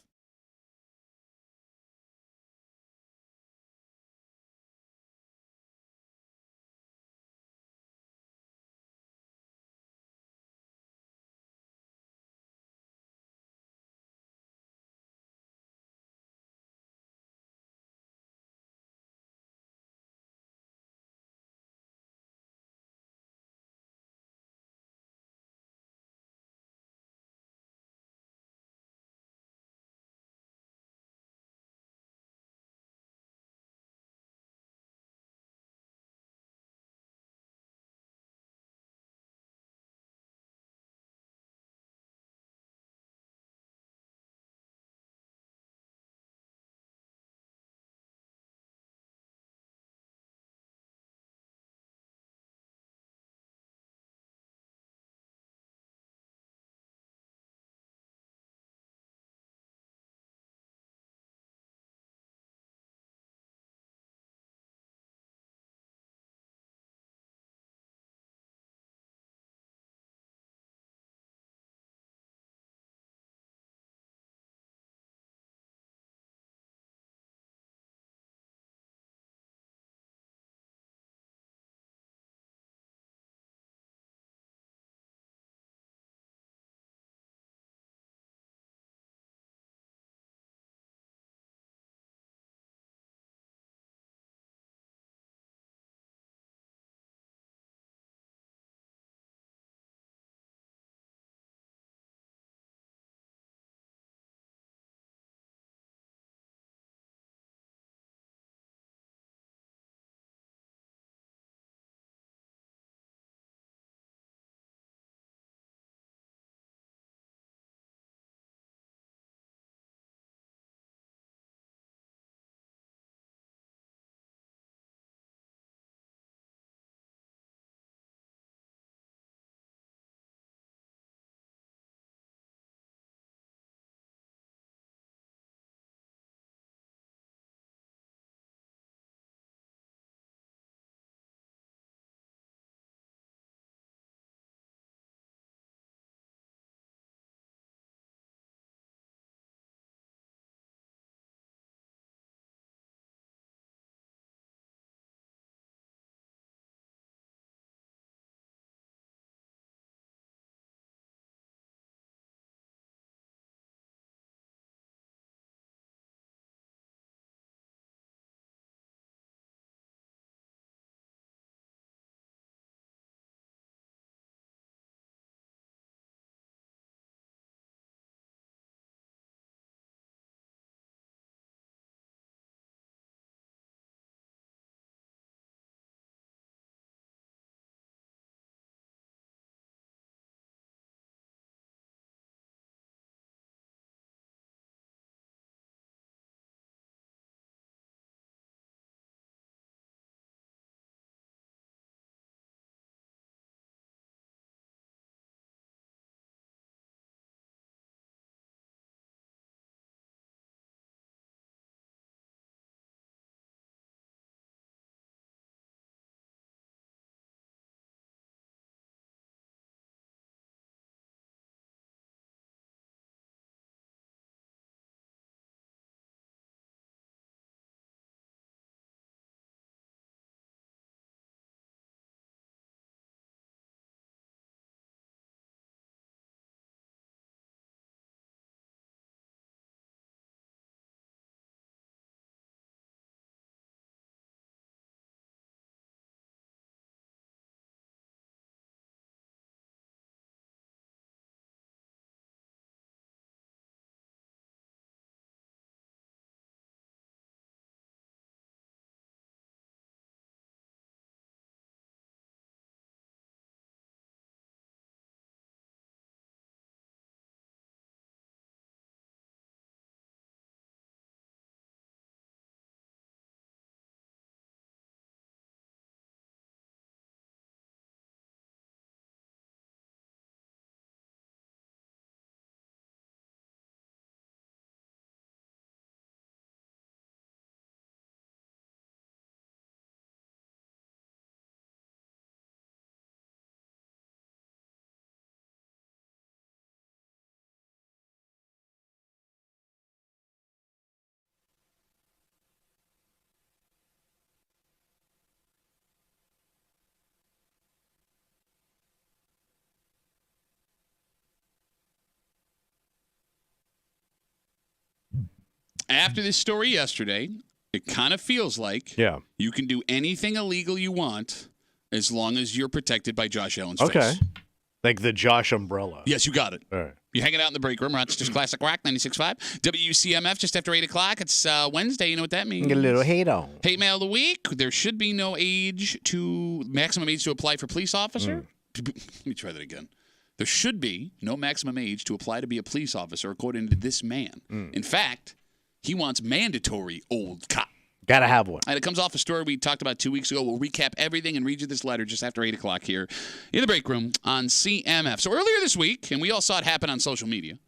Speaker 1: After this story yesterday, it kind of feels like you can do anything illegal you want as long as you're protected by Josh Allen's face.
Speaker 2: Like the Josh umbrella.
Speaker 1: Yes, you got it.
Speaker 2: All right.
Speaker 1: You're hanging out in the break room. Rochester's Classic Rock 96.5. WCMF just after 8 o'clock. It's Wednesday. You know what that means?
Speaker 2: A little hate on.
Speaker 1: Hate mail of the week. There should be no maximum age to apply for police officer. Let me try that again. There should be no maximum age to apply to be a police officer, according to this man. In fact, he wants mandatory old cop.
Speaker 2: Got to have one.
Speaker 1: And it comes off a story we talked about 2 weeks ago. We'll recap everything and read you this letter just after 8 o'clock here in the break room on CMF. So earlier this week, and we all saw it happen on social media,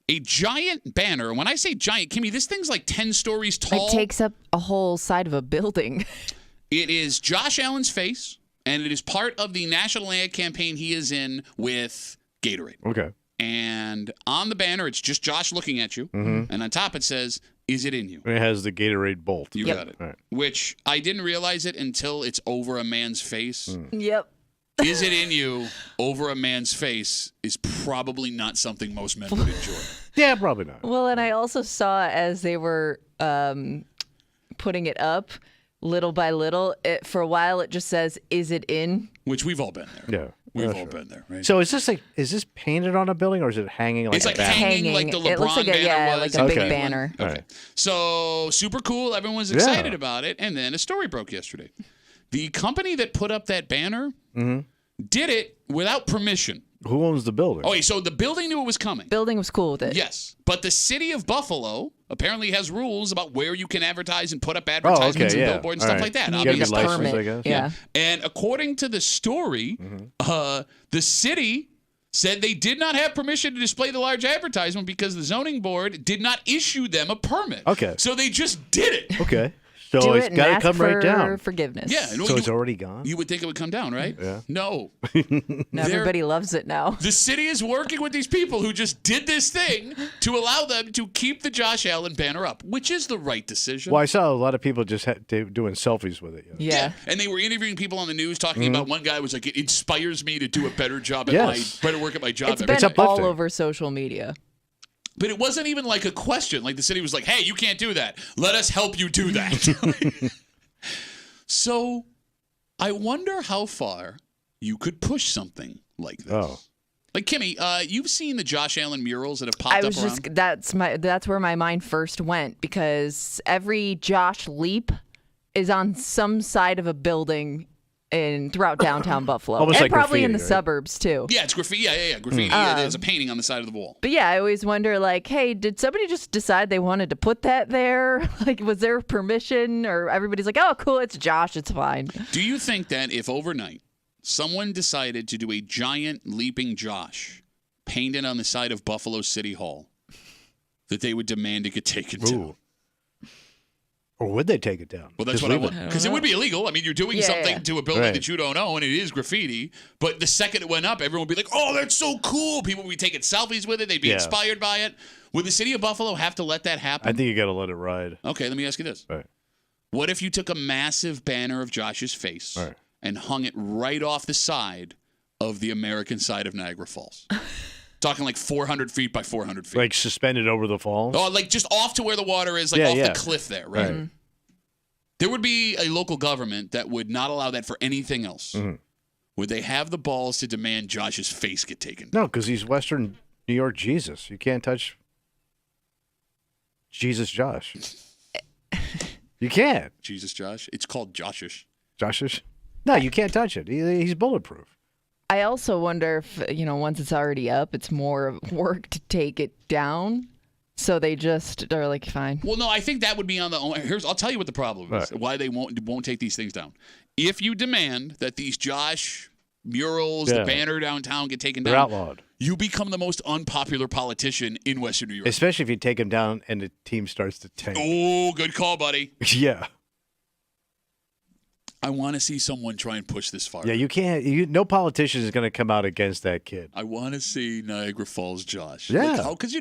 Speaker 1: a giant banner. And when I say giant, Kimmy, this thing's like 10 stories tall.
Speaker 3: It takes up a whole side of a building.
Speaker 1: It is Josh Allen's face, and it is part of the national ad campaign he is in with Gatorade.
Speaker 2: Okay.
Speaker 1: And on the banner, it's just Josh looking at you. And on top it says, "Is it in you?"
Speaker 2: It has the Gatorade bolt.
Speaker 1: You got it.
Speaker 2: Right.
Speaker 1: Which I didn't realize it until it's over a man's face.
Speaker 3: Yep.
Speaker 1: Is it in you over a man's face is probably not something most men would enjoy.
Speaker 2: Yeah, probably not.
Speaker 3: Well, and I also saw as they were putting it up, little by little, for a while it just says, "Is it in?"
Speaker 1: Which we've all been there.
Speaker 2: Yeah.
Speaker 1: We've all been there, right?
Speaker 2: So is this painted on a building or is it hanging like
Speaker 1: it's like
Speaker 2: a banner?
Speaker 1: hanging like the LeBron
Speaker 3: it looks like
Speaker 1: banner was.
Speaker 3: like a
Speaker 2: Okay.
Speaker 3: big banner.
Speaker 1: Okay.
Speaker 2: All right.
Speaker 1: So super cool. Everyone was excited about it. And then a story broke yesterday. The company that put up that banner did it without permission.
Speaker 2: Who owns the building?
Speaker 1: Okay, so the building knew it was coming.
Speaker 3: Building was cool with it.
Speaker 1: Yes. But the city of Buffalo apparently has rules about where you can advertise and put up advertisements and billboard and stuff like that.
Speaker 2: You gotta get
Speaker 1: Obviously.
Speaker 2: licensed, I guess.
Speaker 3: Yeah.
Speaker 1: And according to the story, the city said they did not have permission to display the large advertisement because the zoning board did not issue them a permit.
Speaker 2: Okay.
Speaker 1: So they just did it.
Speaker 2: Okay. So
Speaker 3: Do
Speaker 2: it's
Speaker 3: it and
Speaker 2: got to
Speaker 3: ask
Speaker 2: come right
Speaker 3: for
Speaker 2: down.
Speaker 3: forgiveness.
Speaker 1: Yeah.
Speaker 2: So it's already gone?
Speaker 1: You would think it would come down, right?
Speaker 2: Yeah.
Speaker 1: No.
Speaker 3: Now everybody loves it now.
Speaker 1: The city is working with these people who just did this thing to allow them to keep the Josh Allen banner up, which is the right decision.
Speaker 2: Well, I saw a lot of people just doing selfies with it.
Speaker 3: Yeah.
Speaker 1: And they were interviewing people on the news talking about one guy was like, it inspires me to do a better job at better work at my job.
Speaker 3: It's
Speaker 1: every
Speaker 3: been
Speaker 1: day.
Speaker 2: uplifting.
Speaker 3: all over social media.
Speaker 1: But it wasn't even like a question. Like the city was like, hey, you can't do that. Let us help you do that. So I wonder how far you could push something like this.
Speaker 2: Oh.
Speaker 1: Like, Kimmy, you've seen the Josh Allen murals that have popped up around?
Speaker 3: That's where my mind first went, because every Josh leap is on some side of a building throughout downtown Buffalo.
Speaker 2: Almost
Speaker 3: and
Speaker 2: like
Speaker 3: probably in the
Speaker 2: graffiti, right?
Speaker 3: suburbs too.
Speaker 1: Yeah, it's graffiti. Yeah. Graffiti. There's a painting on the side of the wall.
Speaker 3: But yeah, I always wonder, like, hey, did somebody just decide they wanted to put that there? Like, was there permission, or everybody's like, oh, cool, it's Josh, it's fine.
Speaker 1: Do you think that if overnight someone decided to do a giant leaping Josh painted on the side of Buffalo City Hall, that they would demand it get taken down?
Speaker 2: Or would they take it down?
Speaker 1: Well, that's
Speaker 2: Just
Speaker 1: what I
Speaker 2: leave
Speaker 1: want. Because it would be illegal. I mean, you're doing something to a building that you don't own, and it is graffiti. But the second it went up, everyone would be like, oh, that's so cool. People would be taking selfies with it. They'd be inspired by it. Would the city of Buffalo have to let that happen?
Speaker 2: I think you got to let it ride.
Speaker 1: Okay, let me ask you this.
Speaker 2: Right.
Speaker 1: What if you took a massive banner of Josh's face and hung it right off the side of the American side of Niagara Falls? Talking like 400 feet by 400 feet.
Speaker 2: Like suspended over the falls?
Speaker 1: Oh, like just off to where the water is, like off the cliff there, right? Mm-hmm. There would be a local government that would not allow that for anything else. Mm-hmm. Would they have the balls to demand Josh's face get taken down?
Speaker 2: No, because he's Western New York Jesus. You can't touch Jesus Josh. You can't.
Speaker 1: Jesus Josh? It's called Joshish.
Speaker 2: Joshish? No, you can't touch it. He's bulletproof.
Speaker 3: I also wonder if, once it's already up, it's more work to take it down. So they're like, fine.
Speaker 1: Well, no, I think that would be on the own. I'll tell you what the problem is, why they won't take these things down. If you demand that these Josh murals, the banner downtown get taken down,
Speaker 2: they're outlawed.
Speaker 1: You become the most unpopular politician in Western New York.
Speaker 2: Especially if you take them down and the team starts to tank.
Speaker 1: Oh, good call, buddy.
Speaker 2: Yeah.
Speaker 1: I want to see someone try and push this far.
Speaker 2: Yeah, you can't. No politician is going to come out against that kid.
Speaker 1: I want to see Niagara Falls, Josh.
Speaker 2: Yeah.
Speaker 1: Because,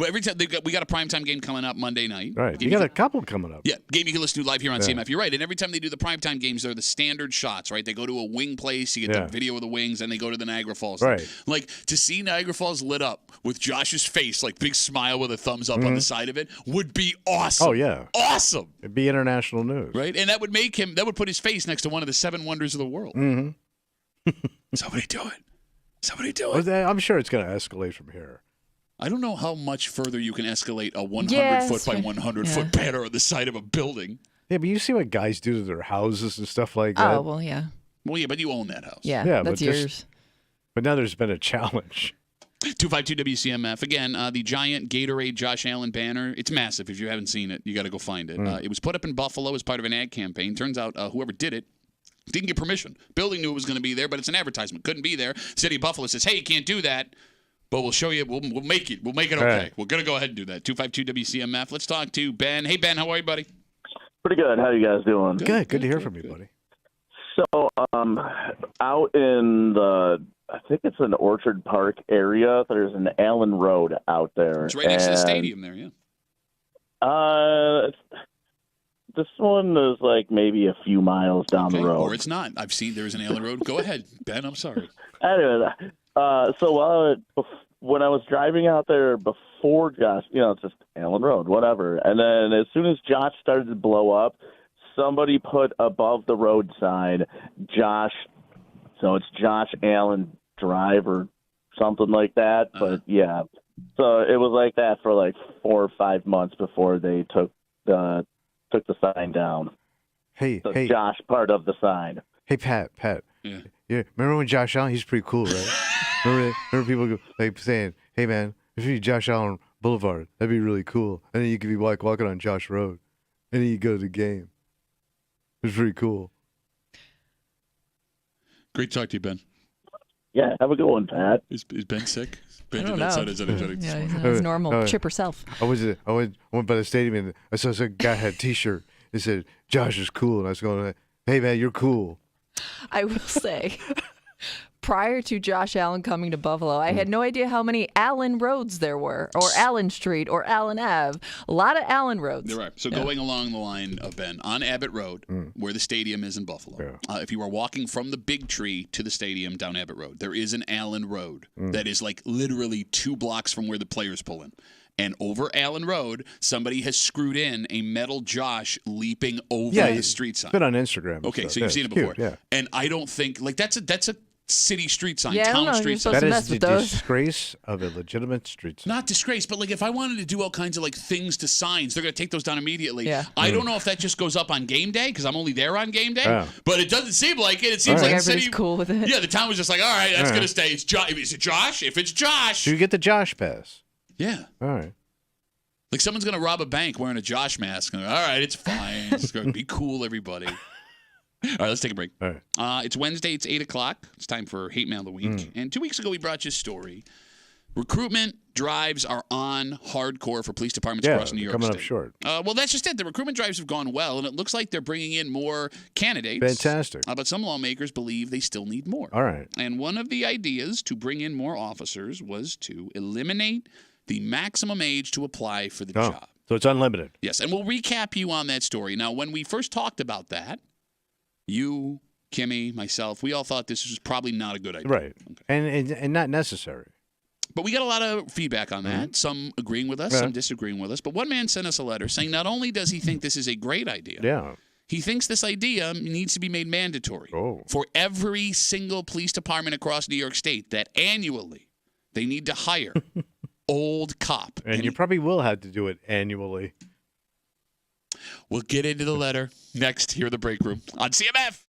Speaker 1: every time we got a primetime game coming up Monday night.
Speaker 2: Right. You got a couple coming up.
Speaker 1: Yeah, game you can listen to live here on CMF. You're right. And every time they do the primetime games, they're the standard shots, right? They go to a wing place, you get the video of the wings, and they go to the Niagara Falls.
Speaker 2: Right.
Speaker 1: Like, to see Niagara Falls lit up with Josh's face, like big smile with a thumbs up on the side of it, would be awesome.
Speaker 2: Oh, yeah.
Speaker 1: Awesome.
Speaker 2: It'd be international news.
Speaker 1: Right? And that would put his face next to one of the 7 wonders of the world.
Speaker 2: Mm-hmm.
Speaker 1: Somebody do it. Somebody do it.
Speaker 2: I'm sure it's going to escalate from here.
Speaker 1: I don't know how much further you can escalate a 100-foot by 100-foot banner on the side of a building.
Speaker 2: Yeah, but you see what guys do to their houses and stuff like that.
Speaker 3: Oh, well, yeah.
Speaker 1: Well, yeah, but you own that house.
Speaker 3: Yeah, that's yours.
Speaker 2: But now there's been a challenge.
Speaker 1: 252 WCMF. Again, the giant Gatorade Josh Allen banner. It's massive. If you haven't seen it, you got to go find it. It was put up in Buffalo as part of an ad campaign. Turns out whoever did it didn't get permission. Building knew it was going to be there, but it's an advertisement. Couldn't be there. City of Buffalo says, hey, you can't do that, but we'll show you. We'll make it. We'll make it okay. Right. We're going to go ahead and do that. 252 WCMF. Let's talk to Ben. Hey, Ben, how are you, buddy?
Speaker 10: Pretty good. How you guys doing?
Speaker 2: Good to hear from you, buddy.
Speaker 10: So, out in I think it's an Orchard Park area, there's an Allen Road out there.
Speaker 1: It's right next to the stadium there, yeah.
Speaker 10: This one is like maybe a few miles down the road.
Speaker 1: Or it's not. I've seen there's an Allen Road. Go ahead, Ben. I'm sorry.
Speaker 10: Anyway, so when I was driving out there before Josh, it's just Allen Road, whatever. And then as soon as Josh started to blow up, somebody put above the road sign, Josh. So it's Josh Allen Drive or something like that. But yeah, so it was like that for like 4 or 5 months before they took the sign down.
Speaker 2: Hey,
Speaker 10: Josh part of the sign.
Speaker 2: Hey, Pat. Yeah. Remember when Josh Allen? He's pretty cool, right? remember people like saying, "Hey, man, if you Josh Allen Boulevard, that'd be really cool." And then you could be walking on Josh Road, and then you go to the game. It's pretty cool.
Speaker 1: Great to talk to you, Ben.
Speaker 10: Yeah, have a good one, Pat.
Speaker 1: Is Ben sick? Ben
Speaker 3: I don't know. Yeah, he's his normal chipper self.
Speaker 2: I went by the stadium and I saw some guy had a T-shirt. It said, "Josh is cool," and I was going, "Hey, man, you're cool."
Speaker 3: I will say, prior to Josh Allen coming to Buffalo, I had no idea how many Allen roads there were, or Allen Street, or Allen Ave. A lot of Allen roads.
Speaker 1: There are. So going along the line of Ben, on Abbott Road, where the stadium is in Buffalo, if you are walking from the big tree to the stadium down Abbott Road, there is an Allen Road that is like literally 2 blocks from where the players pull in. And over Allen Road, somebody has screwed in a metal Josh leaping over the street sign.
Speaker 2: It's been on Instagram.
Speaker 1: Okay, so you've seen it before.
Speaker 2: Cute, yeah.
Speaker 1: And I don't think, that's a city street sign,
Speaker 3: town street sign.
Speaker 2: That is the disgrace of a legitimate street sign.
Speaker 1: Not disgrace, but like if I wanted to do all kinds of like things to signs, they're going to take those down immediately.
Speaker 3: Yeah.
Speaker 1: I don't know if that just goes up on game day because I'm only there on game day, but it doesn't seem like it. It seems like the city,
Speaker 3: cool with it.
Speaker 1: Yeah, the town was just like, all right, that's going to stay. Is it Josh? If it's Josh,
Speaker 2: do you get the Josh pass?
Speaker 1: Yeah.
Speaker 2: All right.
Speaker 1: Like someone's going to rob a bank wearing a Josh mask. All right, it's fine. It's going to be cool, everybody. All right, let's take a break.
Speaker 2: All right.
Speaker 1: It's Wednesday. It's 8 o'clock. It's time for Hate Mail of the Week. And 2 weeks ago, we brought you a story. Recruitment drives are on hardcore for police departments across New York
Speaker 2: coming
Speaker 1: State.
Speaker 2: up short.
Speaker 1: Well, that's just it. The recruitment drives have gone well, and it looks like they're bringing in more candidates.
Speaker 2: Fantastic.
Speaker 1: But some lawmakers believe they still need more.
Speaker 2: All right.
Speaker 1: And one of the ideas to bring in more officers was to eliminate the maximum age to apply for the job.
Speaker 2: So it's unlimited.
Speaker 1: Yes, and we'll recap you on that story. Now, when we first talked about that, you, Kimmy, myself, we all thought this was probably not a good idea.
Speaker 2: Right. Okay. And not necessary.
Speaker 1: But we got a lot of feedback on that, some agreeing with us, some disagreeing with us. But one man sent us a letter saying not only does he think this is a great idea, he thinks this idea needs to be made mandatory for every single police department across New York State, that annually they need to hire old cop.
Speaker 2: And you probably will have to do it annually.
Speaker 1: We'll get into the letter next here in the break room on CMF.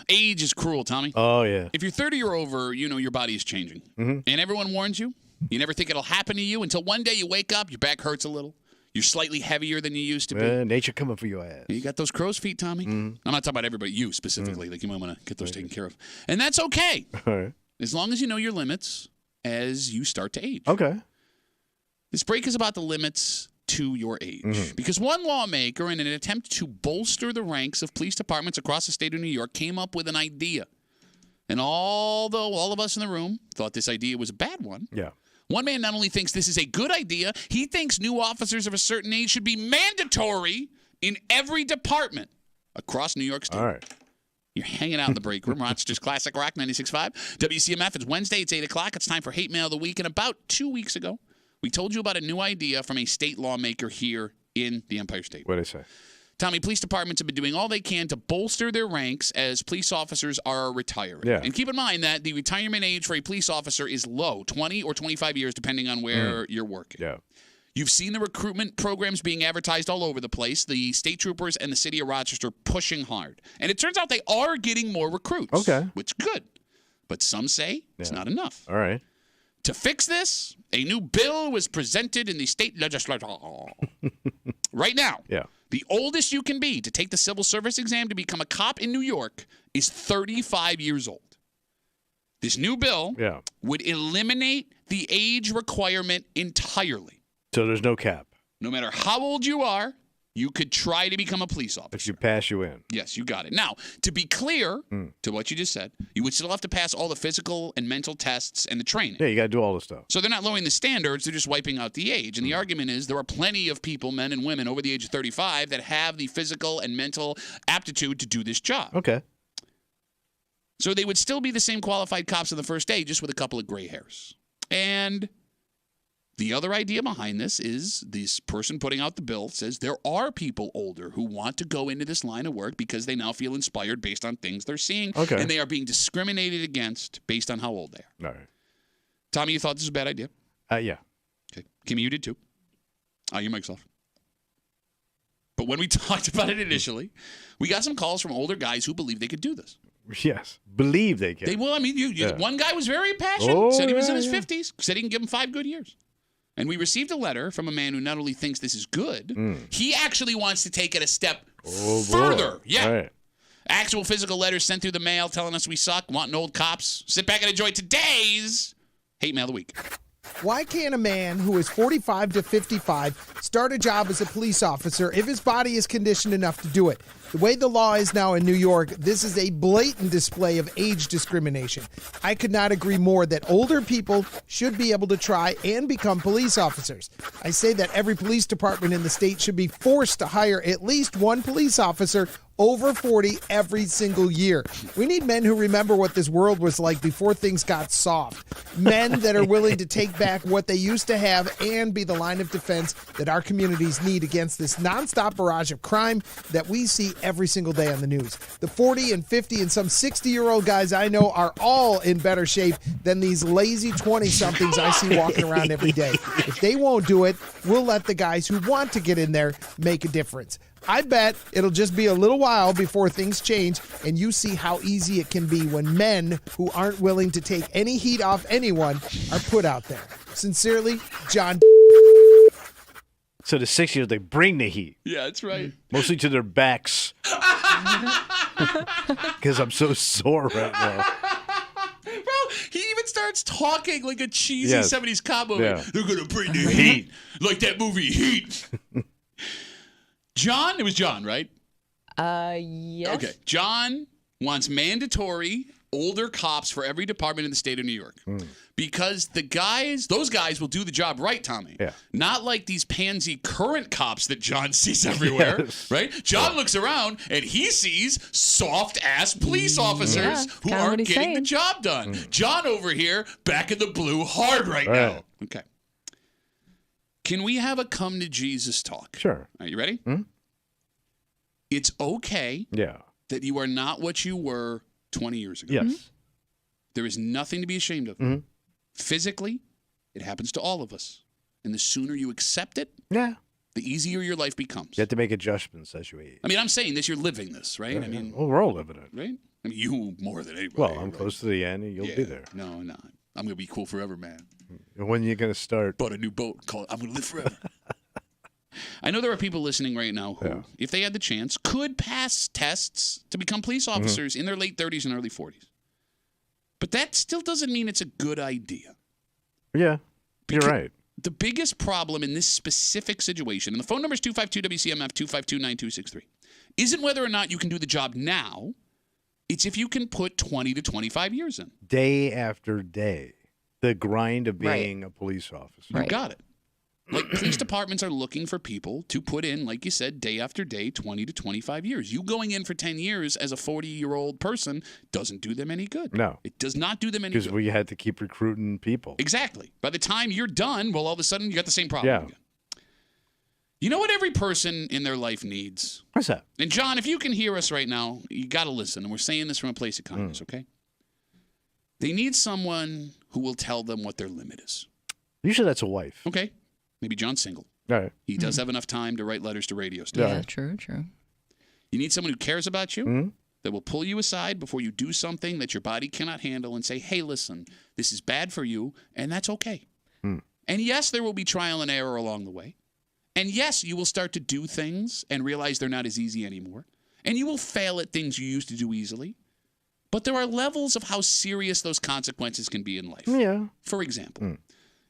Speaker 1: Age is cruel, Tommy.
Speaker 2: Oh, yeah.
Speaker 1: If you're 30 or over, you know your body is changing. And everyone warns you. You never think it'll happen to you until one day you wake up, your back hurts a little. You're slightly heavier than you used to be.
Speaker 2: Nature coming for your ass.
Speaker 1: You got those crow's feet, Tommy. I'm not talking about everybody, you specifically. Like you might want to get those taken care of. And that's okay.
Speaker 2: All right.
Speaker 1: As long as you know your limits as you start to age.
Speaker 2: Okay.
Speaker 1: This break is about the limits to your age. Because one lawmaker, in an attempt to bolster the ranks of police departments across the state of New York, came up with an idea. And although all of us in the room thought this idea was a bad one, one man not only thinks this is a good idea, he thinks new officers of a certain age should be mandatory in every department across New York State.
Speaker 2: All right.
Speaker 1: You're hanging out in the break room. Rochester's Classic Rock 96.5. WCMF. It's Wednesday. It's 8 o'clock. It's time for Hate Mail of the Week. And about 2 weeks ago, we told you about a new idea from a state lawmaker here in the Empire State.
Speaker 2: What did they say?
Speaker 1: Tommy, police departments have been doing all they can to bolster their ranks as police officers are retiring.
Speaker 2: Yeah.
Speaker 1: And keep in mind that the retirement age for a police officer is low, 20 or 25 years, depending on where you're working.
Speaker 2: Yeah.
Speaker 1: You've seen the recruitment programs being advertised all over the place. The state troopers and the city of Rochester pushing hard. And it turns out they are getting more recruits.
Speaker 2: Okay.
Speaker 1: Which is good. But some say it's not enough.
Speaker 2: All right.
Speaker 1: To fix this, a new bill was presented in the state legislature. Right now.
Speaker 2: Yeah.
Speaker 1: The oldest you can be to take the civil service exam to become a cop in New York is 35 years old. This new bill would eliminate the age requirement entirely.
Speaker 2: So there's no cap.
Speaker 1: No matter how old you are, you could try to become a police officer.
Speaker 2: If you pass, you in.
Speaker 1: Yes, you got it. Now, to be clear to what you just said, you would still have to pass all the physical and mental tests and the training.
Speaker 2: Yeah, you got to do all this stuff.
Speaker 1: So they're not lowering the standards, they're just wiping out the age. And the argument is there are plenty of people, men and women, over the age of 35 that have the physical and mental aptitude to do this job.
Speaker 2: Okay.
Speaker 1: So they would still be the same qualified cops on the first day, just with a couple of gray hairs. And the other idea behind this is this person putting out the bill says there are people older who want to go into this line of work because they now feel inspired based on things they're seeing.
Speaker 2: Okay.
Speaker 1: And they are being discriminated against based on how old they are.
Speaker 2: All right.
Speaker 1: Tommy, you thought this was a bad idea?
Speaker 2: Yeah.
Speaker 1: Okay. Kimmy, you did too. Your mic's off. But when we talked about it initially, we got some calls from older guys who believed they could do this.
Speaker 2: Yes. Believe they can.
Speaker 1: One guy was very passionate, said he was in his 50s, said he can give him 5 good years. And we received a letter from a man who not only thinks this is good, he actually wants to take it a step further. Yeah.
Speaker 2: Right.
Speaker 1: Actual physical letters sent through the mail telling us we suck, wanting old cops. Sit back and enjoy today's Hate Mail of the Week.
Speaker 11: Why can't a man who is 45 to 55 start a job as a police officer if his body is conditioned enough to do it? The way the law is now in New York, this is a blatant display of age discrimination. I could not agree more that older people should be able to try and become police officers. I say that every police department in the state should be forced to hire at least one police officer over 40 every single year. We need men who remember what this world was like before things got soft. Men that are willing to take back what they used to have and be the line of defense that our communities need against this nonstop barrage of crime that we see every single day on the news. The 40 and 50 and some 60-year-old guys I know are all in better shape than these lazy 20-somethings I see walking around every day. If they won't do it, we'll let the guys who want to get in there make a difference. I bet it'll just be a little while before things change and you see how easy it can be when men who aren't willing to take any heat off anyone are put out there. Sincerely, John.
Speaker 2: So the 60s, they bring the heat.
Speaker 1: Yeah, that's right.
Speaker 2: Mostly to their backs. Because I'm so sore right now.
Speaker 1: Bro, he even starts talking like a cheesy 70s cop movie.
Speaker 2: Yeah.
Speaker 1: They're going to bring the heat. Like that movie Heat. John, it was John, right?
Speaker 3: Yes.
Speaker 1: Okay. John wants mandatory older cops for every department in the state of New York. Because those guys will do the job right, Tommy.
Speaker 2: Yeah.
Speaker 1: Not like these pansy current cops that John sees everywhere, right? John looks around and he sees soft-ass police officers who aren't getting the job done. John over here, back in the blue hard right now. Okay. Can we have a come to Jesus talk?
Speaker 2: Sure.
Speaker 1: Are you ready? It's okay that you are not what you were 20 years ago.
Speaker 2: Yes.
Speaker 1: There is nothing to be ashamed of. Physically, it happens to all of us. And the sooner you accept it, the easier your life becomes.
Speaker 2: You have to make adjustments as you age.
Speaker 1: I mean, I'm saying this, you're living this, right?
Speaker 2: Well, we're all living it.
Speaker 1: Right? I mean, you more than anybody.
Speaker 2: Well, I'm close to the end, and you'll be there.
Speaker 1: No, I'm going to be cool forever, man.
Speaker 2: And when are you going to start?
Speaker 1: Bought a new boat called I'm going to live forever. I know there are people listening right now who, if they had the chance, could pass tests to become police officers in their late 30s and early 40s. But that still doesn't mean it's a good idea.
Speaker 2: Yeah, you're right.
Speaker 1: The biggest problem in this specific situation, and the phone number is 252-WCMF, 252-9263, isn't whether or not you can do the job now. It's if you can put 20 to 25 years in.
Speaker 2: Day after day. The grind of being a police officer.
Speaker 1: You got it. Like, police departments are looking for people to put in, like you said, day after day, 20 to 25 years. You going in for 10 years as a 40-year-old person doesn't do them any good.
Speaker 2: No.
Speaker 1: It does not do them any good.
Speaker 2: Because we had to keep recruiting people.
Speaker 1: Exactly. By the time you're done, well, all of a sudden, you got the same problem again. You know what every person in their life needs?
Speaker 2: What's that?
Speaker 1: And, John, if you can hear us right now, you got to listen. And we're saying this from a place of kindness, okay? They need someone who will tell them what their limit is.
Speaker 2: Usually that's a wife.
Speaker 1: Okay. Maybe John's single.
Speaker 2: All right.
Speaker 1: He does have enough time to write letters to radio stations.
Speaker 3: Yeah, true.
Speaker 1: You need someone who cares about you, that will pull you aside before you do something that your body cannot handle and say, hey, listen, this is bad for you, and that's okay. And yes, there will be trial and error along the way. And yes, you will start to do things and realize they're not as easy anymore. And you will fail at things you used to do easily. But there are levels of how serious those consequences can be in life.
Speaker 2: Yeah.
Speaker 1: For example,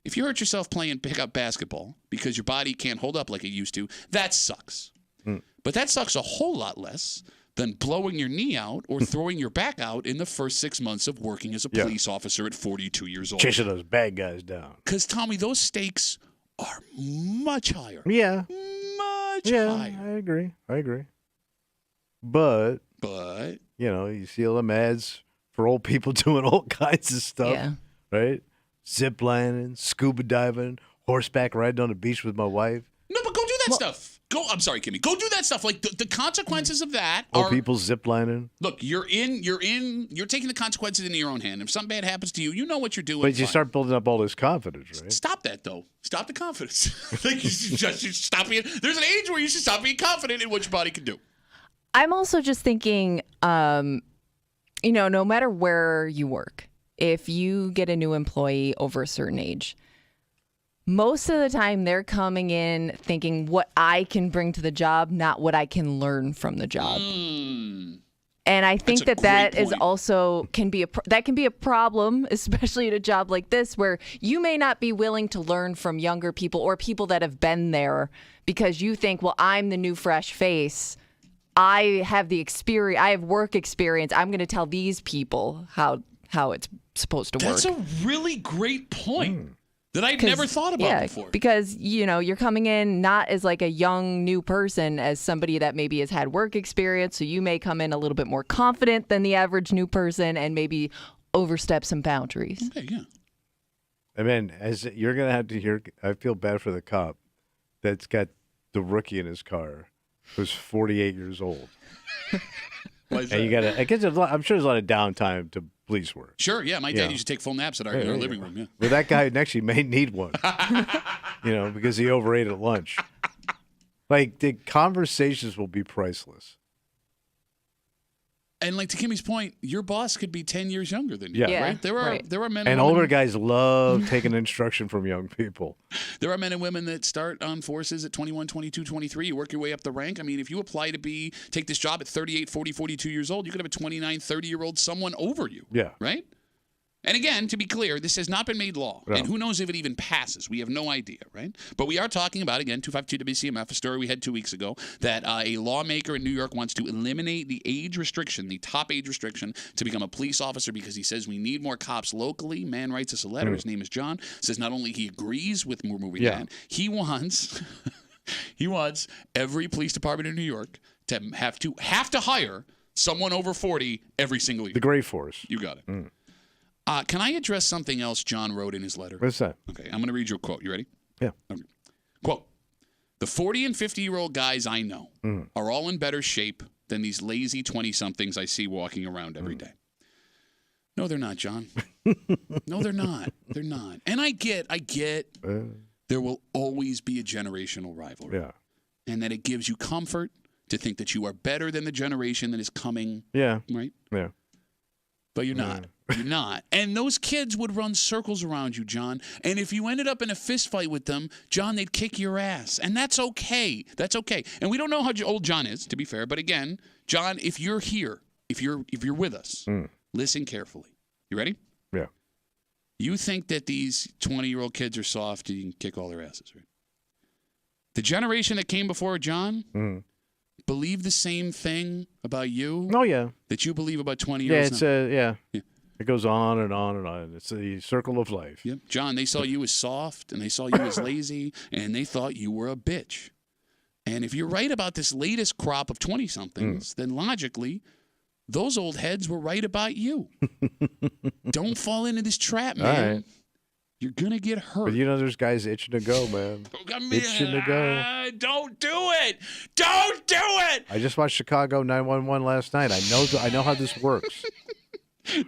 Speaker 1: if you hurt yourself playing pickup basketball because your body can't hold up like it used to, that sucks. But that sucks a whole lot less than blowing your knee out or throwing your back out in the first 6 months of working as a police officer at 42 years old.
Speaker 2: Chasing those bad guys down.
Speaker 1: Because, Tommy, those stakes are much higher.
Speaker 2: Yeah.
Speaker 1: Much higher.
Speaker 2: I agree. But,
Speaker 1: you
Speaker 2: know, you see all them ads for old people doing all kinds of stuff, right? Zip lining, scuba diving, horseback riding on the beach with my wife.
Speaker 1: No, but go do that stuff. I'm sorry, Kimmy. Go do that stuff. Like, the consequences of that are...
Speaker 2: Old people zip lining.
Speaker 1: Look, you're taking the consequences into your own hand. If something bad happens to you, you know what you're doing.
Speaker 2: But you start building up all this confidence, right?
Speaker 1: Stop that, though. Stop the confidence. Like, you should stop being... There's an age where you should stop being confident in what your body can do.
Speaker 3: I'm also just thinking, no matter where you work, if you get a new employee over a certain age, most of the time they're coming in thinking what I can bring to the job, not what I can learn from the job. And I think that is also can be a problem, especially at a job like this, where you may not be willing to learn from younger people or people that have been there because you think, well, I'm the new fresh face. I have the experience. I have work experience. I'm going to tell these people how it's supposed to work.
Speaker 1: That's a really great point that I'd never thought about before.
Speaker 3: Because, you're coming in not as like a young new person, as somebody that maybe has had work experience. So you may come in a little bit more confident than the average new person and maybe overstep some boundaries.
Speaker 1: Okay, yeah.
Speaker 2: I mean, as you're going to have to hear, I feel bad for the cop that's got the rookie in his car who's 48 years old. And you got to, I'm sure there's a lot of downtime to police work.
Speaker 1: Sure, yeah. My dad used to take full naps at our living room, yeah.
Speaker 2: Well, that guy next to you may need one, because he overate at lunch. Like, the conversations will be priceless.
Speaker 1: And like to Kimmy's point, your boss could be 10 years younger than you, right? There are men
Speaker 2: and older guys love taking instruction from young people.
Speaker 1: There are men and women that start on forces at 21, 22, 23. You work your way up the rank. I mean, if you apply to take this job at 38, 40, 42 years old, you could have a 29, 30-year-old someone over you.
Speaker 2: Yeah.
Speaker 1: Right? And again, to be clear, this has not been made law. No. And who knows if it even passes. We have no idea, right? But we are talking about, again, 252 WCMF, a story we had 2 weeks ago, that a lawmaker in New York wants to eliminate the age restriction, the top age restriction, to become a police officer because he says we need more cops locally. Man writes us a letter. His name is John. Says not only he agrees with moving that, he wants every police department in New York to have to hire someone over 40 every single year.
Speaker 2: The gray force.
Speaker 1: You got it. Can I address something else John wrote in his letter?
Speaker 2: What's that?
Speaker 1: Okay, I'm going to read you a quote. You ready?
Speaker 2: Yeah.
Speaker 1: Okay. Quote, the 40 and 50-year-old guys I know are all in better shape than these lazy 20-somethings I see walking around every day. No, they're not, John. No, they're not. They're not. And I get there will always be a generational rivalry.
Speaker 2: Yeah.
Speaker 1: And that it gives you comfort to think that you are better than the generation that is coming.
Speaker 2: Yeah.
Speaker 1: Right?
Speaker 2: Yeah.
Speaker 1: But you're not. You're not. And those kids would run circles around you, John. And if you ended up in a fist fight with them, John, they'd kick your ass. And that's okay. That's okay. And we don't know how old John is, to be fair. But again, John, if you're here, if you're with us, listen carefully. You ready?
Speaker 2: Yeah.
Speaker 1: You think that these 20-year-old kids are soft and you can kick all their asses, right? The generation that came before John believe the same thing about you.
Speaker 2: Oh, yeah.
Speaker 1: That you believe about 20 years
Speaker 2: now. Yeah. It goes on and on and on. It's the circle of life.
Speaker 1: Yep. John, they saw you as soft, and they saw you as lazy, and they thought you were a bitch. And if you're right about this latest crop of 20-somethings, then logically, those old heads were right about you. Don't fall into this trap, man.
Speaker 2: All right.
Speaker 1: You're going to get hurt.
Speaker 2: But there's guys itching to go, man. Itching to go.
Speaker 1: Don't do it. Don't do it.
Speaker 2: I just watched Chicago 911 last night. I know how this works.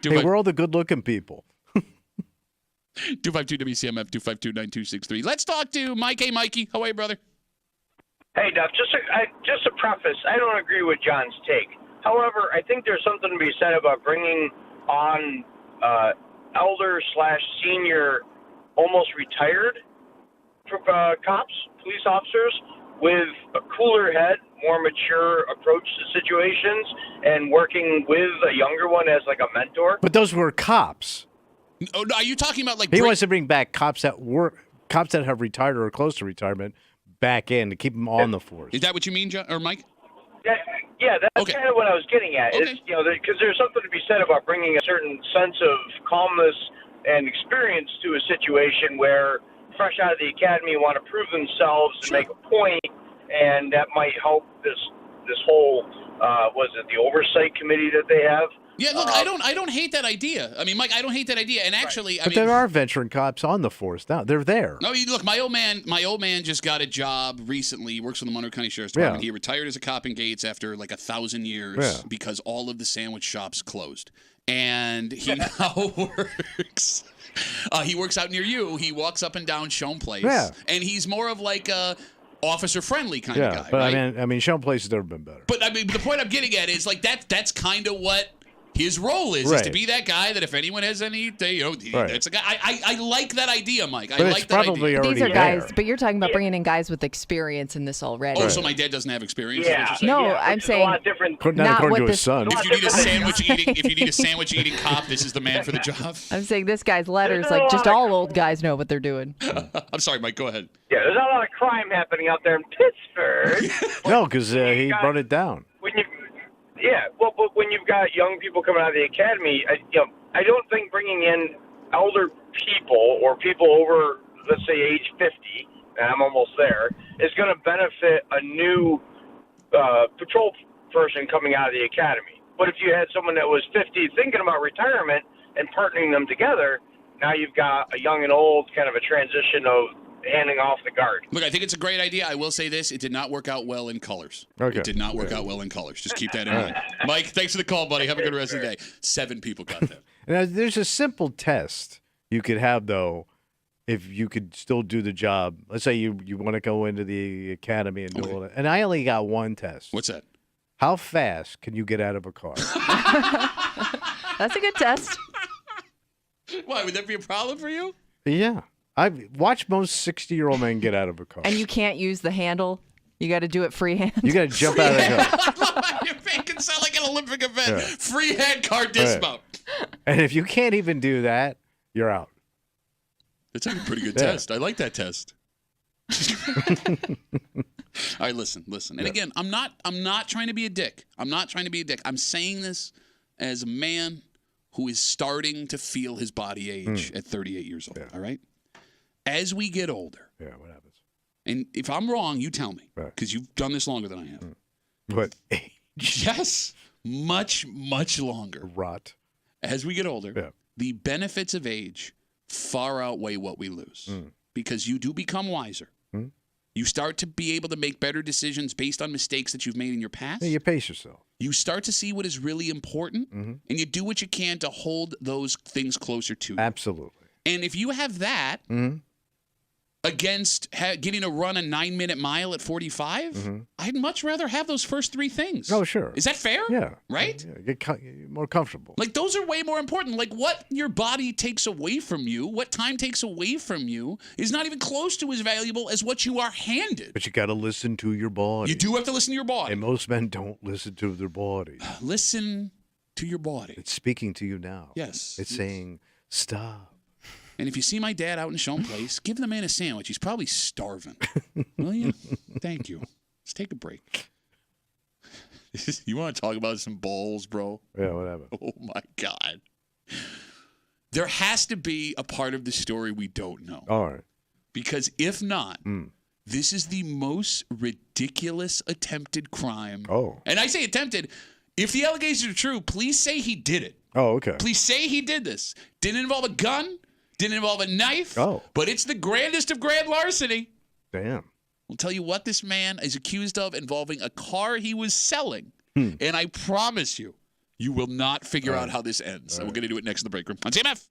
Speaker 2: We're all the good-looking people.
Speaker 1: 252 WCMF 252-9263. Let's talk to Mike. Hey, Mikey. How are you, brother?
Speaker 12: Hey, Duff. Just a preface. I don't agree with John's take. However, I think there's something to be said about bringing on elder/senior, almost retired cops, police officers, with a cooler head, more mature approach to situations, and working with a younger one as like a mentor.
Speaker 2: But those were cops.
Speaker 1: Oh, no, are you talking about like?
Speaker 2: He wants to bring back cops that have retired or are close to retirement back in to keep them on the force.
Speaker 1: Is that what you mean, John or Mike?
Speaker 12: Yeah, that's kind of what I was getting at.
Speaker 1: Okay.
Speaker 12: Is, because there's something to be said about bringing a certain sense of calmness and experience to a situation where fresh out of the academy want to prove themselves and make a point, and that might help this whole the oversight committee that they have.
Speaker 1: Yeah, look, I don't hate that idea. I mean, Mike, I don't hate that idea. And actually,
Speaker 2: but there are veteran cops on the force now. They're there.
Speaker 1: No, look, my old man just got a job recently. He works for the Monroe County Sheriff's Department. He retired as a cop in Gates after like 1,000 years because all of the sandwich shops closed. And he now works. He works out near you. He walks up and down Schoen Place. Yeah. And he's more of like a officer-friendly kind of guy.
Speaker 2: But
Speaker 1: right?
Speaker 2: I mean, Schoen Place has never been better.
Speaker 1: But I mean, the point I'm getting at is like that's kind of what his role is to be that guy that if anyone has any, that's a guy. I like that idea, Mike. I like that idea.
Speaker 3: These are guys, but you're talking about bringing in guys with experience in this already.
Speaker 1: Oh, so my dad doesn't have experience?
Speaker 12: Yeah.
Speaker 3: No, I'm saying
Speaker 12: a lot different.
Speaker 2: Not according to his son.
Speaker 1: If you need a sandwich eating cop, this is the man for the job.
Speaker 3: I'm saying this guy's letters, like just all old guys know what they're doing.
Speaker 1: I'm sorry, Mike. Go ahead.
Speaker 12: Yeah, there's not a lot of crime happening out there in Pittsburgh.
Speaker 2: No, because he brought it down.
Speaker 12: But when you've got young people coming out of the academy, I don't think bringing in elder people or people over, let's say, age 50, and I'm almost there, is going to benefit a new patrol person coming out of the academy. But if you had someone that was 50 thinking about retirement and partnering them together, now you've got a young and old kind of a transition of handing off the guard.
Speaker 1: Look, I think it's a great idea. I will say this. It did not work out well in colors.
Speaker 2: Okay.
Speaker 1: It did not work out well in colors. Just keep that in mind. Mike, thanks for the call, buddy. Have a good rest of the day. 7 people got that.
Speaker 2: Now, there's a simple test you could have, though, if you could still do the job. Let's say you want to go into the academy and do all that. And I only got one test.
Speaker 1: What's that?
Speaker 2: How fast can you get out of a car?
Speaker 3: That's a good test.
Speaker 1: Why, would that be a problem for you?
Speaker 2: Yeah. I've watched most 60-year-old men get out of a car.
Speaker 3: And you can't use the handle. You got to do it freehand.
Speaker 2: You got to jump out of the car.
Speaker 1: You're making it sound like an Olympic event. Freehand car dismount.
Speaker 2: And if you can't even do that, you're out.
Speaker 1: That's a pretty good test. I like that test. All right, listen. And again, I'm not trying to be a dick. I'm saying this as a man who is starting to feel his body age at 38 years old. All right? As we get older.
Speaker 2: Yeah, what happens?
Speaker 1: And if I'm wrong, you tell me. Because you've done this longer than I have.
Speaker 2: What age?
Speaker 1: Yes. Much, much longer.
Speaker 2: Rot.
Speaker 1: As we get older, the benefits of age far outweigh what we lose. Because you do become wiser. You start to be able to make better decisions based on mistakes that you've made in your past.
Speaker 2: Yeah, you pace yourself.
Speaker 1: You start to see what is really important, and you do what you can to hold those things closer to you.
Speaker 2: Absolutely.
Speaker 1: And if you have that, against getting to run a 9-minute mile at 45, I'd much rather have those first 3 things.
Speaker 2: Oh, sure.
Speaker 1: Is that fair?
Speaker 2: Yeah.
Speaker 1: Right?
Speaker 2: Yeah, get more comfortable.
Speaker 1: Like, those are way more important. Like, what your body takes away from you, what time takes away from you, is not even close to as valuable as what you are handed.
Speaker 2: But you got to listen to your body.
Speaker 1: You do have to listen to your body.
Speaker 2: And most men don't listen to their body.
Speaker 1: Listen to your body.
Speaker 2: It's speaking to you now.
Speaker 1: Yes.
Speaker 2: It's saying, stop.
Speaker 1: And if you see my dad out in Sean Place, give the man a sandwich. He's probably starving. Will you? Thank you. Let's take a break. You want to talk about some balls, bro?
Speaker 2: Yeah, whatever.
Speaker 1: Oh, my God. There has to be a part of the story we don't know.
Speaker 2: All right.
Speaker 1: Because if not, this is the most ridiculous attempted crime.
Speaker 2: Oh.
Speaker 1: And I say attempted. If the allegations are true, please say he did it.
Speaker 2: Oh, okay.
Speaker 1: Please say he did this. Didn't involve a gun. Didn't involve a knife.
Speaker 2: Oh.
Speaker 1: But it's the grandest of grand larceny.
Speaker 2: Damn.
Speaker 1: I'll tell you what this man is accused of involving a car he was selling. And I promise you, you will not figure out how this ends. So we're going to do it next in the break room on CMF.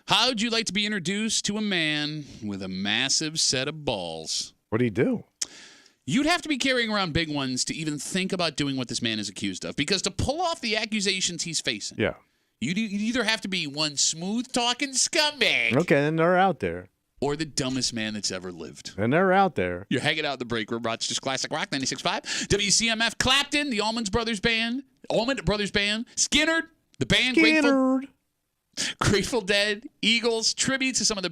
Speaker 1: How'd you like to be introduced to a man with a massive set of balls?
Speaker 2: What do you do?
Speaker 1: You'd have to be carrying around big ones to even think about doing what this man is accused of. Because to pull off the accusations he's facing, you'd either have to be one smooth-talking scumbag.
Speaker 2: Okay, then they're out there.
Speaker 1: Or the dumbest man that's ever lived.
Speaker 2: And they're out there.
Speaker 1: You're hanging out in the break room. Rochester's Classic Rock 96.5. WCMF, Clapton, the Allman Brothers Band, Skinner, the band, Grateful Dead, Eagles, tributes to some of the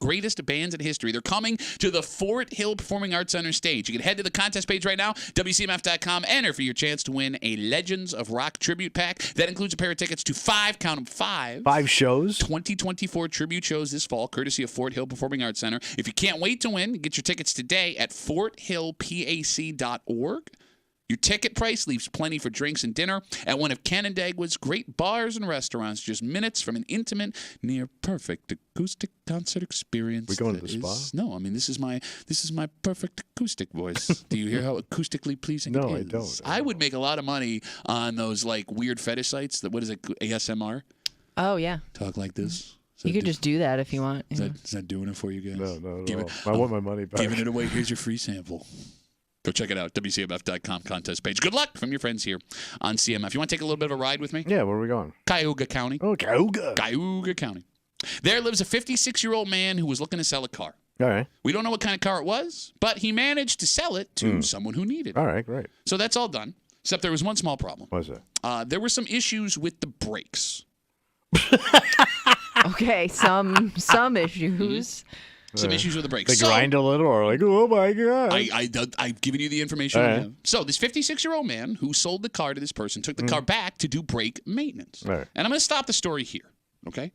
Speaker 1: greatest bands in history. They're coming to the Fort Hill Performing Arts Center stage. You can head to the contest page right now, WCMF.com. Enter for your chance to win a Legends of Rock tribute pack. That includes a pair of tickets to 5
Speaker 2: shows.
Speaker 1: 2024 tribute shows this fall, courtesy of Fort Hill Performing Arts Center. If you can't wait to win, get your tickets today at forthillpac.org. Your ticket price leaves plenty for drinks and dinner at one of Canandaigua's great bars and restaurants, just minutes from an intimate, near-perfect acoustic concert experience.
Speaker 2: We going to the spa?
Speaker 1: No, I mean, this is my perfect acoustic voice. Do you hear how acoustically pleasing it is?
Speaker 2: No, I don't.
Speaker 1: I would make a lot of money on those, like, weird fetish sites. What is it, ASMR?
Speaker 3: Oh, yeah.
Speaker 1: Talk like this.
Speaker 3: You could just do that if you want.
Speaker 1: Is that doing it for you guys?
Speaker 2: No. I want my money back.
Speaker 1: Giving it away. Here's your free sample. Go check it out, WCMF.com contest page. Good luck from your friends here on CMF. You want to take a little bit of a ride with me?
Speaker 2: Yeah, where are we going?
Speaker 1: Cuyahoga County.
Speaker 2: Oh, Cuyahoga.
Speaker 1: Cuyahoga County. There lives a 56-year-old man who was looking to sell a car.
Speaker 2: All right.
Speaker 1: We don't know what kind of car it was, but he managed to sell it to someone who needed it.
Speaker 2: All right, great.
Speaker 1: So that's all done, except there was one small problem.
Speaker 2: What was it?
Speaker 1: There were some issues with the brakes.
Speaker 3: Okay, some issues.
Speaker 1: Some issues with the brakes.
Speaker 2: They grind a little, or like, oh my god!
Speaker 1: I've given you the information.
Speaker 2: All
Speaker 1: I
Speaker 2: right.
Speaker 1: have. So this 56-year-old man who sold the car to this person took the car back to do brake maintenance.
Speaker 2: All right.
Speaker 1: And I'm going to stop the story here. Okay.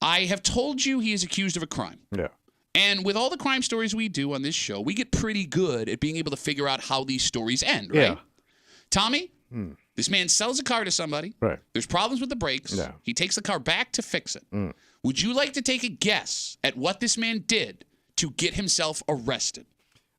Speaker 1: I have told you he is accused of a crime.
Speaker 2: Yeah.
Speaker 1: And with all the crime stories we do on this show, we get pretty good at being able to figure out how these stories end. Right.
Speaker 2: Yeah.
Speaker 1: Tommy. This man sells a car to somebody.
Speaker 2: Right.
Speaker 1: There's problems with the brakes.
Speaker 2: Yeah.
Speaker 1: He takes the car back to fix it. Would you like to take a guess at what this man did to get himself arrested?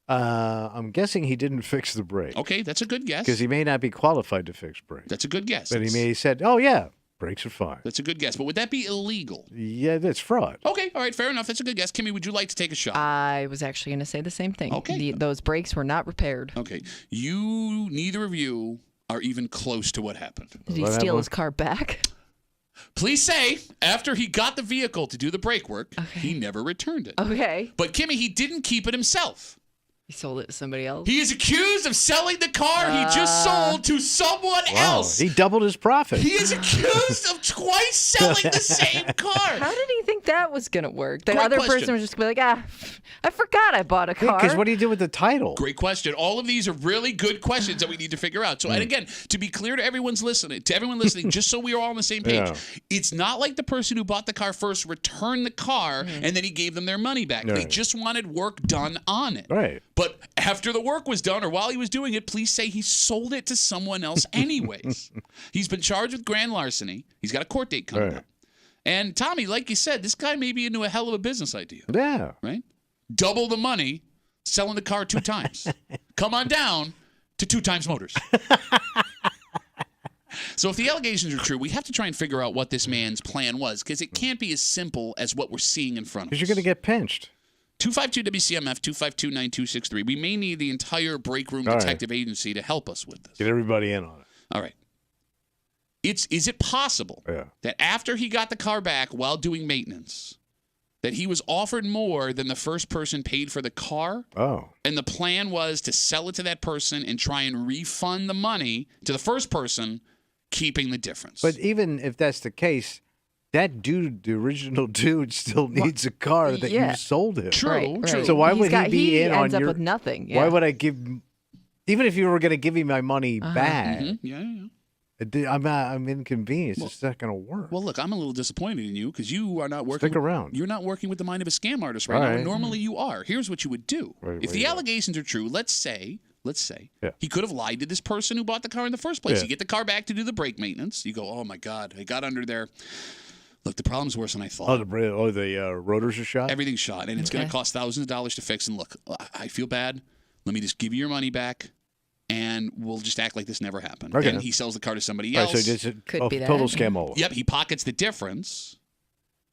Speaker 2: I'm guessing he didn't fix the brake.
Speaker 1: Okay, that's a good guess.
Speaker 2: Because he may not be qualified to fix brakes.
Speaker 1: That's a good guess.
Speaker 2: But he may have said, oh, yeah, brakes are fine.
Speaker 1: That's a good guess. But would that be illegal?
Speaker 2: Yeah, that's fraud.
Speaker 1: Okay, all right, fair enough. That's a good guess. Kimmy, would you like to take a shot?
Speaker 3: I was actually going to say the same thing.
Speaker 1: Okay.
Speaker 3: Those brakes were not repaired.
Speaker 1: Okay. Neither of you are even close to what happened.
Speaker 3: Did he steal his car back?
Speaker 1: Please say, after he got the vehicle to do the brake work, he never returned it.
Speaker 3: Okay.
Speaker 1: But Kimmy, he didn't keep it himself.
Speaker 3: He sold it to somebody else.
Speaker 1: He is accused of selling the car he just sold to someone else.
Speaker 2: He doubled his profit.
Speaker 1: He is accused of twice selling the same car.
Speaker 3: How did he think that was going to work? The
Speaker 1: Great
Speaker 3: other
Speaker 1: question.
Speaker 3: person was just going to be like, I forgot I bought a car.
Speaker 2: Because what do you do with the title?
Speaker 1: Great question. All of these are really good questions that we need to figure out. So, and again, to be clear to everyone listening, just so we are all on the same page, it's not like the person who bought the car first returned the car and then he gave them their money back.
Speaker 2: Right.
Speaker 1: They just wanted work done on it.
Speaker 2: Right.
Speaker 1: But after the work was done, or while he was doing it, please say he sold it to someone else anyways. He's been charged with grand larceny. He's got a court date coming up. And Tommy, like you said, this guy may be into a hell of a business idea.
Speaker 2: Yeah.
Speaker 1: Right? Double the money, selling the car 2 times. Come on down to 2 Times Motors. So if the allegations are true, we have to try and figure out what this man's plan was, because it can't be as simple as what we're seeing in front of us.
Speaker 2: Because you're going to get pinched.
Speaker 1: 252-WCMF, 252-9263. We may need the entire break room detective agency to help us with this.
Speaker 2: Get everybody in on it.
Speaker 1: All right. Is it possible that after he got the car back while doing maintenance, that he was offered more than the first person paid for the car?
Speaker 2: Oh.
Speaker 1: And the plan was to sell it to that person and try and refund the money to the first person, keeping the difference.
Speaker 2: But even if that's the case, that dude, the original dude, still needs a car that you sold him.
Speaker 1: True.
Speaker 2: So why would he be in on
Speaker 3: ends
Speaker 2: your?
Speaker 3: up with nothing.
Speaker 2: Why would I give? Even if you were going to give me my money back, I'm inconvenienced. It's not going to work.
Speaker 1: Well, look, I'm a little disappointed in you because you are not working.
Speaker 2: Stick around.
Speaker 1: You're not working with the mind of a scam artist right now. And normally you are. Here's what you would do. If the allegations are true, let's say he could have lied to this person who bought the car in the first place. You get the car back to do the brake maintenance. You go, oh my God, I got under there. Look, the problem's worse than I thought.
Speaker 2: The rotors are shot?
Speaker 1: Everything's shot, and it's going to cost thousands of dollars to fix. And look, I feel bad. Let me just give you your money back, and we'll just act like this never happened.
Speaker 2: Okay.
Speaker 1: And he sells the car to somebody else.
Speaker 2: So it's
Speaker 3: Could be
Speaker 2: total
Speaker 3: that.
Speaker 2: scam all.
Speaker 1: Yep, he pockets the difference.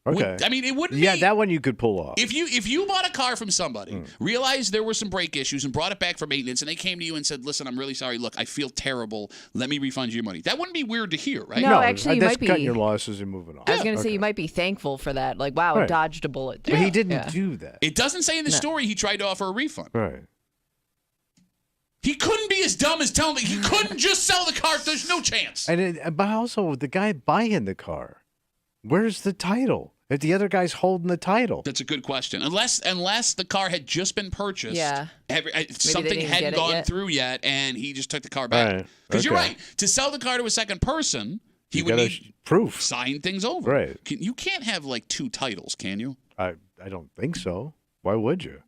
Speaker 2: Okay.
Speaker 1: I mean, it wouldn't
Speaker 2: Yeah,
Speaker 1: be.
Speaker 2: that one you could pull off.
Speaker 1: If you bought a car from somebody, realized there were some brake issues, and brought it back for maintenance, and they came to you and said, "Listen, I'm really sorry. Look, I feel terrible. Let me refund you your money." That wouldn't be weird to hear, right?
Speaker 3: No, actually, you
Speaker 2: that's
Speaker 3: might be
Speaker 2: cutting your losses and moving on.
Speaker 3: I was going to say you might be thankful for that. Like, wow, I
Speaker 2: Right.
Speaker 3: dodged a bullet.
Speaker 2: But he didn't do that.
Speaker 1: It doesn't say in the story he tried to offer a refund.
Speaker 2: Right.
Speaker 1: He couldn't be as dumb as telling me he couldn't just sell the car. There's no chance.
Speaker 2: But also, the guy buying the car, where's the title? If the other guy's holding the title.
Speaker 1: That's a good question. Unless the car had just been purchased.
Speaker 3: Yeah.
Speaker 1: Something hadn't gone through yet, and he just took the car back. Because you're right. To sell the car to a second person, he would need
Speaker 2: proof.
Speaker 1: Sign things over.
Speaker 2: Right.
Speaker 1: You can't have like two titles, can you?
Speaker 2: I don't think so. Why would you?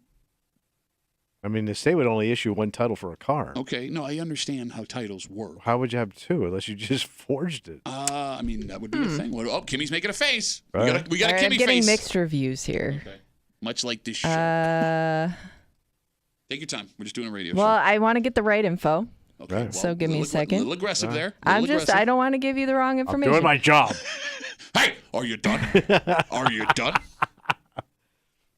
Speaker 2: I mean, the state would only issue one title for a car.
Speaker 1: Okay. No, I understand how titles work.
Speaker 2: How would you have two unless you just forged it?
Speaker 1: I mean, that would be a thing. Oh, Kimmy's making a face.
Speaker 2: Right.
Speaker 1: We got a
Speaker 3: All right,
Speaker 1: Kimmy
Speaker 3: I'm getting
Speaker 1: face.
Speaker 3: mixed reviews here.
Speaker 1: Okay. Much like this show. Take your time. We're just doing a radio
Speaker 3: Well,
Speaker 1: show.
Speaker 3: I want to get the right info.
Speaker 1: Okay.
Speaker 2: Right.
Speaker 3: So give me a second.
Speaker 1: A little aggressive there.
Speaker 3: I don't want to give you the wrong information.
Speaker 2: I'm doing my job.
Speaker 1: Hey, are you done? Are you done?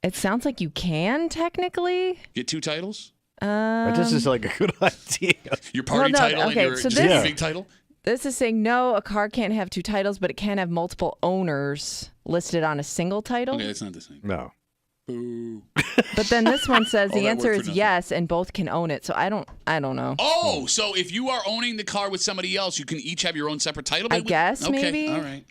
Speaker 3: It sounds like you can technically.
Speaker 1: Get two titles?
Speaker 2: This is like a good idea.
Speaker 1: Your party title and your big title?
Speaker 3: This is saying no, a car can't have two titles, but it can have multiple owners listed on a single title.
Speaker 1: Okay, that's not the same.
Speaker 2: No.
Speaker 1: Boo.
Speaker 3: But then this one says
Speaker 1: All
Speaker 3: the
Speaker 1: that
Speaker 3: answer
Speaker 1: work for
Speaker 3: is
Speaker 1: nothing.
Speaker 3: yes, and both can own it. So I don't know.
Speaker 1: Oh, so if you are owning the car with somebody else, you can each have your own separate title?
Speaker 3: I guess,
Speaker 1: okay,
Speaker 3: maybe.
Speaker 1: All right.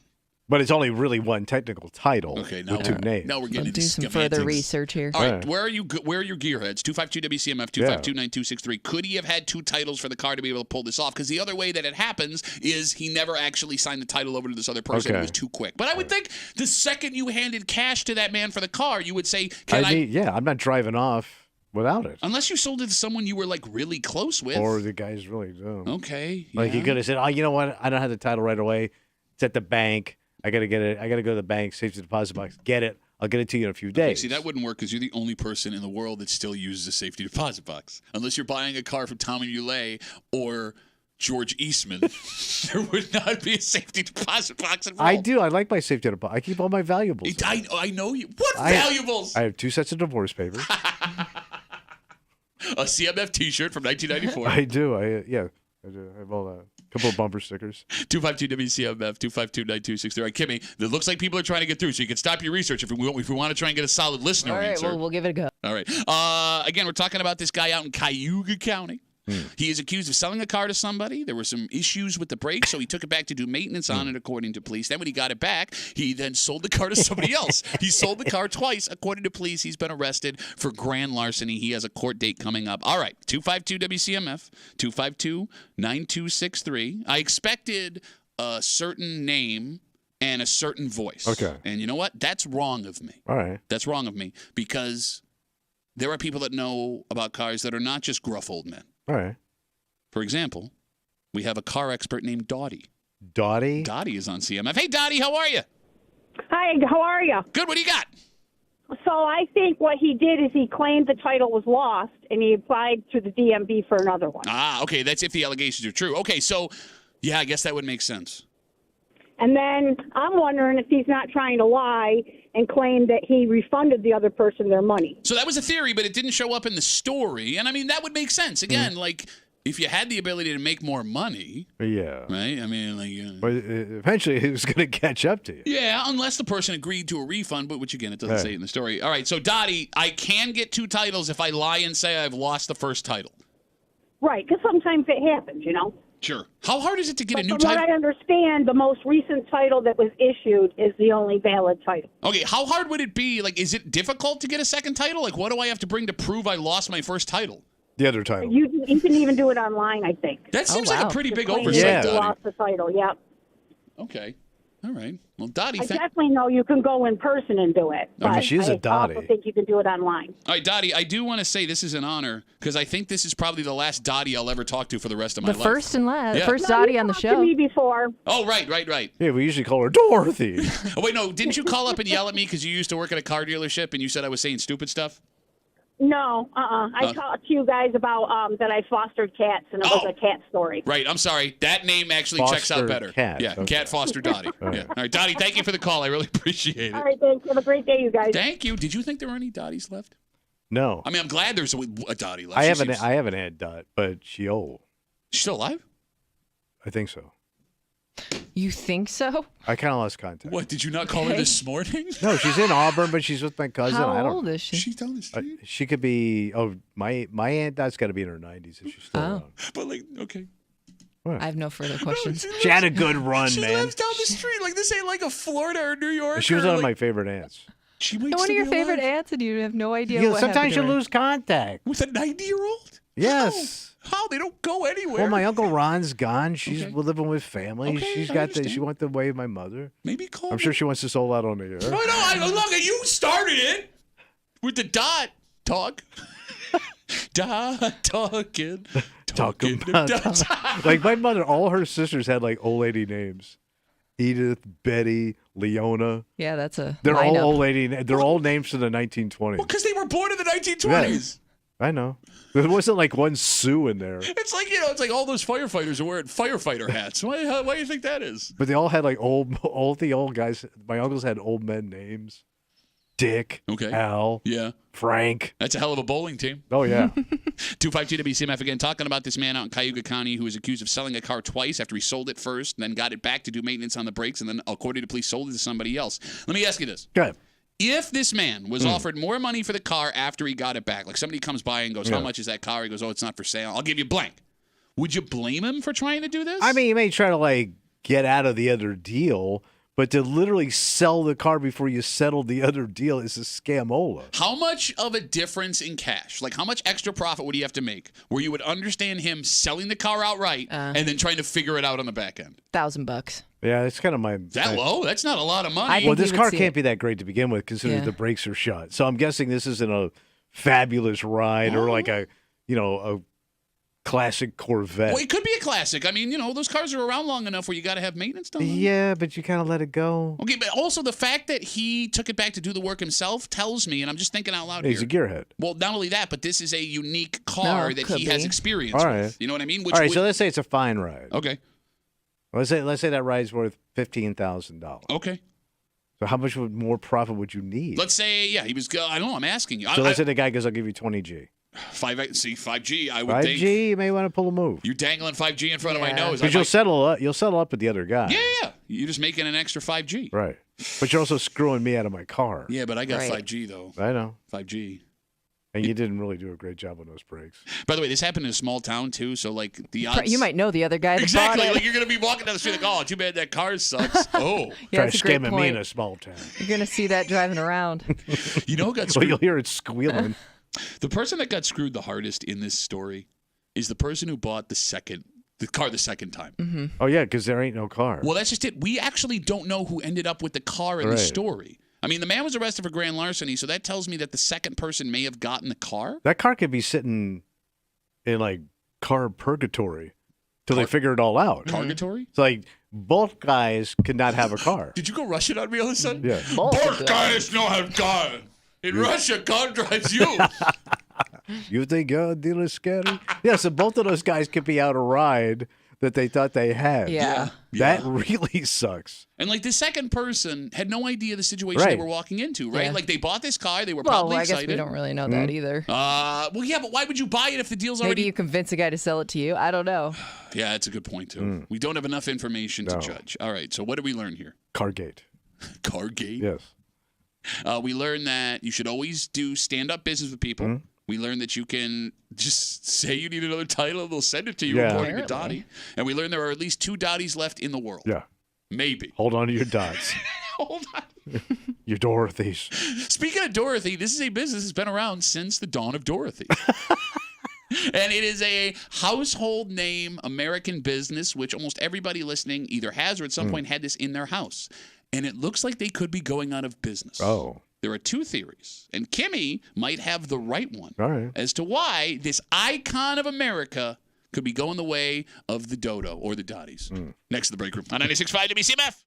Speaker 2: But it's only really one technical title
Speaker 1: Okay, now
Speaker 2: with two names.
Speaker 1: Now we're getting into
Speaker 3: Do some
Speaker 1: semantics.
Speaker 3: further research here.
Speaker 1: All right, where are you? Where are your gearheads? 252 WCMF 252-9263. Could he have had two titles for the car to be able to pull this off? Because the other way that it happens is he never actually signed the title over to this other person. It was too quick. But I would think the second you handed cash to that man for the car, you would say,
Speaker 2: I'm not driving off without it.
Speaker 1: Unless you sold it to someone you were like really close with.
Speaker 2: Or the guy's really dumb.
Speaker 1: Okay.
Speaker 2: Like he
Speaker 1: yeah.
Speaker 2: could have said, "Oh, you know what? I don't have the title right away. It's at the bank. I gotta get it. I gotta go to the bank, safety deposit box, get it. I'll get it to you in a few days."
Speaker 1: Okay, see, that wouldn't work because you're the only person in the world that still uses a safety deposit box. Unless you're buying a car from Tommy Muley or George Eastman, there would not be a safety deposit box involved.
Speaker 2: I do. I like my safety deposit. I keep all my valuables.
Speaker 1: I know you. What valuables?
Speaker 2: I have 2 sets of divorce papers.
Speaker 1: A CMF T-shirt from 1994.
Speaker 2: I do. I do. I have all that. A couple of bumper stickers.
Speaker 1: 252 WCMF 252-9263. All right, Kimmy, it looks like people are trying to get through, so you can stop your research if we want to try and get a solid listener
Speaker 3: All right,
Speaker 1: answer.
Speaker 3: well, we'll give it a go.
Speaker 1: All right. Again, we're talking about this guy out in Cayuga County. He is accused of selling a car to somebody. There were some issues with the brakes, so he took it back to do maintenance on it, according to police. Then when he got it back, he then sold the car to somebody else. He sold the car twice. According to police, he's been arrested for grand larceny. He has a court date coming up. All right, 252 WCMF, 252-9263. I expected a certain name and a certain voice.
Speaker 2: Okay.
Speaker 1: And you know what? That's wrong of me.
Speaker 2: All right.
Speaker 1: That's wrong of me because there are people that know about cars that are not just gruff old men.
Speaker 2: All right.
Speaker 1: For example, we have a car expert named Dottie.
Speaker 2: Dottie?
Speaker 1: Dottie is on CMF. Hey, Dottie, how are you?
Speaker 13: Hi, how are you?
Speaker 1: Good. What do you got?
Speaker 13: So I think what he did is he claimed the title was lost, and he applied to the DMV for another one.
Speaker 1: Ah, okay. That's if the allegations are true. Okay, so, yeah, I guess that would make sense.
Speaker 13: And then I'm wondering if he's not trying to lie and claim that he refunded the other person their money.
Speaker 1: So that was a theory, but it didn't show up in the story. And, I mean, that would make sense. Again, like, if you had the ability to make more money.
Speaker 2: Yeah.
Speaker 1: Right? I mean, like.
Speaker 2: But eventually he was going to catch up to you.
Speaker 1: Yeah, unless the person agreed to a refund, but which, again, it doesn't say in the story. All right, so, Dottie, I can get two titles if I lie and say I've lost the first title.
Speaker 13: Right, because sometimes it happens, you know.
Speaker 1: Sure. How hard is it to get a new
Speaker 13: From
Speaker 1: title?
Speaker 13: what I understand, the most recent title that was issued is the only valid title.
Speaker 1: Okay, how hard would it be? Like, is it difficult to get a second title? Like, what do I have to bring to prove I lost my first title?
Speaker 2: The other title.
Speaker 13: You can even do it online, I think.
Speaker 1: That seems like a pretty big
Speaker 13: Claim
Speaker 1: oversight,
Speaker 13: you
Speaker 1: Dottie.
Speaker 13: lost the title, yep.
Speaker 1: Okay. All right. Well, Dottie,
Speaker 13: I definitely know you can go in person and do it.
Speaker 1: I mean,
Speaker 13: But
Speaker 1: she is a
Speaker 13: I
Speaker 1: Dottie.
Speaker 13: also think you can do it online.
Speaker 1: All right, Dottie, I do want to say this is an honor because I think this is probably the last Dottie I'll ever talk to for the rest of my
Speaker 3: The
Speaker 1: life.
Speaker 3: first and last,
Speaker 1: Yeah.
Speaker 3: first Dottie on the
Speaker 13: To
Speaker 3: show.
Speaker 13: me before.
Speaker 1: Oh, right.
Speaker 2: Yeah, we usually call her Dorothy.
Speaker 1: Oh, wait, no. Didn't you call up and yell at me because you used to work at a car dealership and you said I was saying stupid stuff?
Speaker 13: No, I talked to you guys about that I fostered cats, and it was a cat story.
Speaker 1: Right, I'm sorry. That name actually checks out better.
Speaker 2: Cat.
Speaker 1: Yeah, Cat Foster Dottie. Yeah. All right, Dottie, thank you for the call. I really appreciate it.
Speaker 13: All right, thanks. Have a great day, you guys.
Speaker 1: Thank you. Did you think there were any Dotties left?
Speaker 2: No.
Speaker 1: I mean, I'm glad there's a Dottie left.
Speaker 2: I haven't had Dot, but she old.
Speaker 1: She's still alive?
Speaker 2: I think so.
Speaker 3: You think so?
Speaker 2: I kind of lost contact.
Speaker 1: What, did you not call her this morning?
Speaker 2: No, she's in Auburn, but she's with my cousin.
Speaker 3: How
Speaker 2: I don't,
Speaker 3: old is she?
Speaker 1: She's down the street.
Speaker 2: She could be. Oh, my Aunt Dot's got to be in her 90s if she's still around.
Speaker 1: But like, okay.
Speaker 3: I have no further questions.
Speaker 2: She had a good run,
Speaker 1: She
Speaker 2: man.
Speaker 1: lives down the street. Like, this ain't like a Florida or New York.
Speaker 2: She was one of my favorite aunts.
Speaker 1: She
Speaker 3: One of your favorite aunts, and you have no idea what
Speaker 2: sometimes you
Speaker 3: happened to her.
Speaker 2: lose contact.
Speaker 1: With a 90-year-old?
Speaker 2: Yes.
Speaker 1: How? They don't go anywhere.
Speaker 2: Well, my Uncle Ron's gone. She's living with family.
Speaker 1: Okay,
Speaker 2: She's
Speaker 1: I
Speaker 2: got
Speaker 1: understand.
Speaker 2: she went the way of my mother.
Speaker 1: Maybe call
Speaker 2: I'm sure she wants to sold out on the air.
Speaker 1: No, look, you started it with the dot talk. Dot talking.
Speaker 2: Talking about like my mother, all her sisters had like old lady names. Edith, Betty, Leona.
Speaker 3: Yeah, that's a
Speaker 2: They're all
Speaker 3: lineup.
Speaker 2: old lady. They're all names from the 1920s.
Speaker 1: Because they were born in the 1920s.
Speaker 2: Yeah, I know. There wasn't like one Sue in there.
Speaker 1: It's like, it's like all those firefighters are wearing firefighter hats. Why do you think that is?
Speaker 2: But they all had like old guys. My uncles had old men names. Dick, Al, Frank.
Speaker 1: That's a hell of a bowling team.
Speaker 2: Oh, yeah.
Speaker 1: 252 WCMF again, talking about this man out in Cayuga County who was accused of selling a car twice after he sold it first, and then got it back to do maintenance on the brakes, and then, according to police, sold it to somebody else. Let me ask you this.
Speaker 2: Go ahead.
Speaker 1: If this man was offered more money for the car after he got it back, like somebody comes by and goes, how much is that car? He goes, oh, it's not for sale. I'll give you blank. Would you blame him for trying to do this?
Speaker 2: I mean, you may try to like get out of the other deal, but to literally sell the car before you settled the other deal is a scamola.
Speaker 1: How much of a difference in cash? Like, how much extra profit would he have to make where you would understand him selling the car outright and then trying to figure it out on the back end?
Speaker 3: $1,000.
Speaker 2: Yeah, it's kind of my...
Speaker 1: That low? That's not a lot of money.
Speaker 2: Well, this car can't be that great to begin with, considering the brakes are shot. So I'm guessing this isn't a fabulous ride or like a classic Corvette.
Speaker 1: Well, it could be a classic. I mean, those cars are around long enough where you got to have maintenance done.
Speaker 2: Yeah, but you kind of let it go.
Speaker 1: Okay, but also the fact that he took it back to do the work himself tells me, and I'm just thinking out loud
Speaker 2: He's
Speaker 1: here.
Speaker 2: a gearhead.
Speaker 1: Well, not only that, but this is a unique car that he has experience
Speaker 2: All right.
Speaker 1: with. You know what I mean?
Speaker 2: All right, so let's say it's a fine ride.
Speaker 1: Okay.
Speaker 2: Let's say that ride's worth $15,000.
Speaker 1: Okay.
Speaker 2: So how much more profit would you need?
Speaker 1: Let's say, he was. I don't know. I'm asking you.
Speaker 2: So let's say the guy goes, "I'll give you 20G."
Speaker 1: 5G. I would
Speaker 2: 5G,
Speaker 1: think.
Speaker 2: you may want to pull a move.
Speaker 1: You're dangling 5G in front of my nose.
Speaker 2: Because you'll settle up. You'll settle up with the other guy.
Speaker 1: Yeah. You're just making an extra 5G.
Speaker 2: Right. But you're also screwing me out of my car.
Speaker 1: Yeah, but I got 5G though.
Speaker 2: I know.
Speaker 1: 5G.
Speaker 2: And you didn't really do a great job on those brakes.
Speaker 1: By the way, this happened in a small town too, so like the odds.
Speaker 3: You might know the other guy. That
Speaker 1: Exactly.
Speaker 3: bought it.
Speaker 1: Like you're gonna be walking down the street like, oh, too bad that car sucks. Oh.
Speaker 3: Yeah,
Speaker 2: try scamming me in a small town.
Speaker 3: You're gonna see that driving around.
Speaker 1: You know who got
Speaker 2: Well,
Speaker 1: screwed?
Speaker 2: you'll hear it squealing.
Speaker 1: The person that got screwed the hardest in this story is the person who bought the car the second time.
Speaker 3: Mm-hmm.
Speaker 2: Oh yeah, because there ain't no car.
Speaker 1: Well, that's just it. We actually don't know who ended up with the car in the story. I mean, the man was arrested for grand larceny, so that tells me that the second person may have gotten the car.
Speaker 2: That car could be sitting in like car purgatory till they figure it all out.
Speaker 1: Purgatory?
Speaker 2: It's like both guys could not have a car.
Speaker 1: Did you go Russian on me all of a sudden?
Speaker 2: Yeah.
Speaker 1: Both guys don't have car. In Russia, car drives you.
Speaker 2: You think your deal is scary? Yeah, so both of those guys could be out a ride that they thought they had.
Speaker 3: Yeah.
Speaker 2: That really sucks.
Speaker 1: And like the second person had no idea the situation they were walking into, right?
Speaker 3: Yeah.
Speaker 1: Like they bought this car, they were
Speaker 3: Well,
Speaker 1: probably
Speaker 3: I guess
Speaker 1: excited.
Speaker 3: we don't really know that either.
Speaker 1: Well, yeah, but why would you buy it if the deal's already?
Speaker 3: Maybe you convince a guy to sell it to you. I don't know.
Speaker 1: Yeah, that's a good point too. We don't have enough information to judge. All right, so what did we learn here?
Speaker 2: Cargate.
Speaker 1: Cargate.
Speaker 2: Yes.
Speaker 1: We learned that you should always do stand-up business with people. We learned that you can just say you need another title, and they'll send it to you according to Dottie. And we learned there are at least 2 Dotties left in the world.
Speaker 2: Yeah.
Speaker 1: Maybe.
Speaker 2: Hold on to your dots.
Speaker 1: Hold on.
Speaker 2: Your Dorothys.
Speaker 1: Speaking of Dorothy, this is a business that's been around since the dawn of Dorothy. And it is a household name American business, which almost everybody listening either has or at some point had this in their house. And it looks like they could be going out of business.
Speaker 2: Oh.
Speaker 1: There are 2 theories, and Kimmy might have the right one
Speaker 2: as
Speaker 1: to why this icon of America could be going the way of the dodo or the Dotties. Next to the break room on 96.5 WCMF.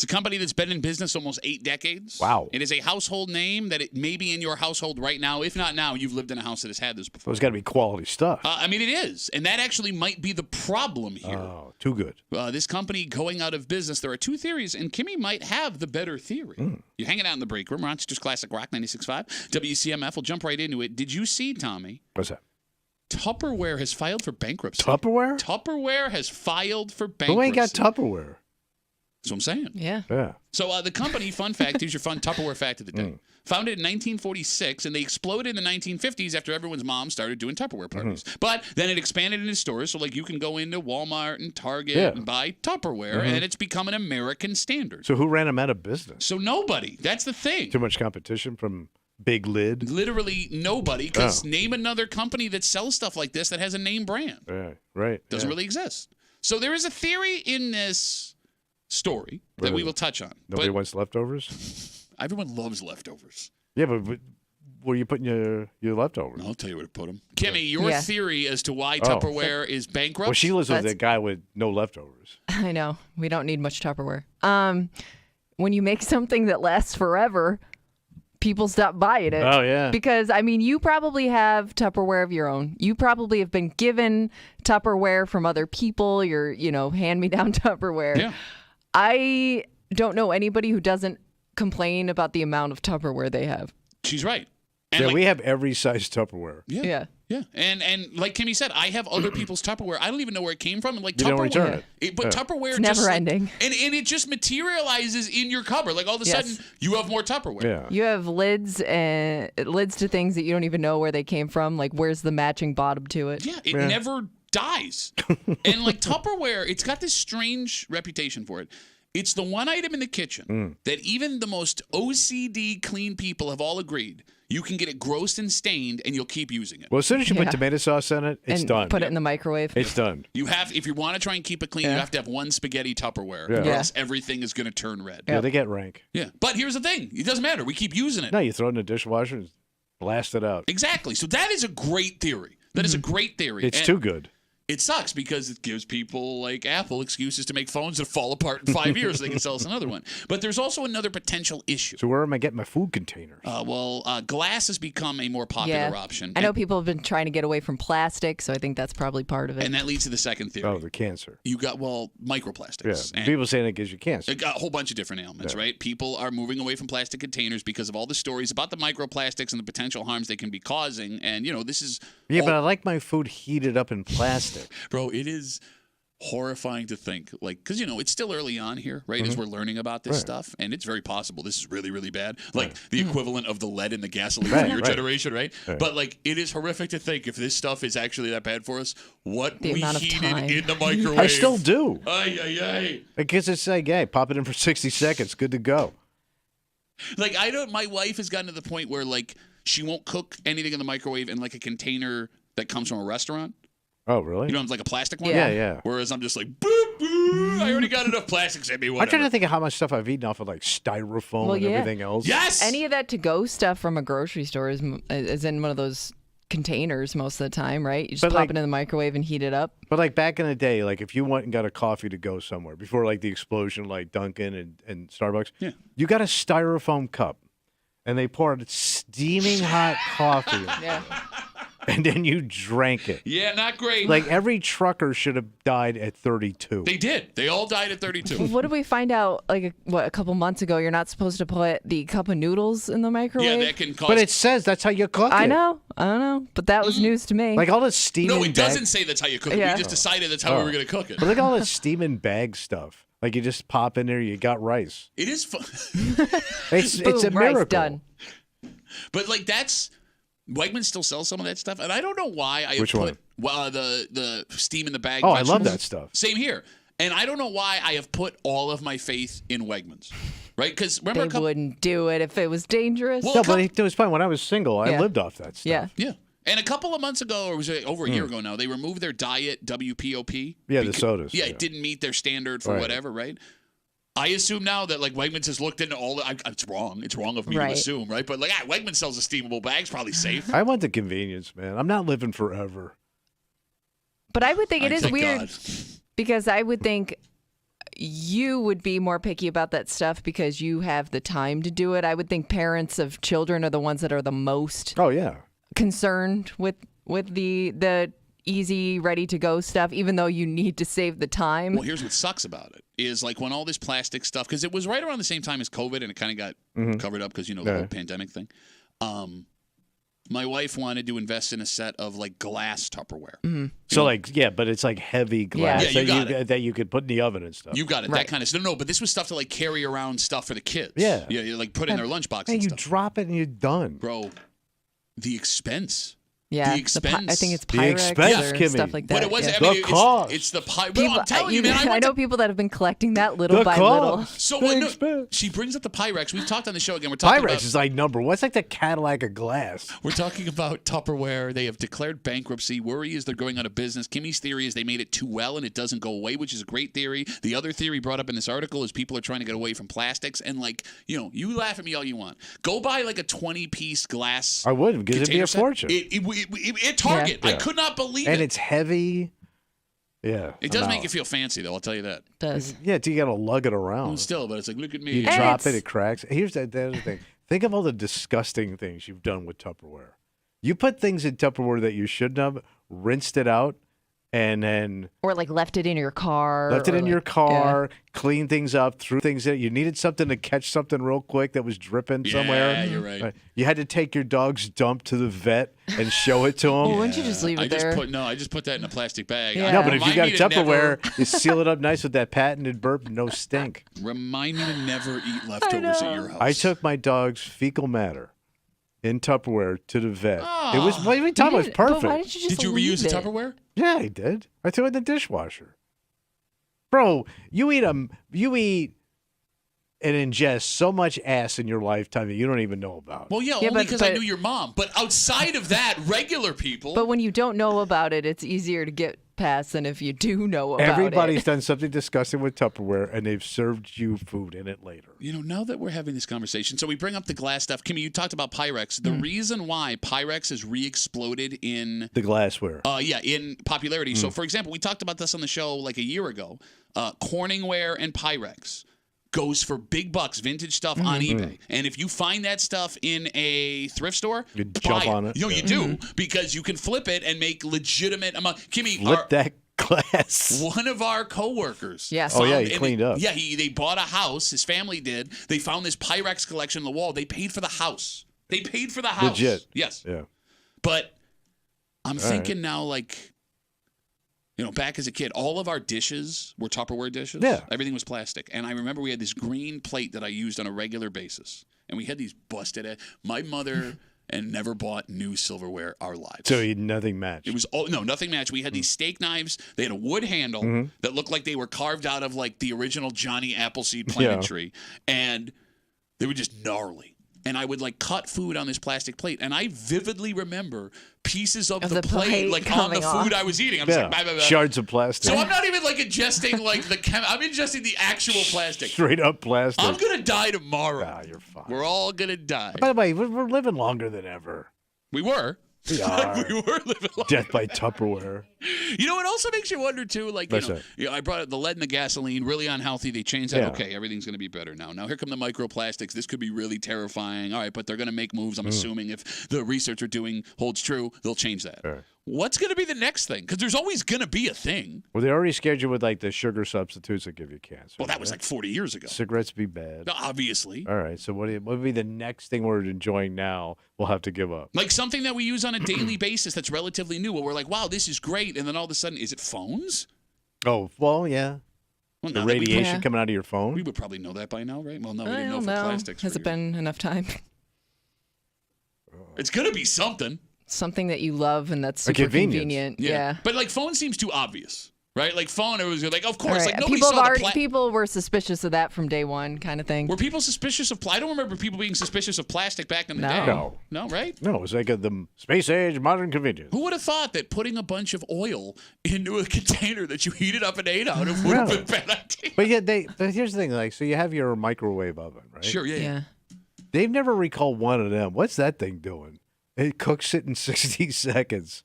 Speaker 1: It's a company that's been in business almost 8 decades.
Speaker 2: Wow.
Speaker 1: It is a household name that it may be in your household right now. If not now, you've lived in a house that has had this before.
Speaker 2: There's got to be quality stuff.
Speaker 1: I mean, it is. And that actually might be the problem here.
Speaker 2: Oh, too good.
Speaker 1: This company going out of business, there are 2 theories, and Kimmy might have the better theory. You're hanging out in the break room. Rochester's Classic Rock 96.5. WCMF. We'll jump right into it. Did you see, Tommy?
Speaker 2: What's that?
Speaker 1: Tupperware has filed for bankruptcy.
Speaker 2: Tupperware?
Speaker 1: Tupperware has filed for bankruptcy.
Speaker 2: Who ain't got Tupperware?
Speaker 1: That's what I'm saying.
Speaker 2: Yeah.
Speaker 1: So the company, fun fact, here's your fun Tupperware fact of the day. Founded in 1946, and they exploded in the 1950s after everyone's mom started doing Tupperware parties. But then it expanded into stores, so like you can go into Walmart and Target and buy Tupperware, and it's become an American standard.
Speaker 2: So who ran them out of business?
Speaker 1: So nobody. That's the thing.
Speaker 2: Too much competition from Big Lid?
Speaker 1: Literally nobody, because name another company that sells stuff like this that has a name brand.
Speaker 2: Right.
Speaker 1: Doesn't really exist. So there is a theory in this story that we will touch on.
Speaker 2: Nobody wants leftovers?
Speaker 1: Everyone loves leftovers.
Speaker 2: Yeah, but where are you putting your leftovers?
Speaker 1: I'll tell you where to put them. Kimmy, your theory as to why Tupperware is bankrupt?
Speaker 2: Well, she lives with a guy with no leftovers.
Speaker 3: I know. We don't need much Tupperware. When you make something that lasts forever, people stop buying it.
Speaker 2: Oh, yeah.
Speaker 3: Because, I mean, you probably have Tupperware of your own. You probably have been given Tupperware from other people, your, hand-me-down Tupperware.
Speaker 1: Yeah.
Speaker 3: I don't know anybody who doesn't complain about the amount of Tupperware they have.
Speaker 1: She's right. And
Speaker 2: we have every size Tupperware.
Speaker 1: Yeah. And like Kimmy said, I have other people's Tupperware. I don't even know where it came from. And like
Speaker 2: You
Speaker 1: Tupperware,
Speaker 2: don't return it.
Speaker 1: But Tupperware
Speaker 3: It's
Speaker 1: just
Speaker 3: never ending.
Speaker 1: And it just materializes in your cupboard. Like all of a sudden, you have more Tupperware.
Speaker 2: Yeah.
Speaker 3: You have lids to things that you don't even know where they came from. Like, where's the matching bottom to it?
Speaker 1: Yeah, it never dies. And like Tupperware, it's got this strange reputation for it. It's the one item in the kitchen that even the most OCD clean people have all agreed you can get it grossed and stained and you'll keep using it.
Speaker 2: Well, as soon as you put tomato sauce in it, it's done.
Speaker 3: Put it in the microwave.
Speaker 2: It's done.
Speaker 1: You have, if you want to try and keep it clean, you have to have one spaghetti Tupperware, or else everything is going to turn red.
Speaker 2: Yeah, they get rank.
Speaker 1: Yeah, but here's the thing: it doesn't matter. We keep using it.
Speaker 2: No, you throw it in the dishwasher and blast it out.
Speaker 1: Exactly. So that is a great theory. That is a great theory.
Speaker 2: It's too good.
Speaker 1: It sucks because it gives people like Apple excuses to make phones that fall apart in 5 years so they can sell us another one. But there's also another potential issue.
Speaker 2: So where am I getting my food containers?
Speaker 1: Glass has become a more popular option.
Speaker 3: I know people have been trying to get away from plastic, so I think that's probably part of it.
Speaker 1: And that leads to the second theory.
Speaker 2: Oh, the cancer.
Speaker 1: You got, microplastics.
Speaker 2: Yeah, people saying it gives you cancer.
Speaker 1: It got a whole bunch of different ailments, right? People are moving away from plastic containers because of all the stories about the microplastics and the potential harms they can be causing. And, this is...
Speaker 2: Yeah, but I like my food heated up in plastic.
Speaker 1: Bro, it is horrifying to think, because it's still early on here, right? As we're learning about this stuff, and it's very possible this is really, really bad, like the equivalent of the lead in the gasoline for your generation, right? But it is horrific to think if this stuff is actually that bad for us, what we heated in the microwave.
Speaker 2: I still do.
Speaker 1: Ay.
Speaker 2: Because it's like, hey, pop it in for 60 seconds, good to go.
Speaker 1: My wife has gotten to the point where she won't cook anything in the microwave in a container that comes from a restaurant.
Speaker 2: Oh, really?
Speaker 1: It's like a plastic one?
Speaker 2: Yeah.
Speaker 1: Whereas I'm just like, boop, boop, I already got enough plastics in me, whatever.
Speaker 2: I'm trying to think of how much stuff I've eaten off of styrofoam and everything else.
Speaker 1: Yes!
Speaker 3: Any of that to-go stuff from a grocery store is in one of those containers most of the time, right? You just pop it in the microwave and heat it up.
Speaker 2: But back in the day, if you went and got a coffee to go somewhere, before the explosion Dunkin' and Starbucks, you got a styrofoam cup, and they poured steaming hot coffee in it. And then you drank it.
Speaker 1: Yeah, not great.
Speaker 2: Every trucker should have died at 32.
Speaker 1: They did. They all died at 32.
Speaker 3: What did we find out, a couple months ago? You're not supposed to put the cup of noodles in the microwave?
Speaker 1: Yeah, that can cause...
Speaker 2: But it says that's how you cook it.
Speaker 3: I know. But that was news to me.
Speaker 2: All this steaming
Speaker 1: No, it doesn't say that's how you cook it. We just decided that's how we were going to cook it.
Speaker 2: But all this steaming bag stuff. You just pop in there, you got rice.
Speaker 1: It is fun.
Speaker 2: It's a miracle.
Speaker 3: Rice done.
Speaker 1: But that's... Wegmans still sells some of that stuff, and I don't know why I
Speaker 2: Which
Speaker 1: put the steam in the bag.
Speaker 2: Oh, I love that stuff.
Speaker 1: Same here, and I don't know why I have put all of my faith in Wegmans, right? Because remember,
Speaker 3: they wouldn't do it if it was dangerous.
Speaker 2: Well, but it was fine when I was single. I lived off that stuff.
Speaker 3: Yeah.
Speaker 1: And a couple of months ago, or was it over a year ago now, they removed their diet WPOP.
Speaker 2: Yeah, the sodas.
Speaker 1: Yeah, it didn't meet their standard for whatever, right? I assume now that Wegmans has looked into all the... It's wrong. It's wrong of me to assume, right? But Wegmans sells a steamable bag. It's probably safe.
Speaker 2: I want the convenience, man. I'm not living forever.
Speaker 3: But I would think it is weird
Speaker 1: God.
Speaker 3: because I would think you would be more picky about that stuff because you have the time to do it. I would think parents of children are the ones that are the most concerned with the easy, ready to go stuff, even though you need to save the time.
Speaker 1: Well, here's what sucks about it is like when all this plastic stuff, because it was right around the same time as COVID and it kind of got covered up because, the whole pandemic thing. My wife wanted to invest in a set of like glass Tupperware.
Speaker 3: Mm-hmm.
Speaker 2: So but it's like heavy glass that you could put in the oven and stuff.
Speaker 1: You got it. That kind of stuff. No, but this was stuff to like carry around stuff for the kids.
Speaker 2: Yeah.
Speaker 1: You like put in their lunchbox
Speaker 2: and
Speaker 1: and
Speaker 2: you
Speaker 1: stuff.
Speaker 2: drop it and you're done.
Speaker 1: Bro, the expense.
Speaker 3: Yeah,
Speaker 1: the expense.
Speaker 3: I think it's
Speaker 2: The
Speaker 3: Pyrex
Speaker 2: expense,
Speaker 3: or
Speaker 2: Kimmy.
Speaker 3: stuff like that.
Speaker 1: But it was.
Speaker 3: yeah.
Speaker 1: I mean, it's the Pyrex. But I'm telling you, man.
Speaker 3: I know people that have been collecting that little
Speaker 2: The
Speaker 3: by
Speaker 2: cost.
Speaker 3: little.
Speaker 1: So
Speaker 2: The
Speaker 1: what? She brings up the Pyrex. We've talked on the show again. We're talking
Speaker 2: Pyrex
Speaker 1: about.
Speaker 2: is like number one. It's like the Cadillac of glass.
Speaker 1: We're talking about Tupperware. They have declared bankruptcy. Worry is they're going out of business. Kimmy's theory is they made it too well and it doesn't go away, which is a great theory. The other theory brought up in this article is people are trying to get away from plastics. And like, you laugh at me all you want. Go buy like a 20-piece glass.
Speaker 2: I would because it'd be a fortune.
Speaker 1: At Target.
Speaker 2: Yeah.
Speaker 1: I could not believe it.
Speaker 2: And it's heavy. Yeah.
Speaker 1: It does make you feel fancy, though. I'll tell you that.
Speaker 3: It does.
Speaker 2: Yeah, you got to lug it around.
Speaker 1: Well, still, but it's like, look at me.
Speaker 2: You drop it, it cracks. Here's the other thing. Think of all the disgusting things you've done with Tupperware. You put things in Tupperware that you shouldn't have, rinsed it out, and then
Speaker 3: Or like left it in your car.
Speaker 2: your car, cleaned things up, threw things in. You needed something to catch something real quick that was dripping somewhere.
Speaker 1: Yeah, you're right.
Speaker 2: You had to take your dog's dump to the vet and show it to him.
Speaker 3: Well, wouldn't you just leave it there?
Speaker 1: I just put that in a plastic bag.
Speaker 3: Yeah.
Speaker 2: No, but if you got
Speaker 1: Remind me to
Speaker 2: Tupperware, you seal it up nice with that patented burp, no stink.
Speaker 1: Remind me to never eat leftovers at your house.
Speaker 2: I took my dog's fecal matter in Tupperware to the vet. It was what are you talking about? It was perfect.
Speaker 3: But why did you just
Speaker 1: Did you
Speaker 3: leave
Speaker 1: reuse the
Speaker 3: it?
Speaker 1: Tupperware?
Speaker 2: Yeah, I did. I threw it in the dishwasher. Bro, you eat and ingest so much ass in your lifetime that you don't even know about.
Speaker 1: Well, yeah, only because I knew your mom. But outside of that, regular people.
Speaker 3: But when you don't know about it, it's easier to get past than if you do know about
Speaker 2: Everybody's
Speaker 3: it.
Speaker 2: done something disgusting with Tupperware, and they've served you food in it later.
Speaker 1: Now that we're having this conversation, so we bring up the glass stuff. Kimmy, you talked about Pyrex. The reason why Pyrex has re-exploded in
Speaker 2: the glassware,
Speaker 1: in popularity. So, for example, we talked about this on the show like a year ago. Corningware and Pyrex goes for big bucks, vintage stuff on eBay. And if you find that stuff in a thrift store,
Speaker 2: you jump on it.
Speaker 1: You do, because you can flip it and make legitimate amount. Kimmy,
Speaker 2: flip that glass.
Speaker 1: One of our coworkers.
Speaker 3: Yes.
Speaker 2: Oh, yeah, he cleaned up.
Speaker 1: Yeah, they bought a house. His family did. They found this Pyrex collection on the wall. They paid for the house.
Speaker 2: Legit.
Speaker 1: Yes.
Speaker 2: Yeah.
Speaker 1: But I'm thinking now, like, back as a kid, all of our dishes were Tupperware dishes.
Speaker 2: Yeah.
Speaker 1: Everything was plastic. And I remember we had this green plate that I used on a regular basis. And we had these busted. My mother and never bought new silverware our lives.
Speaker 2: So nothing matched.
Speaker 1: It was nothing matched. We had these steak knives. They had a wood handle that looked like they were carved out of like the original Johnny Appleseed planted tree. And they were just gnarly. And I would like cut food on this plastic plate. And I vividly remember pieces of the plate like on the food I was eating. I'm just like, blah, blah, blah.
Speaker 2: Shards of plastic.
Speaker 1: So I'm not even like ingesting like I'm ingesting the actual plastic.
Speaker 2: Straight up plastic.
Speaker 1: I'm going to die tomorrow.
Speaker 2: Ah, you're fine.
Speaker 1: We're all going to die.
Speaker 2: By the way, we're living longer than ever.
Speaker 1: We were.
Speaker 2: We are.
Speaker 1: We were living longer.
Speaker 2: Death by Tupperware.
Speaker 1: It also makes you wonder too, like, I brought up the lead and the gasoline, really unhealthy. They changed that.
Speaker 2: Yeah.
Speaker 1: Okay, everything's going to be better now. Now here come the microplastics. This could be really terrifying. All right, but they're going to make moves. I'm assuming if the research we're doing holds true, they'll change that.
Speaker 2: Right.
Speaker 1: What's going to be the next thing? Because there's always going to be a thing.
Speaker 2: Well, they already scheduled with like the sugar substitutes that give you cancer.
Speaker 1: Well, that was like 40 years ago.
Speaker 2: Cigarettes be bad.
Speaker 1: Obviously.
Speaker 2: All right. So what would be the next thing we're enjoying now we'll have to give up?
Speaker 1: Like something that we use on a daily basis that's relatively new, where we're like, wow, this is great. And then all of a sudden, is it phones?
Speaker 2: Oh, well, yeah.
Speaker 1: Well,
Speaker 2: the radiation coming out of your phone?
Speaker 1: We would probably know that by now, right? Well, no, we didn't know for plastics.
Speaker 3: Has it been enough time?
Speaker 1: It's going to be something.
Speaker 3: Something that you love and that's super convenient. Yeah.
Speaker 1: But like phone seems too obvious, right? Like phone, it was like, of course,
Speaker 3: right.
Speaker 1: like nobody saw
Speaker 3: people were suspicious of that from day one, kind of thing.
Speaker 1: Were people suspicious of I don't remember people being suspicious of plastic back in the day. No, right?
Speaker 2: No, it was like the space age modern convenience.
Speaker 1: Who would have thought that putting a bunch of oil into a container that you heated up and ate out of would have been a bad idea?
Speaker 2: But yeah, but here's the thing, like, so you have your microwave oven, right?
Speaker 1: Sure, yeah.
Speaker 2: They've never recalled one of them. What's that thing doing? It cooks it in 60 seconds,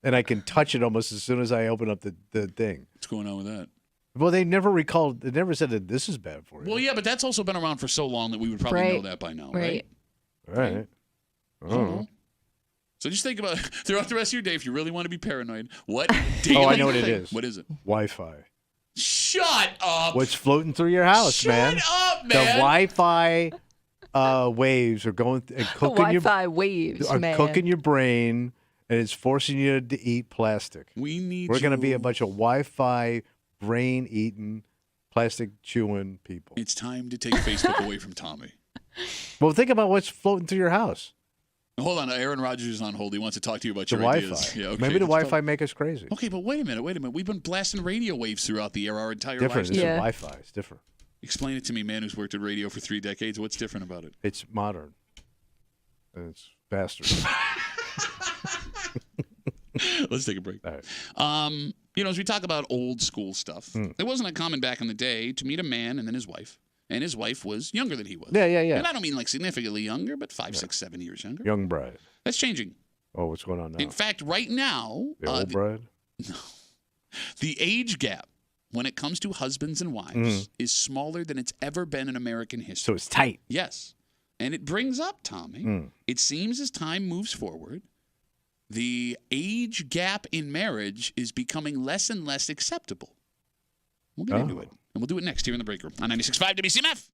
Speaker 2: and I can touch it almost as soon as I open up the thing.
Speaker 1: What's going on with that?
Speaker 2: Well, they never recalled. They never said that this is bad for you.
Speaker 1: Well, yeah, but that's also been around for so long that we would probably know that by now, right?
Speaker 2: Right. Oh.
Speaker 1: So just think about throughout the rest of your day, if you really want to be paranoid, what daily
Speaker 2: I know what it
Speaker 1: thing-
Speaker 2: is.
Speaker 1: What is it?
Speaker 2: Wi-Fi.
Speaker 1: Shut up.
Speaker 2: What's floating through your house, man?
Speaker 1: Shut up,
Speaker 2: The
Speaker 1: man.
Speaker 2: Wi-Fi waves are going and cooking
Speaker 3: Wi-Fi waves, man.
Speaker 2: cooking your brain, and it's forcing you to eat plastic.
Speaker 1: We're
Speaker 2: going to be a bunch of Wi-Fi brain-eating, plastic-chewing people.
Speaker 1: It's time to take Facebook away from Tommy.
Speaker 2: Well, think about what's floating through your house.
Speaker 1: Hold on, Aaron Rodgers is on hold. He wants to talk to you about
Speaker 2: The
Speaker 1: your
Speaker 2: Wi-Fi.
Speaker 1: ideas. Yeah, okay.
Speaker 2: Maybe the
Speaker 1: Let's
Speaker 2: Wi-Fi
Speaker 1: talk-
Speaker 2: make us crazy.
Speaker 1: Okay, but wait a minute. We've been blasting radio waves throughout the air our entire
Speaker 2: Different.
Speaker 1: lives.
Speaker 2: It's Wi-Fi. It's different.
Speaker 1: Explain it to me, man who's worked at radio for 3 decades. What's different about it?
Speaker 2: It's modern. And it's faster.
Speaker 1: Let's take a break.
Speaker 2: All right.
Speaker 1: As we talk about old school stuff, it wasn't uncommon back in the day to meet a man and then his wife. And his wife was younger than he was.
Speaker 2: Yeah.
Speaker 1: And I don't mean like significantly younger, but 5, 6, 7 years younger.
Speaker 2: Young bride.
Speaker 1: That's changing.
Speaker 2: Oh, what's going on now?
Speaker 1: In fact, right now,
Speaker 2: The old bride?
Speaker 1: the age gap when it comes to husbands and wives is smaller than it's ever been in American history.
Speaker 2: So it's tight.
Speaker 1: Yes. And it brings up, Tommy, it seems as time moves forward, the age gap in marriage is becoming less and less acceptable. We'll get into it. And we'll do it next here in the break room on 96.5 WCMF.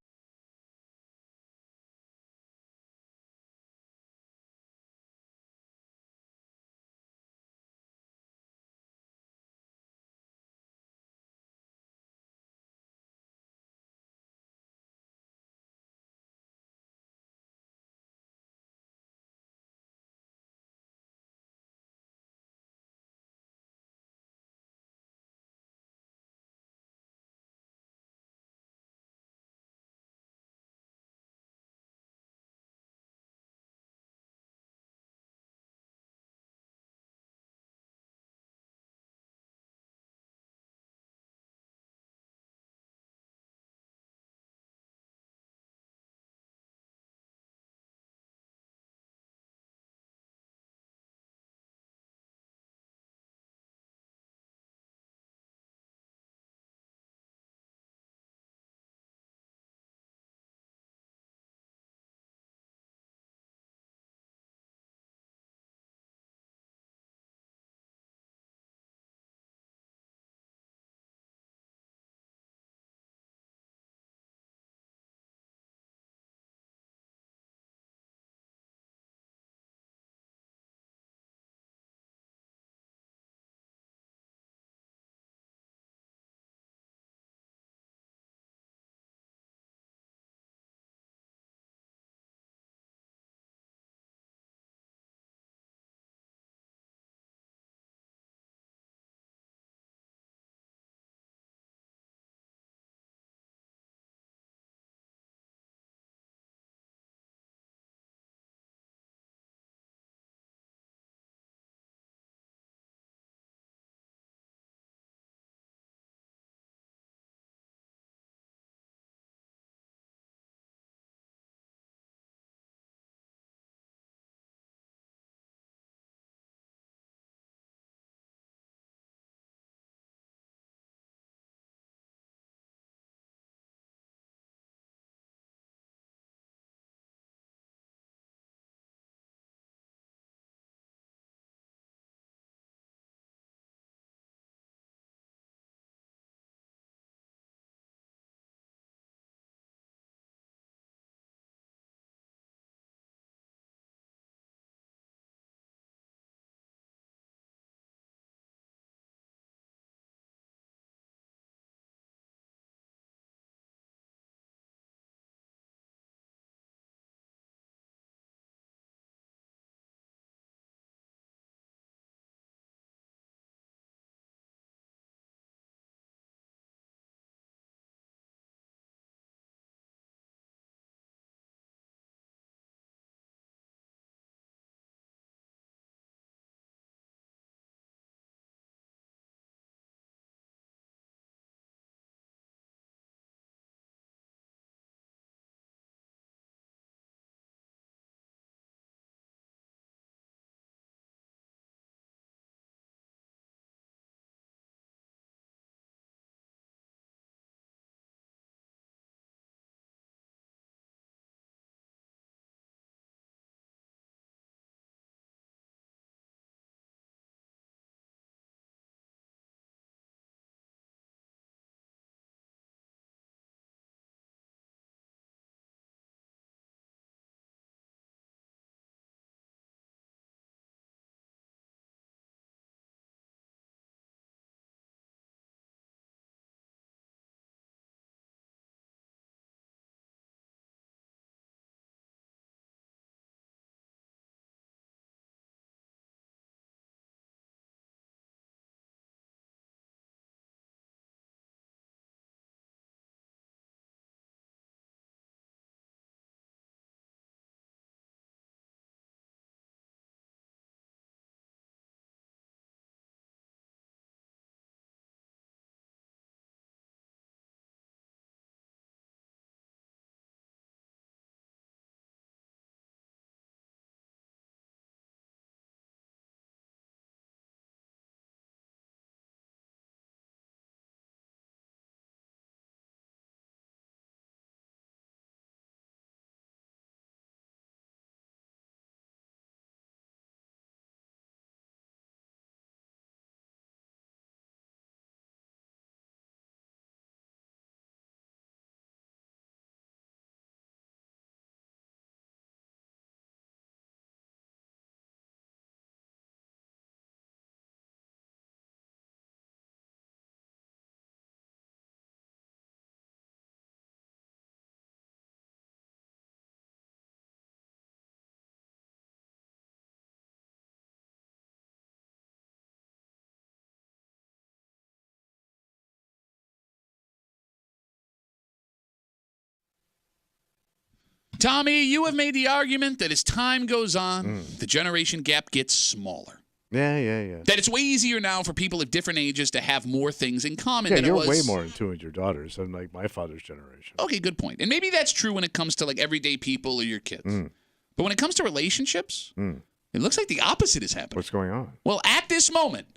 Speaker 1: Tommy, you have made the argument that as time goes on, the generation gap gets smaller.
Speaker 2: Yeah.
Speaker 1: That it's way easier now for people of different ages to have more things in common than it
Speaker 2: you're
Speaker 1: was.
Speaker 2: way more in tune with your daughters than like my father's generation.
Speaker 1: Okay, good point. And maybe that's true when it comes to like everyday people or your kids. But when it comes to relationships, it looks like the opposite is happening.
Speaker 2: What's going on?
Speaker 1: Well, at this moment,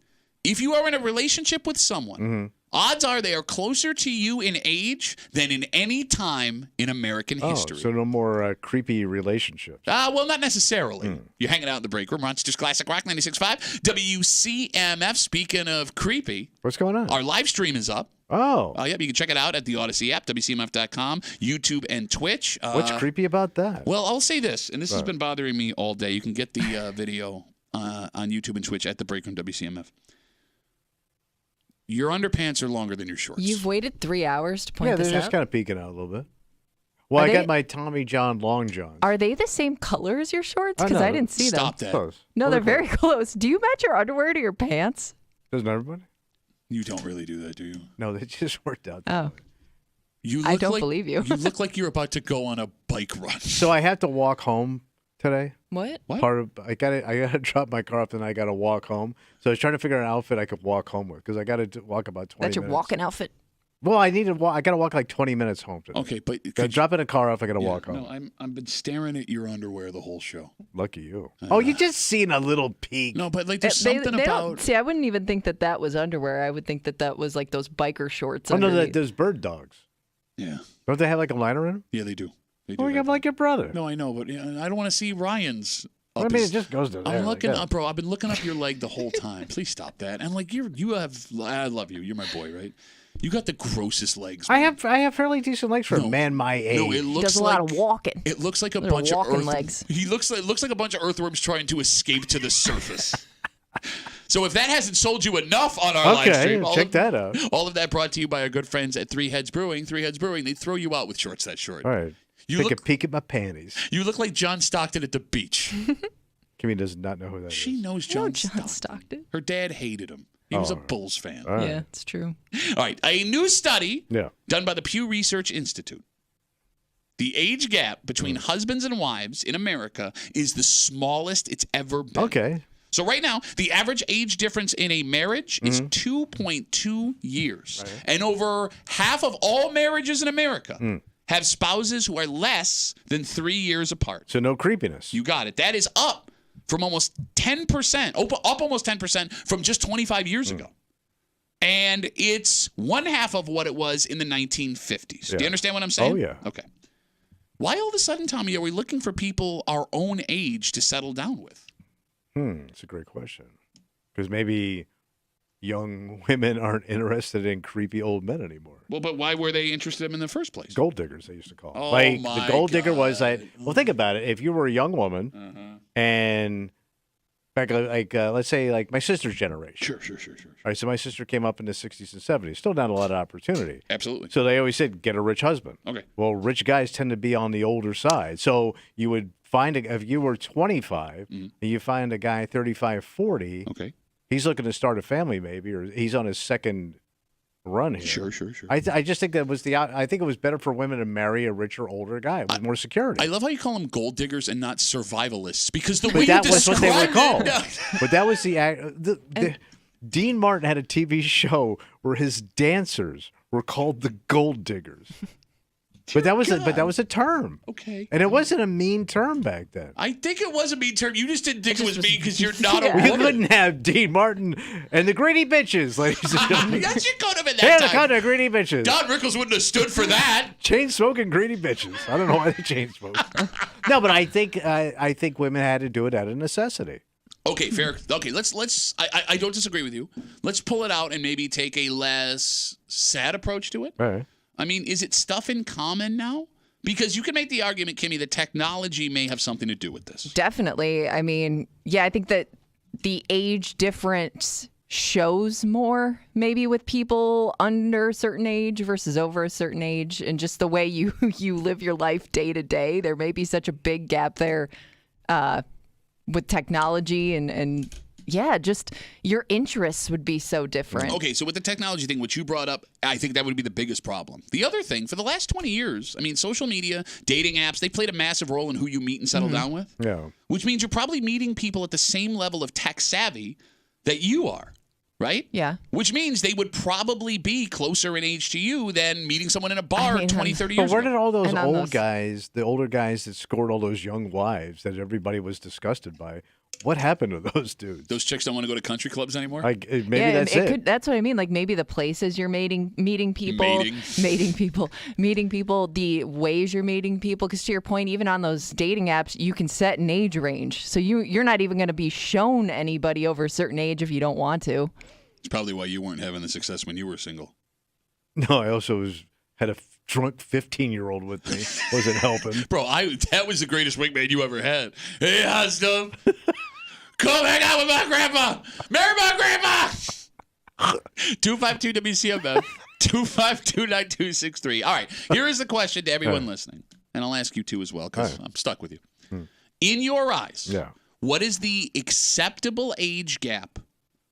Speaker 1: if you are in a relationship with someone, odds are they are closer to you in age than in any time in American history.
Speaker 2: So no more creepy relationships.
Speaker 1: Well, not necessarily. You're hanging out in the break room. Rochester's Classic Rock 96.5. WCMF. Speaking of creepy.
Speaker 2: What's going on?
Speaker 1: Our live stream is up.
Speaker 2: Oh.
Speaker 1: Yep, you can check it out at the Odyssey app, WCMF.com, YouTube, and Twitch.
Speaker 2: What's creepy about that?
Speaker 1: Well, I'll say this, and this has been bothering me all day. You can get the video on YouTube and Twitch at the break room, WCMF. Your underpants are longer than your shorts.
Speaker 3: You've waited 3 hours to point this out?
Speaker 2: Yeah, they're just kind of peeking out a little bit. Well, I got my Tommy John long johns.
Speaker 3: Are they the same color as your shorts? Because I didn't see
Speaker 1: Stop
Speaker 3: them.
Speaker 1: that.
Speaker 2: Close.
Speaker 3: No, they're very close. Do you match your underwear to your pants?
Speaker 2: Doesn't everybody?
Speaker 1: You don't really do that, do you?
Speaker 2: No, they just worked out.
Speaker 3: Oh.
Speaker 1: You
Speaker 3: I
Speaker 1: look
Speaker 3: don't
Speaker 1: like,
Speaker 3: believe you.
Speaker 1: You look like you're about to go on a bike run.
Speaker 2: So I have to walk home today.
Speaker 3: What?
Speaker 2: I gotta drop my car off, and I gotta walk home. So I was trying to figure out an outfit I could walk home with because I gotta walk about 20 minutes.
Speaker 3: That's your walking outfit?
Speaker 2: Well, I gotta walk like 20 minutes home today.
Speaker 1: Okay, but
Speaker 2: dropping a car off, I gotta walk home.
Speaker 1: No, I've been staring at your underwear the whole show.
Speaker 2: Lucky you. Oh, you just seen a little peek.
Speaker 1: No, but like there's something about.
Speaker 3: See, I wouldn't even think that was underwear. I would think that was like those biker shorts.
Speaker 2: Oh no,
Speaker 3: underneath.
Speaker 2: those bird dogs.
Speaker 1: Yeah.
Speaker 2: Don't they have like a liner in them?
Speaker 1: Yeah, they do. They do.
Speaker 2: Oh, you have like your brother.
Speaker 1: No, I know, but I don't want to see Ryan's.
Speaker 2: I mean, it just goes to there.
Speaker 1: I'm looking up, bro. I've been looking up your leg the whole time. Please stop that. And like I love you. You're my boy, right? You got the grossest legs.
Speaker 2: Man. I have fairly decent legs for a man my age.
Speaker 1: No, it looks
Speaker 3: does a
Speaker 1: like,
Speaker 3: lot of walking.
Speaker 1: It looks like a
Speaker 3: Little
Speaker 1: bunch of
Speaker 3: walking legs.
Speaker 1: He looks like a bunch of earthworms trying to escape to the surface. So if that hasn't sold you enough on our live stream,
Speaker 2: check that out.
Speaker 1: All of that brought to you by our good friends at Three Heads Brewing. Three Heads Brewing, they throw you out with shorts that short.
Speaker 2: All right. Take a peek at my panties.
Speaker 1: You look like John Stockton at the beach.
Speaker 2: Kimmy does not know who that is.
Speaker 1: She knows John Stockton. Her dad hated him. He was a Bulls fan.
Speaker 2: Right.
Speaker 3: Yeah, it's true.
Speaker 1: All right. A new study done by the Pew Research Institute. The age gap between husbands and wives in America is the smallest it's ever been.
Speaker 2: Okay.
Speaker 1: So right now, the average age difference in a marriage is 2.2 years. Right. And over half of all marriages in America have spouses who are less than 3 years apart.
Speaker 2: So no creepiness.
Speaker 1: You got it. That is up from almost 10%, up almost 10% from just 25 years ago. And it's one half of what it was in the 1950s.
Speaker 2: Yeah.
Speaker 1: Do you understand what I'm saying?
Speaker 2: Oh, yeah.
Speaker 1: Okay. Why all of a sudden, Tommy, are we looking for people our own age to settle down with?
Speaker 2: That's a great question. Because maybe young women aren't interested in creepy old men anymore.
Speaker 1: Well, but why were they interested in them in the first place?
Speaker 2: Gold diggers, they used to call them.
Speaker 1: Oh,
Speaker 2: like
Speaker 1: my
Speaker 2: the gold digger
Speaker 1: God.
Speaker 2: was like, well, think about it. If you were a young woman and back let's say like my sister's generation.
Speaker 1: Sure.
Speaker 2: All right, so my sister came up in the 60s and 70s, still not a lot of opportunity.
Speaker 1: Absolutely.
Speaker 2: So they always said, get a rich husband.
Speaker 1: Okay.
Speaker 2: Well, rich guys tend to be on the older side. So you would find, if you were 25 and you find a guy 35, 40, he's looking to start a family maybe, or he's on his second run here.
Speaker 1: Sure.
Speaker 2: I just think that was I think it was better for women to marry a richer, older guy with more security.
Speaker 1: I love how you call them gold diggers and not survivalists, because the
Speaker 2: But
Speaker 1: way
Speaker 2: that
Speaker 1: you
Speaker 2: was what they were
Speaker 1: described
Speaker 2: called.
Speaker 1: it.
Speaker 2: But that was the Dean Martin had a TV show where his dancers were called the gold diggers. But that was a term.
Speaker 1: Okay.
Speaker 2: And it wasn't a mean term back then.
Speaker 1: I think it was a mean term. You just didn't think it was mean because you're not a
Speaker 2: You
Speaker 1: woman.
Speaker 2: couldn't have Dean Martin and the greedy bitches, ladies and gentlemen.
Speaker 1: Yes, you could have in
Speaker 2: Hey,
Speaker 1: that
Speaker 2: the
Speaker 1: time.
Speaker 2: kind of greedy bitches.
Speaker 1: Don Rickles wouldn't have stood for that.
Speaker 2: Chain smoking greedy bitches. I don't know why they chain smoke. No, but I think women had to do it out of necessity.
Speaker 1: Okay, fair. Okay, let's. I don't disagree with you. Let's pull it out and maybe take a less sad approach to it.
Speaker 2: Right.
Speaker 1: I mean, is it stuff in common now? Because you can make the argument, Kimmy, that technology may have something to do with this.
Speaker 3: Definitely. I mean, yeah, I think that the age difference shows more maybe with people under a certain age versus over a certain age, and just the way you live your life day to day. There may be such a big gap there with technology and just your interests would be so different.
Speaker 1: Okay, so with the technology thing, which you brought up, I think that would be the biggest problem. The other thing, for the last 20 years, I mean, social media, dating apps, they played a massive role in who you meet and settle down with.
Speaker 2: Yeah.
Speaker 1: Which means you're probably meeting people at the same level of tech savvy that you are. Right?
Speaker 3: Yeah.
Speaker 1: Which means they would probably be closer in age to you than meeting someone in a bar 20, 30 years
Speaker 2: But where
Speaker 1: ago.
Speaker 2: did all those old guys, the older guys that scored all those young wives that everybody was disgusted by, what happened to those dudes?
Speaker 1: Those chicks don't want to go to country clubs anymore?
Speaker 2: Maybe that's it.
Speaker 3: That's what I mean. Like maybe the places you're meeting people, meeting people, the ways you're meeting people. Because to your point, even on those dating apps, you can set an age range. So you're not even going to be shown anybody over a certain age if you don't want to.
Speaker 1: It's probably why you weren't having the success when you were single.
Speaker 2: No, I also had a drunk 15-year-old with me. Wasn't helping.
Speaker 1: Bro, that was the greatest wingman you ever had. Hey, hot stuff. Come hang out with my grandpa. Marry my grandpa. 252 WCMF 252-9263. All right, here is the question to everyone listening, and I'll ask you too as well because I'm stuck with you. In your eyes, what is the acceptable age gap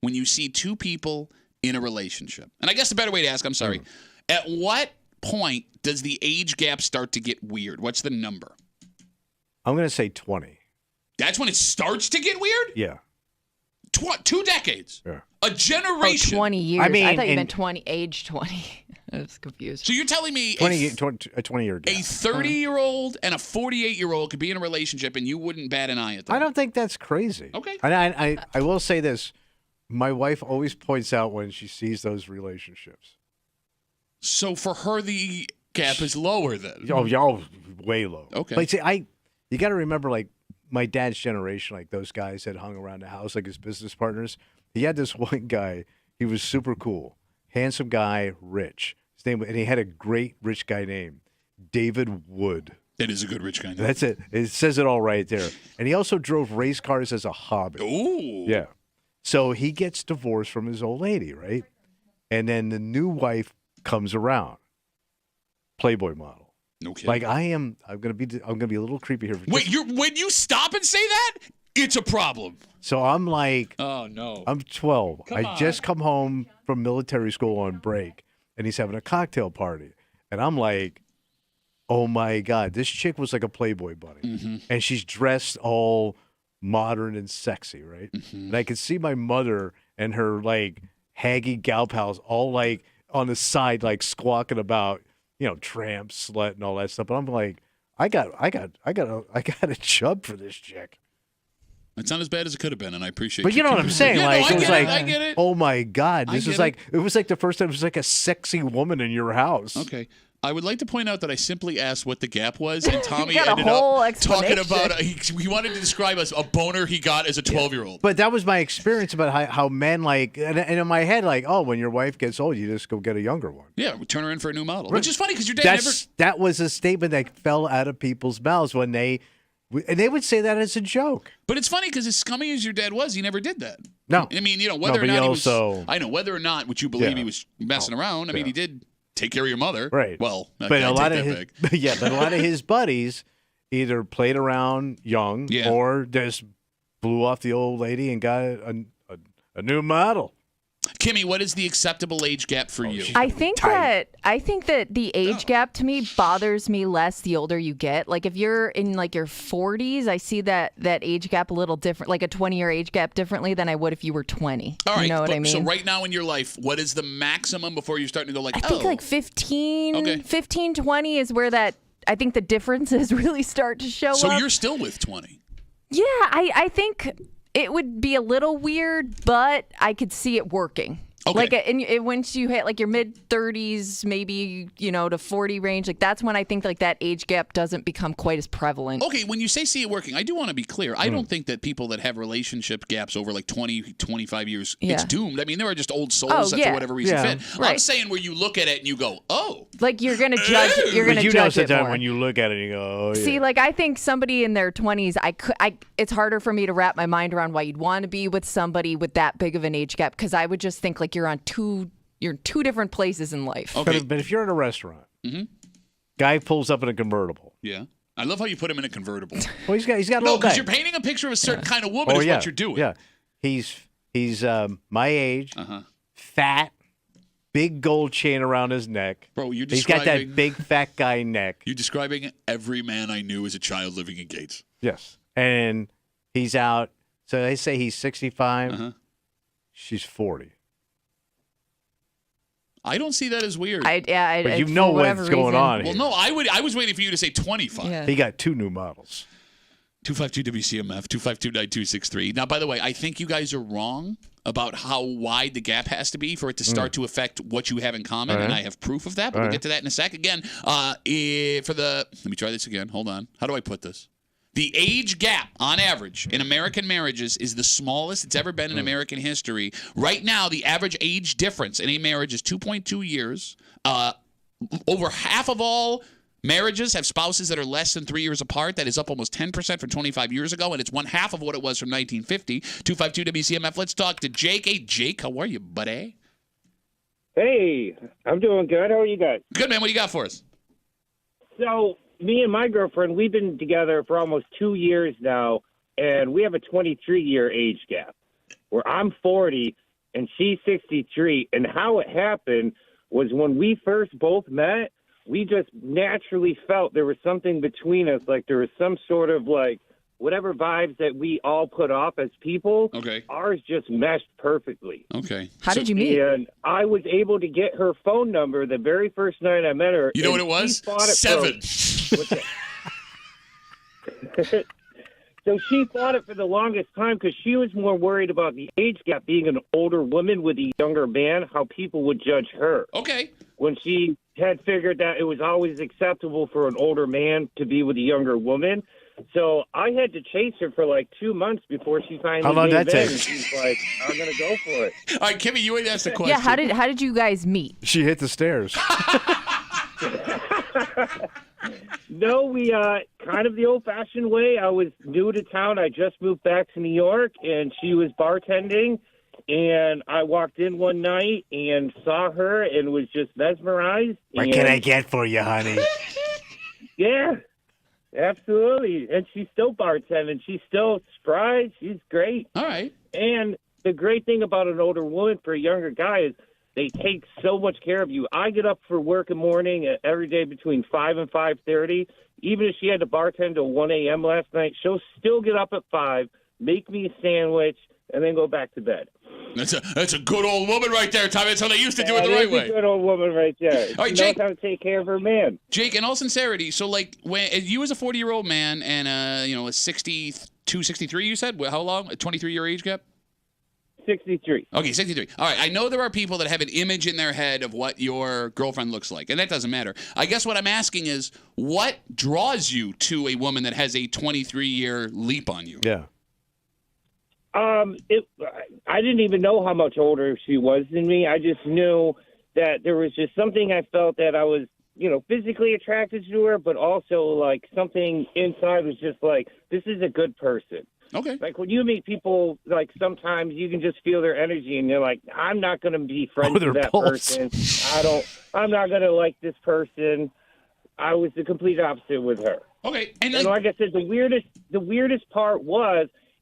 Speaker 1: when you see two people in a relationship? And I guess the better way to ask, I'm sorry, at what point does the age gap start to get weird? What's the number?
Speaker 2: I'm going to say 20.
Speaker 1: That's when it starts to get weird?
Speaker 2: Yeah.
Speaker 1: 2 decades.
Speaker 2: Yeah.
Speaker 1: A generation.
Speaker 3: 20 years.
Speaker 2: I mean,
Speaker 3: I thought you meant age 20. I was confused.
Speaker 1: So you're telling me
Speaker 2: a 20-year gap.
Speaker 1: A 30-year-old and a 48-year-old could be in a relationship and you wouldn't bat an eye at that?
Speaker 2: I don't think that's crazy.
Speaker 1: Okay.
Speaker 2: I will say this. My wife always points out when she sees those relationships.
Speaker 1: So for her, the gap is lower then?
Speaker 2: Oh, y'all way low.
Speaker 1: Okay.
Speaker 2: But see, you got to remember, like, my dad's generation, like those guys that hung around the house, like his business partners. He had this one guy. He was super cool, handsome guy, rich. His name, and he had a great rich guy name, David Wood.
Speaker 1: That is a good rich guy name.
Speaker 2: That's it. It says it all right there. And he also drove race cars as a hobby.
Speaker 1: Ooh.
Speaker 2: Yeah. So he gets divorced from his old lady, right? And then the new wife comes around, Playboy model.
Speaker 1: No kidding.
Speaker 2: Like I'm gonna be a little creepy here.
Speaker 1: Wait, when you stop and say that, it's a problem.
Speaker 2: So I'm like,
Speaker 1: oh no,
Speaker 2: I'm 12.
Speaker 1: Come
Speaker 2: I just come home from military school on break, and he's having a cocktail party, and I'm like, oh my god, this chick was like a Playboy bunny, and she's dressed all modern and sexy, right? And I could see my mother and her like haggy gal pals all like on the side, like squawking about, tramp, slut, and all that stuff. But I'm like, I got a chub for this chick.
Speaker 1: It's not as bad as it could have been, and I appreciate.
Speaker 2: But you know what I'm saying?
Speaker 1: Yeah,
Speaker 2: like
Speaker 1: no,
Speaker 2: it was like,
Speaker 1: I get it.
Speaker 2: Oh my god, this is like it was like the first time it was like a sexy woman in your house.
Speaker 1: Okay. I would like to point out that I simply asked what the gap was, and Tommy
Speaker 3: got a
Speaker 1: ended
Speaker 3: whole
Speaker 1: up talking
Speaker 3: explanation.
Speaker 1: about he wanted to describe a boner he got as a 12-year-old.
Speaker 2: But that was my experience about how men like, and in my head, like, oh, when your wife gets old, you just go get a younger one.
Speaker 1: Yeah, we turn her in for a new model, which is funny because your dad
Speaker 2: That was a statement that fell out of people's mouths when they would say that as a joke.
Speaker 1: But it's funny because as scummy as your dad was, he never did that.
Speaker 2: No.
Speaker 1: I mean, whether or not whether or not would you believe
Speaker 2: Yeah.
Speaker 1: he was messing around. I mean, he did take care of your mother.
Speaker 2: Right.
Speaker 1: Well,
Speaker 2: but a lot of his buddies either played around young or just blew off the old lady and got a new model.
Speaker 1: Kimmy, what is the acceptable age gap for you?
Speaker 3: I think that the age gap to me bothers me less the older you get. Like if you're in like your 40s, I see that age gap a little different, like a 20-year age gap differently than I would if you were 20.
Speaker 1: All right,
Speaker 3: you know what I mean?
Speaker 1: So right now in your life, what is the maximum before you're starting to go like,
Speaker 3: I think like 15, 20 is where I think the differences really start to show up.
Speaker 1: So you're still with 20?
Speaker 3: Yeah, I think it would be a little weird, but I could see it working.
Speaker 1: Okay.
Speaker 3: Like once you hit like your mid 30s, maybe to 40 range, like that's when I think like that age gap doesn't become quite as prevalent.
Speaker 1: Okay, when you say see it working, I do want to be clear. I don't think that people that have relationship gaps over like 20, 25 years, it's doomed. I mean, there are just old souls that for whatever reason fit.
Speaker 3: Right.
Speaker 1: I'm saying where you look at it and you go, oh.
Speaker 3: Like you're gonna judge. You're gonna judge it more.
Speaker 2: When you look at it, you go, oh yeah.
Speaker 3: See, like I think somebody in their 20s, it's harder for me to wrap my mind around why you'd want to be with somebody with that big of an age gap, because I would just think like you're in two different places in life.
Speaker 1: Okay.
Speaker 2: But if you're in a restaurant, guy pulls up in a convertible.
Speaker 1: Yeah. I love how you put him in a convertible.
Speaker 2: Well, he's got a
Speaker 1: No,
Speaker 2: little guy.
Speaker 1: because you're painting a picture of a certain kind of woman is what you're doing.
Speaker 2: Yeah. He's He's my age, fat, big gold chain around his neck.
Speaker 1: Bro,
Speaker 2: he's got that big fat guy neck.
Speaker 1: You're describing every man I knew as a child living in Gates.
Speaker 2: Yes. And he's out. So they say he's 65. She's 40.
Speaker 1: I don't see that as weird.
Speaker 2: But you know what's going on
Speaker 1: Well,
Speaker 2: here.
Speaker 1: no, I was waiting for you to say 25.
Speaker 3: Yeah.
Speaker 2: He got 2 new models.
Speaker 1: 252 WCMF, 252-9263. Now, by the way, I think you guys are wrong about how wide the gap has to be for it to start to affect what you have in common, and I have proof of that, but we'll get to that in a sec. Again, let me try this again. Hold on. How do I put this? The age gap, on average, in American marriages is the smallest it's ever been in American history. Right now, the average age difference in a marriage is 2.2 years. Over half of all marriages have spouses that are less than 3 years apart. That is up almost 10% from 25 years ago, and it's one half of what it was from 1950. 252 WCMF. Let's talk to Jake. Hey, Jake, how are you, buddy?
Speaker 14: Hey, I'm doing good. How are you guys?
Speaker 1: Good, man. What do you got for us?
Speaker 14: So, me and my girlfriend, we've been together for almost 2 years now, and we have a 23-year age gap where I'm 40 and she's 63. And how it happened was when we first both met, we just naturally felt there was something between us, like there was some sort of like whatever vibes that we all put off as people.
Speaker 1: Okay.
Speaker 14: Ours just meshed perfectly.
Speaker 1: Okay.
Speaker 3: How did you meet?
Speaker 14: And I was able to get her phone number the very first night I met her.
Speaker 1: You know what it was? 7.
Speaker 14: So she fought it for the longest time because she was more worried about the age gap, being an older woman with a younger man, how people would judge her.
Speaker 1: Okay.
Speaker 14: When she had figured that it was always acceptable for an older man to be with a younger woman. So I had to chase her for like 2 months before she finally
Speaker 2: How long
Speaker 14: gave
Speaker 2: that
Speaker 14: in.
Speaker 2: take?
Speaker 14: And she's like, I'm going to go for it.
Speaker 1: All right, Kimmy, you ain't asked the question.
Speaker 3: Yeah, how did you guys meet?
Speaker 2: She hit the stairs.
Speaker 14: No, we kind of the old-fashioned way. I was new to town. I just moved back to New York, and she was bartending. And I walked in one night and saw her and was just mesmerized.
Speaker 2: What can I get for you, honey?
Speaker 14: Yeah, absolutely. And she's still bartending. She's still spry. She's great.
Speaker 1: All right.
Speaker 14: And the great thing about an older woman for a younger guy is they take so much care of you. I get up for work in the morning every day between 5 and 5:30. Even if she had to bartend till 1 a.m. last night, she'll still get up at 5, make me a sandwich, and then go back to bed.
Speaker 1: That's a good old woman right there, Tommy. That's how they used to do it the right way.
Speaker 14: That's a good old woman right there.
Speaker 1: All right,
Speaker 14: She
Speaker 1: Jake.
Speaker 14: knows how to take care of her man.
Speaker 1: Jake, in all sincerity, so like when you as a 40-year-old man and a 62, 63, you said? How long? A 23-year age gap?
Speaker 14: 63.
Speaker 1: Okay, 63. All right, I know there are people that have an image in their head of what your girlfriend looks like, and that doesn't matter. I guess what I'm asking is, what draws you to a woman that has a 23-year leap on you?
Speaker 2: Yeah.
Speaker 14: I didn't even know how much older she was than me. I just knew that there was just something I felt that I was, physically attracted to her, but also like something inside was just like, this is a good person.
Speaker 1: Okay.
Speaker 14: Like when you meet people, like sometimes you can just feel their energy and you're like, I'm not going to be friends with that person. I'm not going to like this person. I was the complete opposite with her.
Speaker 1: Okay.
Speaker 14: And like I said, the weirdest part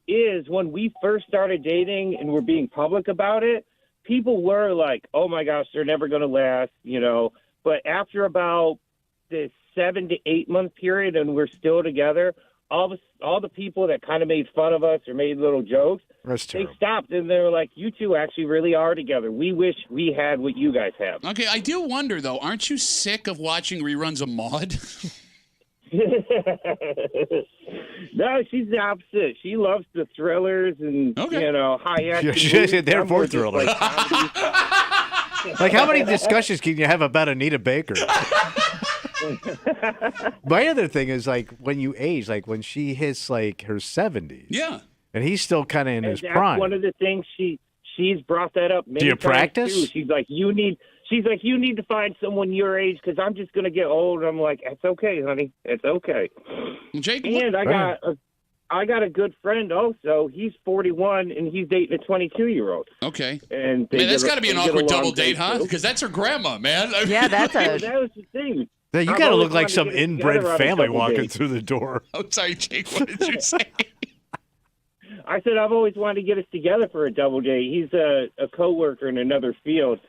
Speaker 14: is when we first started dating and were being public about it, people were like, oh my gosh, they're never going to last, But after about this 7 to 8 month period and we're still together, all the people that kind of made fun of us or made little jokes, they stopped and they were like, you two actually really are together. We wish we had what you guys have.
Speaker 1: Okay, I do wonder, though, aren't you sick of watching reruns of Maude?
Speaker 14: No, she's the opposite. She loves the thrillers and, high action.
Speaker 2: She's there for thrillers. Like, how many discussions can you have about Anita Baker? My other thing is, like, when you age, like, when she hits, like, her 70s.
Speaker 1: Yeah.
Speaker 2: And he's still kind of in his
Speaker 14: that's
Speaker 2: prime.
Speaker 14: One of the things she's brought that up many
Speaker 2: Do you
Speaker 14: times,
Speaker 2: practice?
Speaker 14: too. She's like, you need to find someone your age because I'm just going to get old. I'm like, it's okay, honey. It's okay.
Speaker 1: Jake,
Speaker 14: and I got a good friend also. He's 41 and he's dating a 22-year-old.
Speaker 1: Okay.
Speaker 14: And
Speaker 1: man, that's got to be an awkward double date, huh? Because that's her grandma, man.
Speaker 3: Yeah, that's
Speaker 14: that was the thing.
Speaker 2: Yeah, you got to look like some inbred family walking through the door.
Speaker 1: Oh, sorry, Jake. What did you say?
Speaker 14: I said I've always wanted to get us together for a double date. He's a coworker in another field.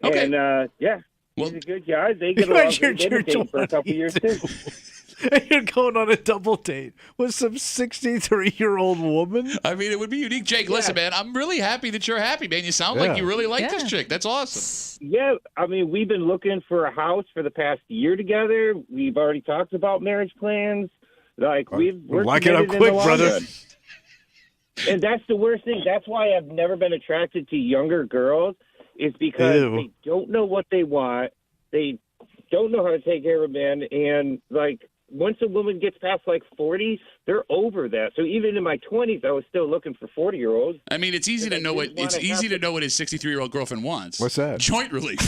Speaker 1: Okay.
Speaker 14: And, he's a good guy. They get along. They did a date for a couple years, too.
Speaker 2: You're going on a double date with some 63-year-old woman?
Speaker 1: I mean, it would be unique. Jake, listen, man, I'm really happy that you're happy, man. You sound like you really like this chick. That's awesome.
Speaker 14: Yeah, I mean, we've been looking for a house for the past year together. We've already talked about marriage plans. Like, we're
Speaker 2: lock it up
Speaker 14: committed in
Speaker 2: quick,
Speaker 14: the long
Speaker 2: brother.
Speaker 14: run. And that's the worst thing. That's why I've never been attracted to younger girls, is because they don't know what they want. They don't know how to take care of a man. And, like, once a woman gets past, like, 40, they're over that. So even in my 20s, I was still looking for 40-year-olds.
Speaker 1: I mean, it's easy to know what his 63-year-old girlfriend wants.
Speaker 2: What's that?
Speaker 1: Joint relief.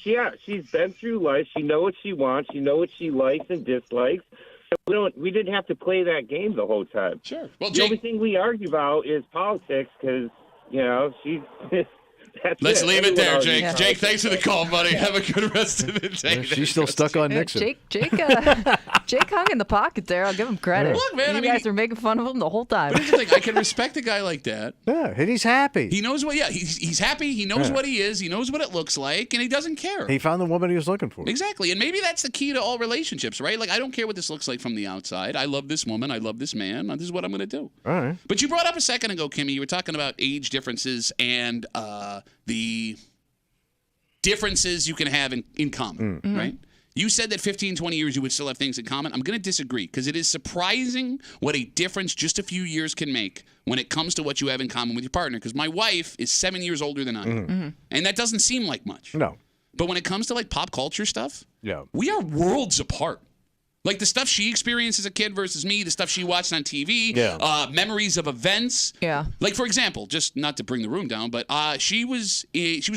Speaker 14: She's been through life. She knows what she wants. She knows what she likes and dislikes. We didn't have to play that game the whole time.
Speaker 1: Sure. Well,
Speaker 14: the only thing we argue about is politics because, she's...
Speaker 1: Let's leave it there, Jake. Yeah. Jake, thanks for the call, buddy. Have a good rest of the day.
Speaker 2: She's still stuck on Nixon.
Speaker 3: Jake hung in the pocket there. I'll give him credit.
Speaker 1: Look, man,
Speaker 3: you guys are making fun of him the whole time.
Speaker 1: But here's the thing. I can respect a guy like that.
Speaker 2: Yeah, and he's happy.
Speaker 1: He knows what. Yeah, he's happy. He knows what he is. He knows what it looks like, and he doesn't care.
Speaker 2: He found the woman he was looking for.
Speaker 1: Exactly, and maybe that's the key to all relationships, right? Like, I don't care what this looks like from the outside. I love this woman. I love this man. This is what I'm going to do.
Speaker 2: All right.
Speaker 1: But you brought up a second ago, Kimmy. You were talking about age differences and the differences you can have in common, right? You said that 15, 20 years you would still have things in common. I'm going to disagree because it is surprising what a difference just a few years can make when it comes to what you have in common with your partner. Because my wife is 7 years older than I am. And that doesn't seem like much.
Speaker 2: No.
Speaker 1: But when it comes to like pop culture stuff,
Speaker 2: yeah,
Speaker 1: we are worlds apart. Like the stuff she experienced as a kid versus me, the stuff she watched on TV, memories of events.
Speaker 3: Yeah.
Speaker 1: Like, for example, just not to bring the room down, but she was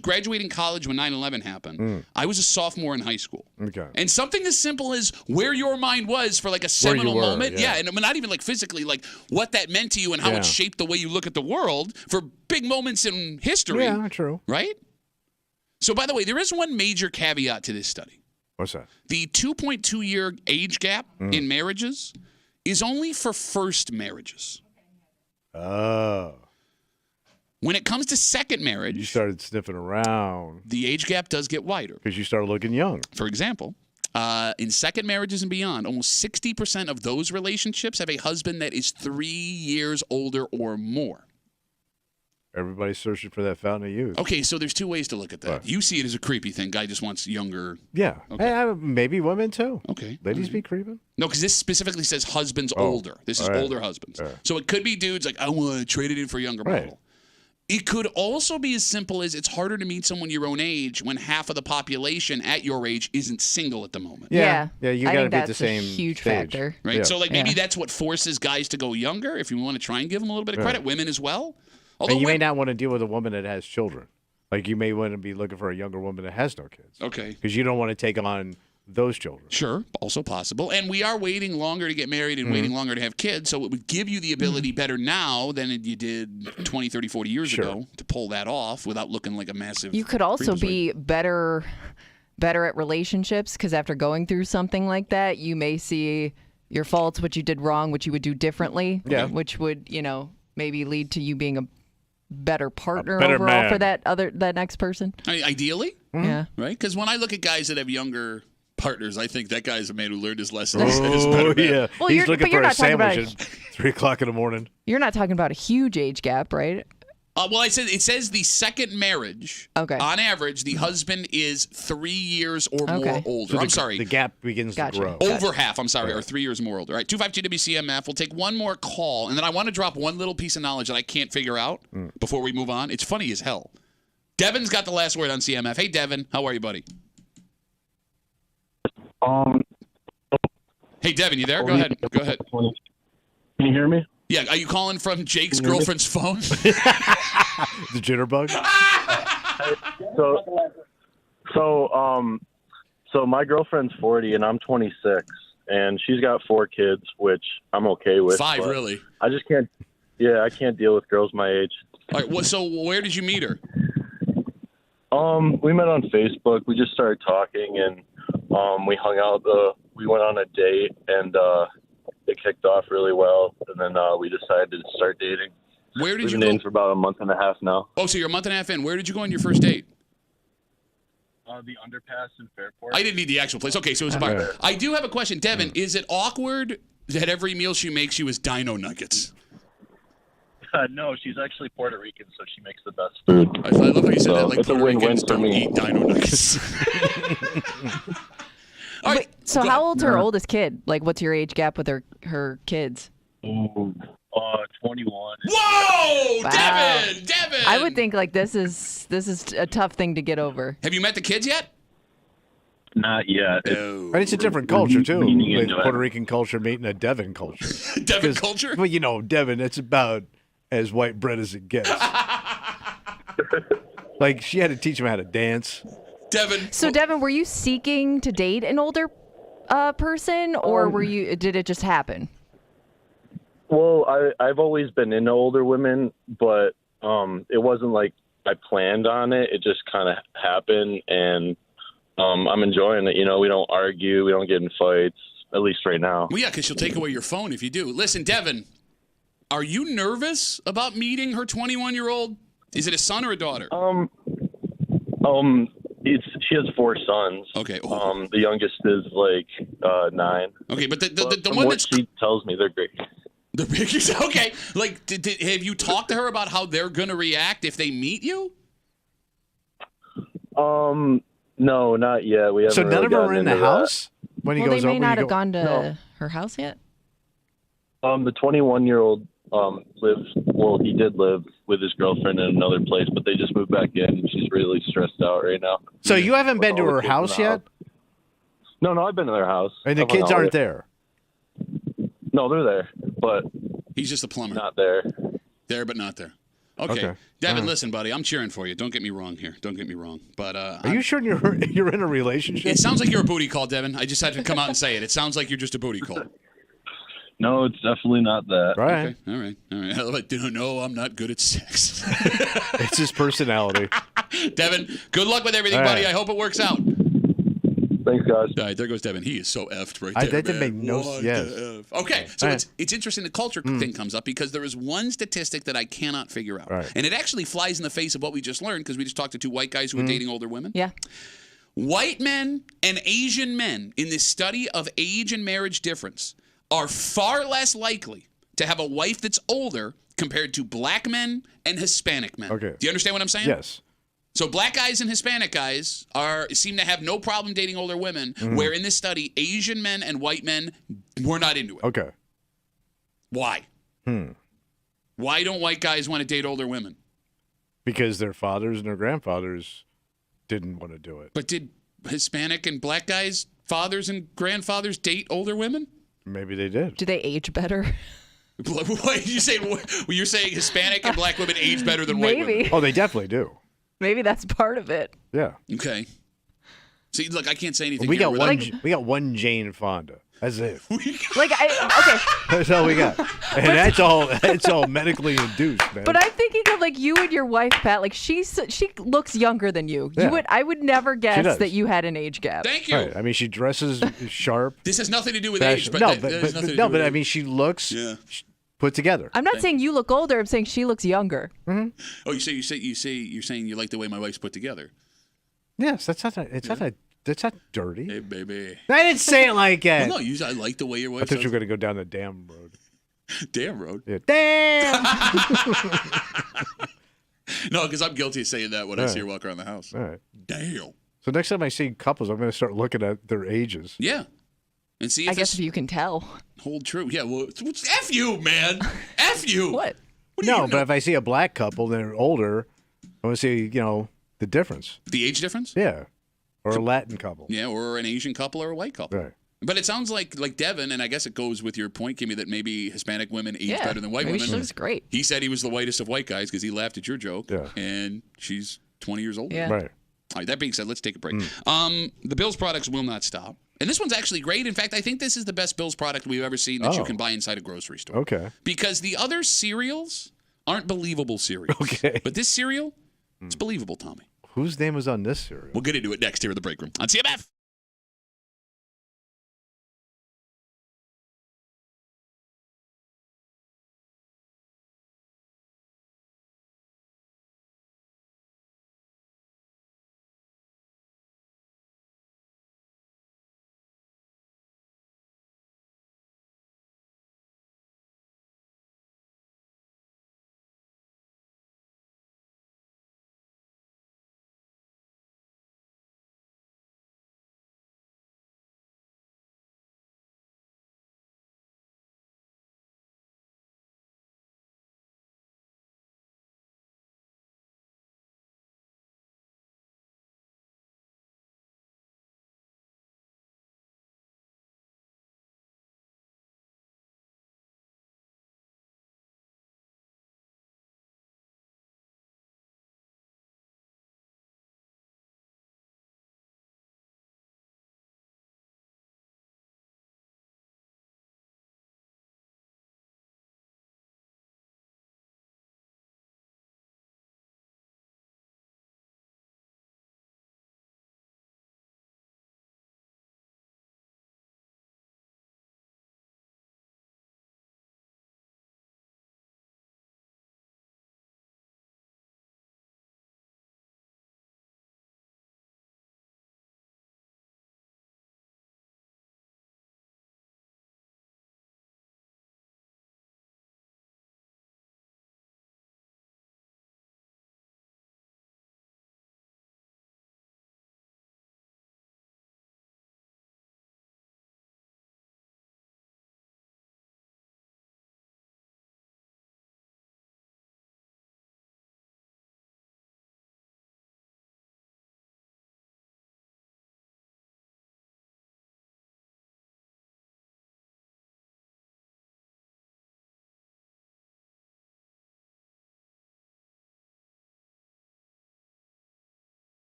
Speaker 1: graduating college when 9/11 happened. I was a sophomore in high school.
Speaker 2: Okay.
Speaker 1: And something as simple as where your mind was for like a seminal moment. Yeah. And not even like physically, like what that meant to you and how it shaped the way you look at the world for big moments in history.
Speaker 2: Yeah, true.
Speaker 1: Right? So, by the way, there is one major caveat to this study.
Speaker 2: What's that?
Speaker 1: The 2.2-year age gap in marriages is only for first marriages.
Speaker 2: Oh.
Speaker 1: When it comes to second marriage,
Speaker 2: you started sniffing around.
Speaker 1: The age gap does get wider.
Speaker 2: Because you started looking young.
Speaker 1: For example, in second marriages and beyond, almost 60% of those relationships have a husband that is 3 years older or more.
Speaker 2: Everybody's searching for that fountain of youth.
Speaker 1: Okay, so there's two ways to look at that.
Speaker 2: Right.
Speaker 1: You see it as a creepy thing. Guy just wants younger.
Speaker 2: Yeah.
Speaker 1: Okay.
Speaker 2: Hey, maybe women too.
Speaker 1: Okay.
Speaker 2: Ladies be creeping?
Speaker 1: No, because this specifically says husbands older. This is older husbands. So it could be dudes like, I want to trade it in for a younger model. It could also be as simple as it's harder to meet someone your own age when half of the population at your age isn't single at the moment.
Speaker 2: Yeah, you got to be at the same
Speaker 3: huge
Speaker 2: stage.
Speaker 3: factor.
Speaker 1: Right?
Speaker 2: Yeah.
Speaker 1: So like maybe that's what forces guys to go younger, if you want to try and give them a little bit of credit. Women as well. Although
Speaker 2: and you may not want to deal with a woman that has children. Like you may want to be looking for a younger woman that has no kids.
Speaker 1: Okay.
Speaker 2: Because you don't want to take on those children.
Speaker 1: Sure, also possible. And we are waiting longer to get married and waiting longer to have kids, so it would give you the ability better now than you did 20, 30, 40 years ago to pull that off without looking like a massive...
Speaker 3: You could also be better at relationships because after going through something like that, you may see your faults, what you did wrong, what you would do differently, which would, maybe lead to you being a better partner overall for that next person.
Speaker 1: Ideally,
Speaker 3: yeah,
Speaker 1: right. Because when I look at guys that have younger partners, I think that guy's a man who learned his lesson. Yeah,
Speaker 3: well,
Speaker 2: he's looking for a sandwich
Speaker 3: at
Speaker 2: at 3 o'clock in the morning.
Speaker 3: You're not talking about a huge age gap, right?
Speaker 1: Well, it says the second marriage.
Speaker 3: Okay.
Speaker 1: On average, the husband is 3 years or more older.
Speaker 2: So
Speaker 1: I'm sorry.
Speaker 2: The gap begins to grow.
Speaker 1: Over half, I'm sorry, or 3 years more older. All right, 252 WCMF. We'll take one more call, and then I want to drop one little piece of knowledge that I can't figure out before we move on. It's funny as hell. Devin's got the last word on CMF. Hey, Devin, how are you, buddy? Hey, Devin, you there? Go ahead. Go ahead.
Speaker 15: Can you hear me?
Speaker 1: Yeah, are you calling from Jake's girlfriend's phone?
Speaker 2: The jitterbug?
Speaker 15: So my girlfriend's 40 and I'm 26, and she's got 4 kids, which I'm okay with.
Speaker 1: 5, really?
Speaker 15: I just can't. Yeah, I can't deal with girls my age.
Speaker 1: All right. Well, so where did you meet her?
Speaker 15: We met on Facebook. We just started talking, and we hung out. We went on a date, and it kicked off really well, and then we decided to start dating.
Speaker 1: Where did
Speaker 15: We've
Speaker 1: you
Speaker 15: been
Speaker 1: go?
Speaker 15: in for about a month and a half now.
Speaker 1: Oh, so you're a month and a half in. Where did you go on your first date?
Speaker 15: The underpass in Fairport.
Speaker 1: I didn't need the actual place. Okay, so it was a bar. I do have a question. Devin, is it awkward that every meal she makes you is dino nuggets?
Speaker 15: No, she's actually Puerto Rican, so she makes the best food.
Speaker 1: I love how you said that. Like
Speaker 15: it's a
Speaker 1: Puerto
Speaker 15: win-win
Speaker 1: Ricans
Speaker 15: for
Speaker 1: don't
Speaker 15: me.
Speaker 1: eat dino nuggets. All right.
Speaker 3: So how old's her oldest kid? Like, what's your age gap with her kids?
Speaker 15: Ooh, 21.
Speaker 1: Whoa,
Speaker 3: Wow.
Speaker 1: Devin!
Speaker 3: I would think like this is a tough thing to get over.
Speaker 1: Have you met the kids yet?
Speaker 15: Not yet.
Speaker 2: And it's a different culture, too.
Speaker 15: leaning
Speaker 2: With
Speaker 15: into it.
Speaker 2: Puerto Rican culture meeting a Devon culture.
Speaker 1: Devin culture?
Speaker 2: Well, you know, Devon, it's about as white bread as it gets. Like, she had to teach him how to dance.
Speaker 1: Devin.
Speaker 3: So Devin, were you seeking to date an older person, or did it just happen?
Speaker 15: Well, I've always been into older women, but it wasn't like I planned on it. It just kind of happened, and I'm enjoying it. You know, we don't argue. We don't get in fights, at least right now.
Speaker 1: Well, yeah, because she'll take away your phone if you do. Listen, Devin, are you nervous about meeting her 21-year-old? Is it a son or a daughter?
Speaker 15: She has 4 sons.
Speaker 1: Okay.
Speaker 15: The youngest is like 9.
Speaker 1: Okay, but the
Speaker 15: From
Speaker 1: one
Speaker 15: what
Speaker 1: that's
Speaker 15: she tells me, they're great.
Speaker 1: the biggest. Okay, like have you talked to her about how they're gonna react if they meet you?
Speaker 15: No, not yet. We haven't.
Speaker 2: So none
Speaker 15: really
Speaker 2: of them
Speaker 15: gotten
Speaker 2: are in
Speaker 15: into
Speaker 2: the
Speaker 15: that.
Speaker 2: house? When he
Speaker 3: Well,
Speaker 2: goes
Speaker 3: they may
Speaker 2: over,
Speaker 3: not
Speaker 2: you
Speaker 3: have
Speaker 2: go,
Speaker 3: gone to
Speaker 15: No.
Speaker 3: her house yet.
Speaker 15: The 21-year-old lives. Well, he did live with his girlfriend in another place, but they just moved back in, and she's really stressed out right now.
Speaker 2: So you haven't been to
Speaker 15: All the
Speaker 2: her
Speaker 15: kids in
Speaker 2: house
Speaker 15: the
Speaker 2: yet?
Speaker 15: No, I've been to their house.
Speaker 2: And the
Speaker 15: I've hung
Speaker 2: kids
Speaker 15: out
Speaker 2: aren't
Speaker 15: with-
Speaker 2: there?
Speaker 15: No, they're there, but
Speaker 1: He's just a plumber.
Speaker 15: not there.
Speaker 1: There, but not there. Okay.
Speaker 2: Okay.
Speaker 1: Devin,
Speaker 2: All right.
Speaker 1: listen, buddy, I'm cheering for you. Don't get me wrong here. Don't get me wrong. But
Speaker 2: Are you sure you're in a relationship?
Speaker 1: it sounds like you're a booty call, Devin. I just had to come out and say it. It sounds like you're just a booty call.
Speaker 15: No, it's definitely not that.
Speaker 2: Right.
Speaker 1: Okay. All right. I love it. No, I'm not good at sex.
Speaker 2: It's his personality.
Speaker 1: Devin, good luck with everything,
Speaker 2: All
Speaker 1: buddy.
Speaker 2: right.
Speaker 1: I hope it works out.
Speaker 15: Thanks, guys.
Speaker 1: All right, there goes Devin. He is so effed right
Speaker 2: I-
Speaker 1: there.
Speaker 2: that didn't
Speaker 1: man.
Speaker 2: make no
Speaker 1: What
Speaker 2: yes.
Speaker 1: the F? Okay, so
Speaker 2: All right.
Speaker 1: it's interesting. The culture thing comes up because there is one statistic that I cannot figure out,
Speaker 2: Right.
Speaker 1: and it actually flies in the face of what we just learned because we just talked to 2 white guys who are dating older women.
Speaker 3: Yeah.
Speaker 1: White men and Asian men in this study of age and marriage difference are far less likely to have a wife that's older compared to black men and Hispanic men.
Speaker 2: Okay.
Speaker 1: Do you understand what I'm saying?
Speaker 2: Yes.
Speaker 1: So black guys and Hispanic guys seem to have no problem dating older women, where in this study, Asian men and white men were not into it.
Speaker 2: Okay.
Speaker 1: Why? Why don't white guys want to date older women?
Speaker 2: Because their fathers and their grandfathers didn't want to do it.
Speaker 1: But did Hispanic and black guys, fathers and grandfathers, date older women?
Speaker 2: Maybe they did.
Speaker 3: Do they age better?
Speaker 1: What did you say? Well, you're saying Hispanic and black women age better than white women?
Speaker 3: Maybe.
Speaker 2: Oh, they definitely do.
Speaker 3: Maybe that's part of it.
Speaker 2: Yeah.
Speaker 1: Okay. See, look, I can't say anything.
Speaker 2: We
Speaker 1: here
Speaker 2: got
Speaker 1: without-
Speaker 2: one. We got one Jane Fonda. That's it.
Speaker 3: Like, okay.
Speaker 2: That's all we got. And that's all. That's all medically induced, man.
Speaker 3: But I'm thinking of like you and your wife, Pat. Like she looks younger than you.
Speaker 2: Yeah.
Speaker 3: I would never guess
Speaker 2: does.
Speaker 3: that you had an age gap.
Speaker 1: Thank you.
Speaker 2: Right. I mean, she dresses sharp.
Speaker 1: This has nothing to do with
Speaker 2: fashion-
Speaker 1: age, but
Speaker 2: no,
Speaker 1: that has nothing to do
Speaker 2: no,
Speaker 1: with
Speaker 2: but I
Speaker 1: age.
Speaker 2: mean, she looks
Speaker 1: Yeah.
Speaker 2: put together.
Speaker 3: I'm not saying you look older. I'm saying she looks younger.
Speaker 1: Oh, you're saying you like the way my wife's put together.
Speaker 2: Yes, that's not. That's not dirty.
Speaker 1: Hey, baby.
Speaker 2: I didn't say it like that.
Speaker 1: Well, no, I like the way your
Speaker 2: I
Speaker 1: wife.
Speaker 2: thought you were going to go down the damn road.
Speaker 1: Damn road.
Speaker 2: Yeah. Damn.
Speaker 1: No, because I'm guilty of saying that when I see her walk around the house.
Speaker 2: All right.
Speaker 1: Damn.
Speaker 2: So next time I see couples, I'm going to start looking at their ages.
Speaker 1: Yeah. And see if
Speaker 3: I guess
Speaker 1: this
Speaker 3: if you can tell.
Speaker 1: hold true. Yeah. Well, F you, man. F you.
Speaker 3: What?
Speaker 2: No, but if I see a black couple that are older, I want to see, the difference.
Speaker 1: The age difference?
Speaker 2: Yeah. Or a Latin couple.
Speaker 1: Yeah, or an Asian couple or a white couple.
Speaker 2: Right.
Speaker 1: But it sounds like Devin, and I guess it goes with your point, Kimmy, that maybe Hispanic women age
Speaker 3: Yeah,
Speaker 1: better than white
Speaker 3: maybe
Speaker 1: women.
Speaker 3: she looks great.
Speaker 1: He said he was the whitest of white guys because he laughed at your joke.
Speaker 2: Yeah.
Speaker 1: And she's 20 years old.
Speaker 3: Yeah.
Speaker 2: Right.
Speaker 1: All right, that being said, let's take a break. The Bills products will not stop. And this one's actually great. In fact, I think this is the best Bills product we've ever seen that you
Speaker 2: Oh.
Speaker 1: can buy inside a grocery store.
Speaker 2: Okay.
Speaker 1: Because the other cereals aren't believable cereals.
Speaker 2: Okay.
Speaker 1: But this cereal, it's believable, Tommy.
Speaker 2: Whose name was on this cereal?
Speaker 1: We'll get into it next here in the break room on CMF.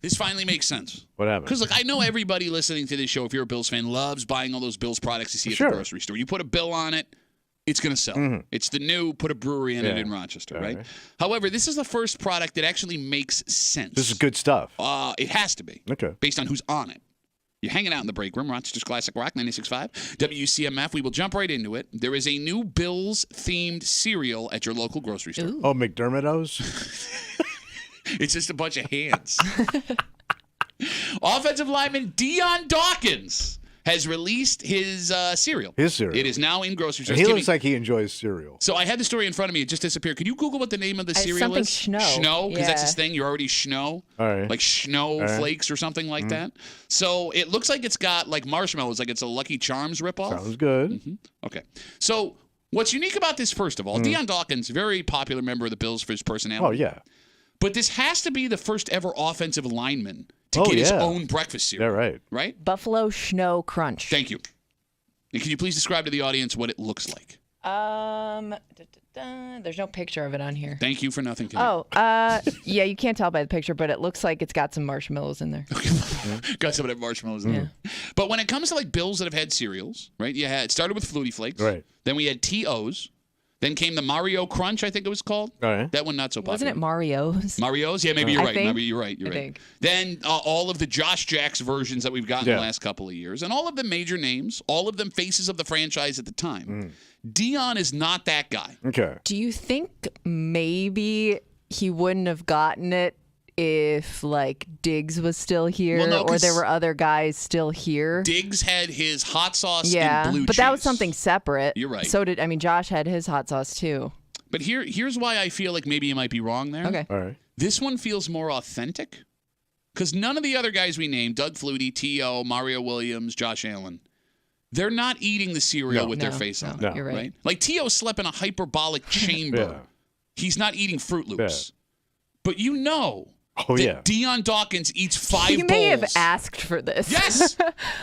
Speaker 1: This finally makes sense.
Speaker 2: What happened?
Speaker 1: Because, look, I know everybody listening to this show, if you're a Bills fan, loves buying all those Bills products you see at the grocery store. You put a bill on it, it's going to sell.
Speaker 2: Mm-hmm.
Speaker 1: It's the new, put a brewery in it in Rochester, right? However, this is the first product that actually makes sense.
Speaker 2: This is good stuff.
Speaker 1: It has to be.
Speaker 2: Okay.
Speaker 1: Based on who's on it. You're hanging out in the break room, Rochester's Classic Rock 96.5, WCMF. We will jump right into it. There is a new Bills-themed cereal at your local grocery store.
Speaker 2: Oh, McDermott's?
Speaker 1: It's just a bunch of hands. Offensive lineman Dion Dawkins has released his cereal.
Speaker 2: His cereal.
Speaker 1: It is now in grocery stores.
Speaker 2: He looks like he enjoys cereal.
Speaker 1: So I had the story in front of me. It just disappeared. Could you Google what the name of the cereal
Speaker 3: something
Speaker 1: is?
Speaker 3: Schno.
Speaker 1: Schno, because that's
Speaker 3: Yeah.
Speaker 1: his thing. You're already Schno.
Speaker 2: All right.
Speaker 1: Like Schno flakes or something like that. So it looks like it's got like marshmallows, like it's a Lucky Charms ripoff.
Speaker 2: Sounds good.
Speaker 1: Okay. So what's unique about this, first of all, Dion Dawkins, very popular member of the Bills for his personality.
Speaker 2: Oh, yeah.
Speaker 1: But this has to be the first ever offensive lineman to get his own breakfast cereal.
Speaker 2: Yeah, right.
Speaker 1: Right?
Speaker 3: Buffalo Schno Crunch.
Speaker 1: Thank you. And can you please describe to the audience what it looks like?
Speaker 3: There's no picture of it on here.
Speaker 1: Thank you for nothing. Timmy.
Speaker 3: Oh, yeah, you can't tell by the picture, but it looks like it's got some marshmallows in there.
Speaker 1: Got some of that marshmallows in there. But when it comes to like Bills that have had cereals, right? It started with Flutie Flakes.
Speaker 2: Right.
Speaker 1: Then we had TOs. Then came the Mario Crunch, I think it was called.
Speaker 2: All right.
Speaker 1: That one not so popular.
Speaker 3: Wasn't it Mario's?
Speaker 1: Mario's? Yeah, maybe you're
Speaker 3: I
Speaker 1: right.
Speaker 3: think.
Speaker 1: Maybe you're right. You're
Speaker 3: I
Speaker 1: right.
Speaker 3: think.
Speaker 1: Then all of the Josh Jacks versions that we've gotten the last couple of years, and all of the major names, all of them faces of the franchise at the time. Dion is not that guy.
Speaker 2: Okay.
Speaker 3: Do you think maybe he wouldn't have gotten it if like Diggs was still here,
Speaker 1: Well, no,
Speaker 3: or
Speaker 1: 'cause
Speaker 3: there were other guys still here?
Speaker 1: Diggs had his hot sauce
Speaker 3: Yeah,
Speaker 1: and blue
Speaker 3: but
Speaker 1: cheese.
Speaker 3: that was something separate.
Speaker 1: You're right.
Speaker 3: So did Josh had his hot sauce too.
Speaker 1: But here's why I feel like maybe you might be wrong there.
Speaker 3: Okay.
Speaker 2: All right.
Speaker 1: This one feels more authentic because none of the other guys we named, Doug Flutie, T.O., Mario Williams, Josh Allen, they're not eating the cereal with their face on it.
Speaker 3: No, you're right.
Speaker 1: Like T.O. slept in a hyperbolic chamber. He's not eating Fruit Loops. But you know that Dion Dawkins eats 5
Speaker 3: He
Speaker 1: bowls.
Speaker 3: may have asked for this.
Speaker 1: Yes.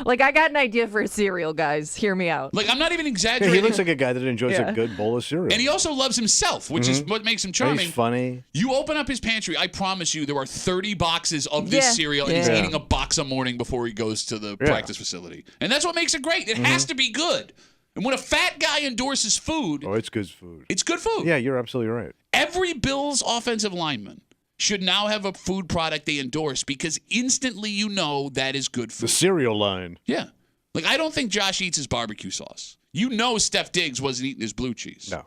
Speaker 3: Like, I got an idea for a cereal, guys. Hear me out.
Speaker 1: Like, I'm not even
Speaker 2: Yeah,
Speaker 1: exaggerating.
Speaker 2: he looks like a guy that enjoys a good bowl of cereal.
Speaker 1: And he also loves himself, which is what makes him charming.
Speaker 2: He's funny.
Speaker 1: You open up his pantry, I promise you there are 30 boxes of this cereal, and he's eating a box a morning before he goes to the practice facility. And that's what makes it great. It has to be good. And when a fat guy endorses food,
Speaker 2: Oh, it's good food.
Speaker 1: it's good food.
Speaker 2: Yeah, you're absolutely right.
Speaker 1: Every Bills offensive lineman should now have a food product they endorse because instantly you know that is good food.
Speaker 2: The cereal line.
Speaker 1: Yeah. Like, I don't think Josh eats his barbecue sauce. You know Steph Diggs wasn't eating his blue cheese.
Speaker 2: No.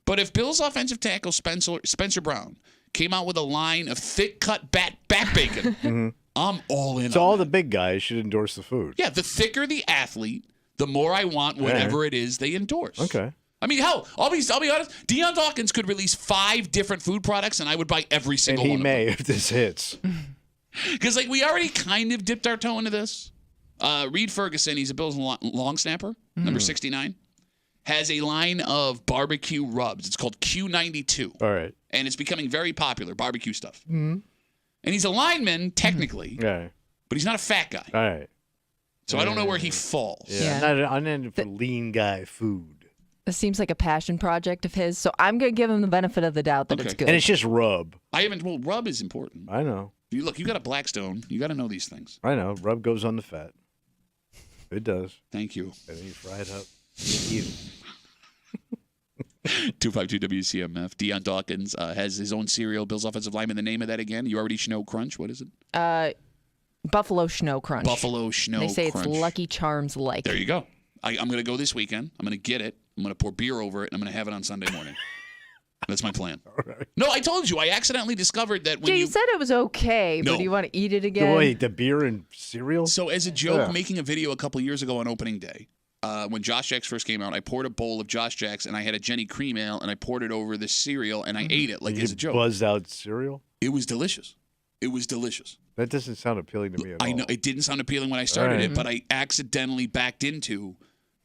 Speaker 1: But if Bills offensive tackle Spencer Brown came out with a line of thick-cut back bacon, I'm all in
Speaker 2: So
Speaker 1: on
Speaker 2: all
Speaker 1: that.
Speaker 2: the big guys should endorse the food.
Speaker 1: Yeah, the thicker the athlete, the more I want whatever it is they endorse.
Speaker 2: Okay.
Speaker 1: I mean, hell, I'll be honest. Dion Dawkins could release 5 different food products, and I would buy every
Speaker 2: And
Speaker 1: single
Speaker 2: he
Speaker 1: one
Speaker 2: may if this hits.
Speaker 1: Because, like, we already kind of dipped our toe into this. Reed Ferguson, he's a Bills long snapper, number 69, has a line of barbecue rubs. It's called Q92.
Speaker 2: All right.
Speaker 1: And it's becoming very popular, barbecue stuff. And he's a lineman, technically,
Speaker 2: Yeah.
Speaker 1: but he's not a fat guy.
Speaker 2: All right.
Speaker 1: So I don't know where he falls.
Speaker 2: Yeah. I'm not into lean guy food.
Speaker 3: This seems like a passion project of his, so I'm going to give him the benefit of the doubt that it's good.
Speaker 2: And it's just rub.
Speaker 1: Well, rub is important.
Speaker 2: I know.
Speaker 1: You got a Blackstone. You got to know these things.
Speaker 2: I know. Rub goes on the fat. It does.
Speaker 1: Thank you.
Speaker 2: And then you fry it up. You eat it.
Speaker 1: 252 WCMF. Dion Dawkins has his own cereal, Bills offensive lineman. The name of that again? You already Schno Crunch. What is it?
Speaker 3: Buffalo Schno Crunch.
Speaker 1: Buffalo Schno
Speaker 3: They say
Speaker 1: Crunch.
Speaker 3: it's Lucky Charms like.
Speaker 1: There you go. I'm going to go this weekend. I'm going to get it. I'm going to pour beer over it, and I'm going to have it on Sunday morning. That's my plan. No, I told you. I accidentally discovered that when
Speaker 3: You said it was okay,
Speaker 1: No.
Speaker 3: but do you want to eat it again?
Speaker 2: Wait, the beer and cereal?
Speaker 1: So as a joke,
Speaker 2: Yeah.
Speaker 1: making a video a couple years ago on opening day, when Josh Jacks first came out, I poured a bowl of Josh Jacks, and I had a Jenny Cream Ale, and I poured it over the cereal, and I ate it like
Speaker 2: you
Speaker 1: as a joke.
Speaker 2: buzzed out cereal?
Speaker 1: It was delicious. It was delicious.
Speaker 2: That doesn't sound appealing to me at all.
Speaker 1: I know it didn't sound appealing when I started
Speaker 2: Right.
Speaker 1: it, but I accidentally backed into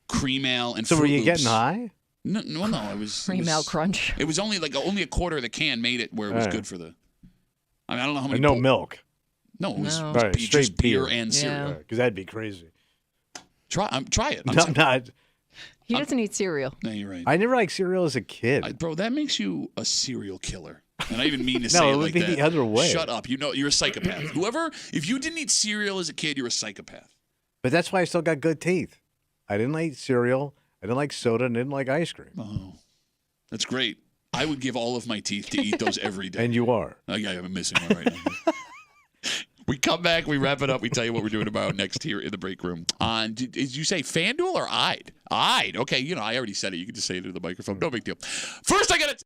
Speaker 1: cream ale and
Speaker 2: So
Speaker 1: Fruit
Speaker 2: were you
Speaker 1: Loops.
Speaker 2: getting high?
Speaker 1: No, I was.
Speaker 3: Cream Ale Crunch.
Speaker 1: It was only a quarter of the can made it where it was
Speaker 2: Right.
Speaker 1: good for the. I mean, I don't know how many.
Speaker 2: And no milk.
Speaker 1: No, it was,
Speaker 3: No.
Speaker 1: it was
Speaker 2: Right,
Speaker 1: just
Speaker 2: straight
Speaker 1: beer
Speaker 2: beer.
Speaker 1: and cereal.
Speaker 2: Because that'd be crazy.
Speaker 1: Try it.
Speaker 2: No, not.
Speaker 3: He doesn't eat cereal.
Speaker 1: No, you're right.
Speaker 2: I never liked cereal as a kid.
Speaker 1: Bro, that makes you a serial killer. And I even mean to
Speaker 2: No,
Speaker 1: say
Speaker 2: it
Speaker 1: it
Speaker 2: would
Speaker 1: like
Speaker 2: be
Speaker 1: that.
Speaker 2: the other way.
Speaker 1: Shut up. You know, you're a psychopath. If you didn't eat cereal as a kid, you're a psychopath.
Speaker 2: But that's why I still got good teeth. I didn't like cereal. I didn't like soda, and didn't like ice cream.
Speaker 1: Oh, that's great. I would give all of my teeth to eat those every day.
Speaker 2: And you are.
Speaker 1: Okay, I'm missing one right now. We come back, we wrap it up, we tell you what we're doing about next here in the break room. Did you say FanDuel or I'd? I'd. Okay, you know, I already said it. You can just say it into the microphone. No big deal. First, I got to...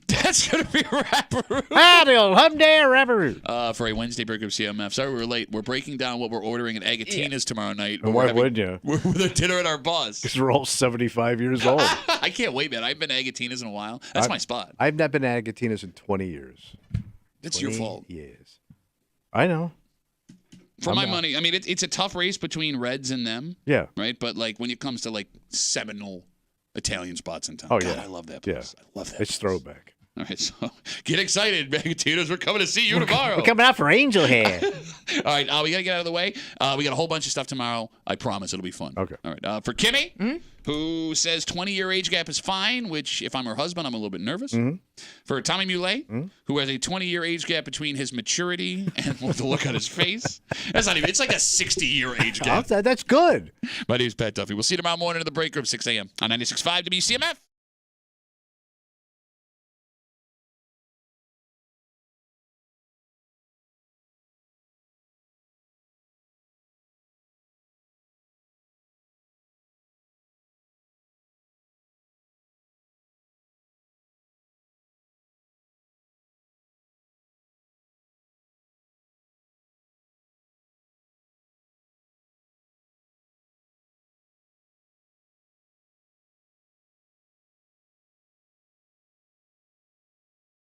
Speaker 1: That's going to be Rapperoo.
Speaker 2: Howdy, Hyundai Rapperoo.
Speaker 1: For a Wednesday break of CMF. Sorry we're late. We're breaking down what we're ordering at Agatina's tomorrow night.
Speaker 2: And why would you?
Speaker 1: We're with a dinner at our boss.
Speaker 2: Because we're all 75 years old.
Speaker 1: I can't wait, man. I haven't been to Agatina's in a while. That's my spot.
Speaker 2: I've not been to Agatina's in 20 years.
Speaker 1: That's your fault.
Speaker 2: Yes. I know.
Speaker 1: For my money, I mean, it's a tough race between Reds and them.
Speaker 2: Yeah.
Speaker 1: Right? But, like, when it comes to, like, seminal Italian spots in town.
Speaker 2: Oh,
Speaker 1: God,
Speaker 2: yeah.
Speaker 1: I love that place.
Speaker 2: Yeah.
Speaker 1: I love that
Speaker 2: It's throwback.
Speaker 1: All right, so get excited, Agatina's. We're coming to see you tomorrow.
Speaker 2: We're coming out for Angel Hair.
Speaker 1: All right, we got to get out of the way. We got a whole bunch of stuff tomorrow. I promise it'll be fun.
Speaker 2: Okay.
Speaker 1: All right. For Kimmy, who says 20-year age gap is fine, which if I'm her husband, I'm a little bit nervous. For Tommy Muley, who has a 20-year age gap between his maturity and the look on his face. That's not even, it's like a 60-year age gap.
Speaker 2: That's good.
Speaker 1: My name's Pat Duffy. We'll see you tomorrow morning in the break room, 6 a.m. on 96.5 WCMF.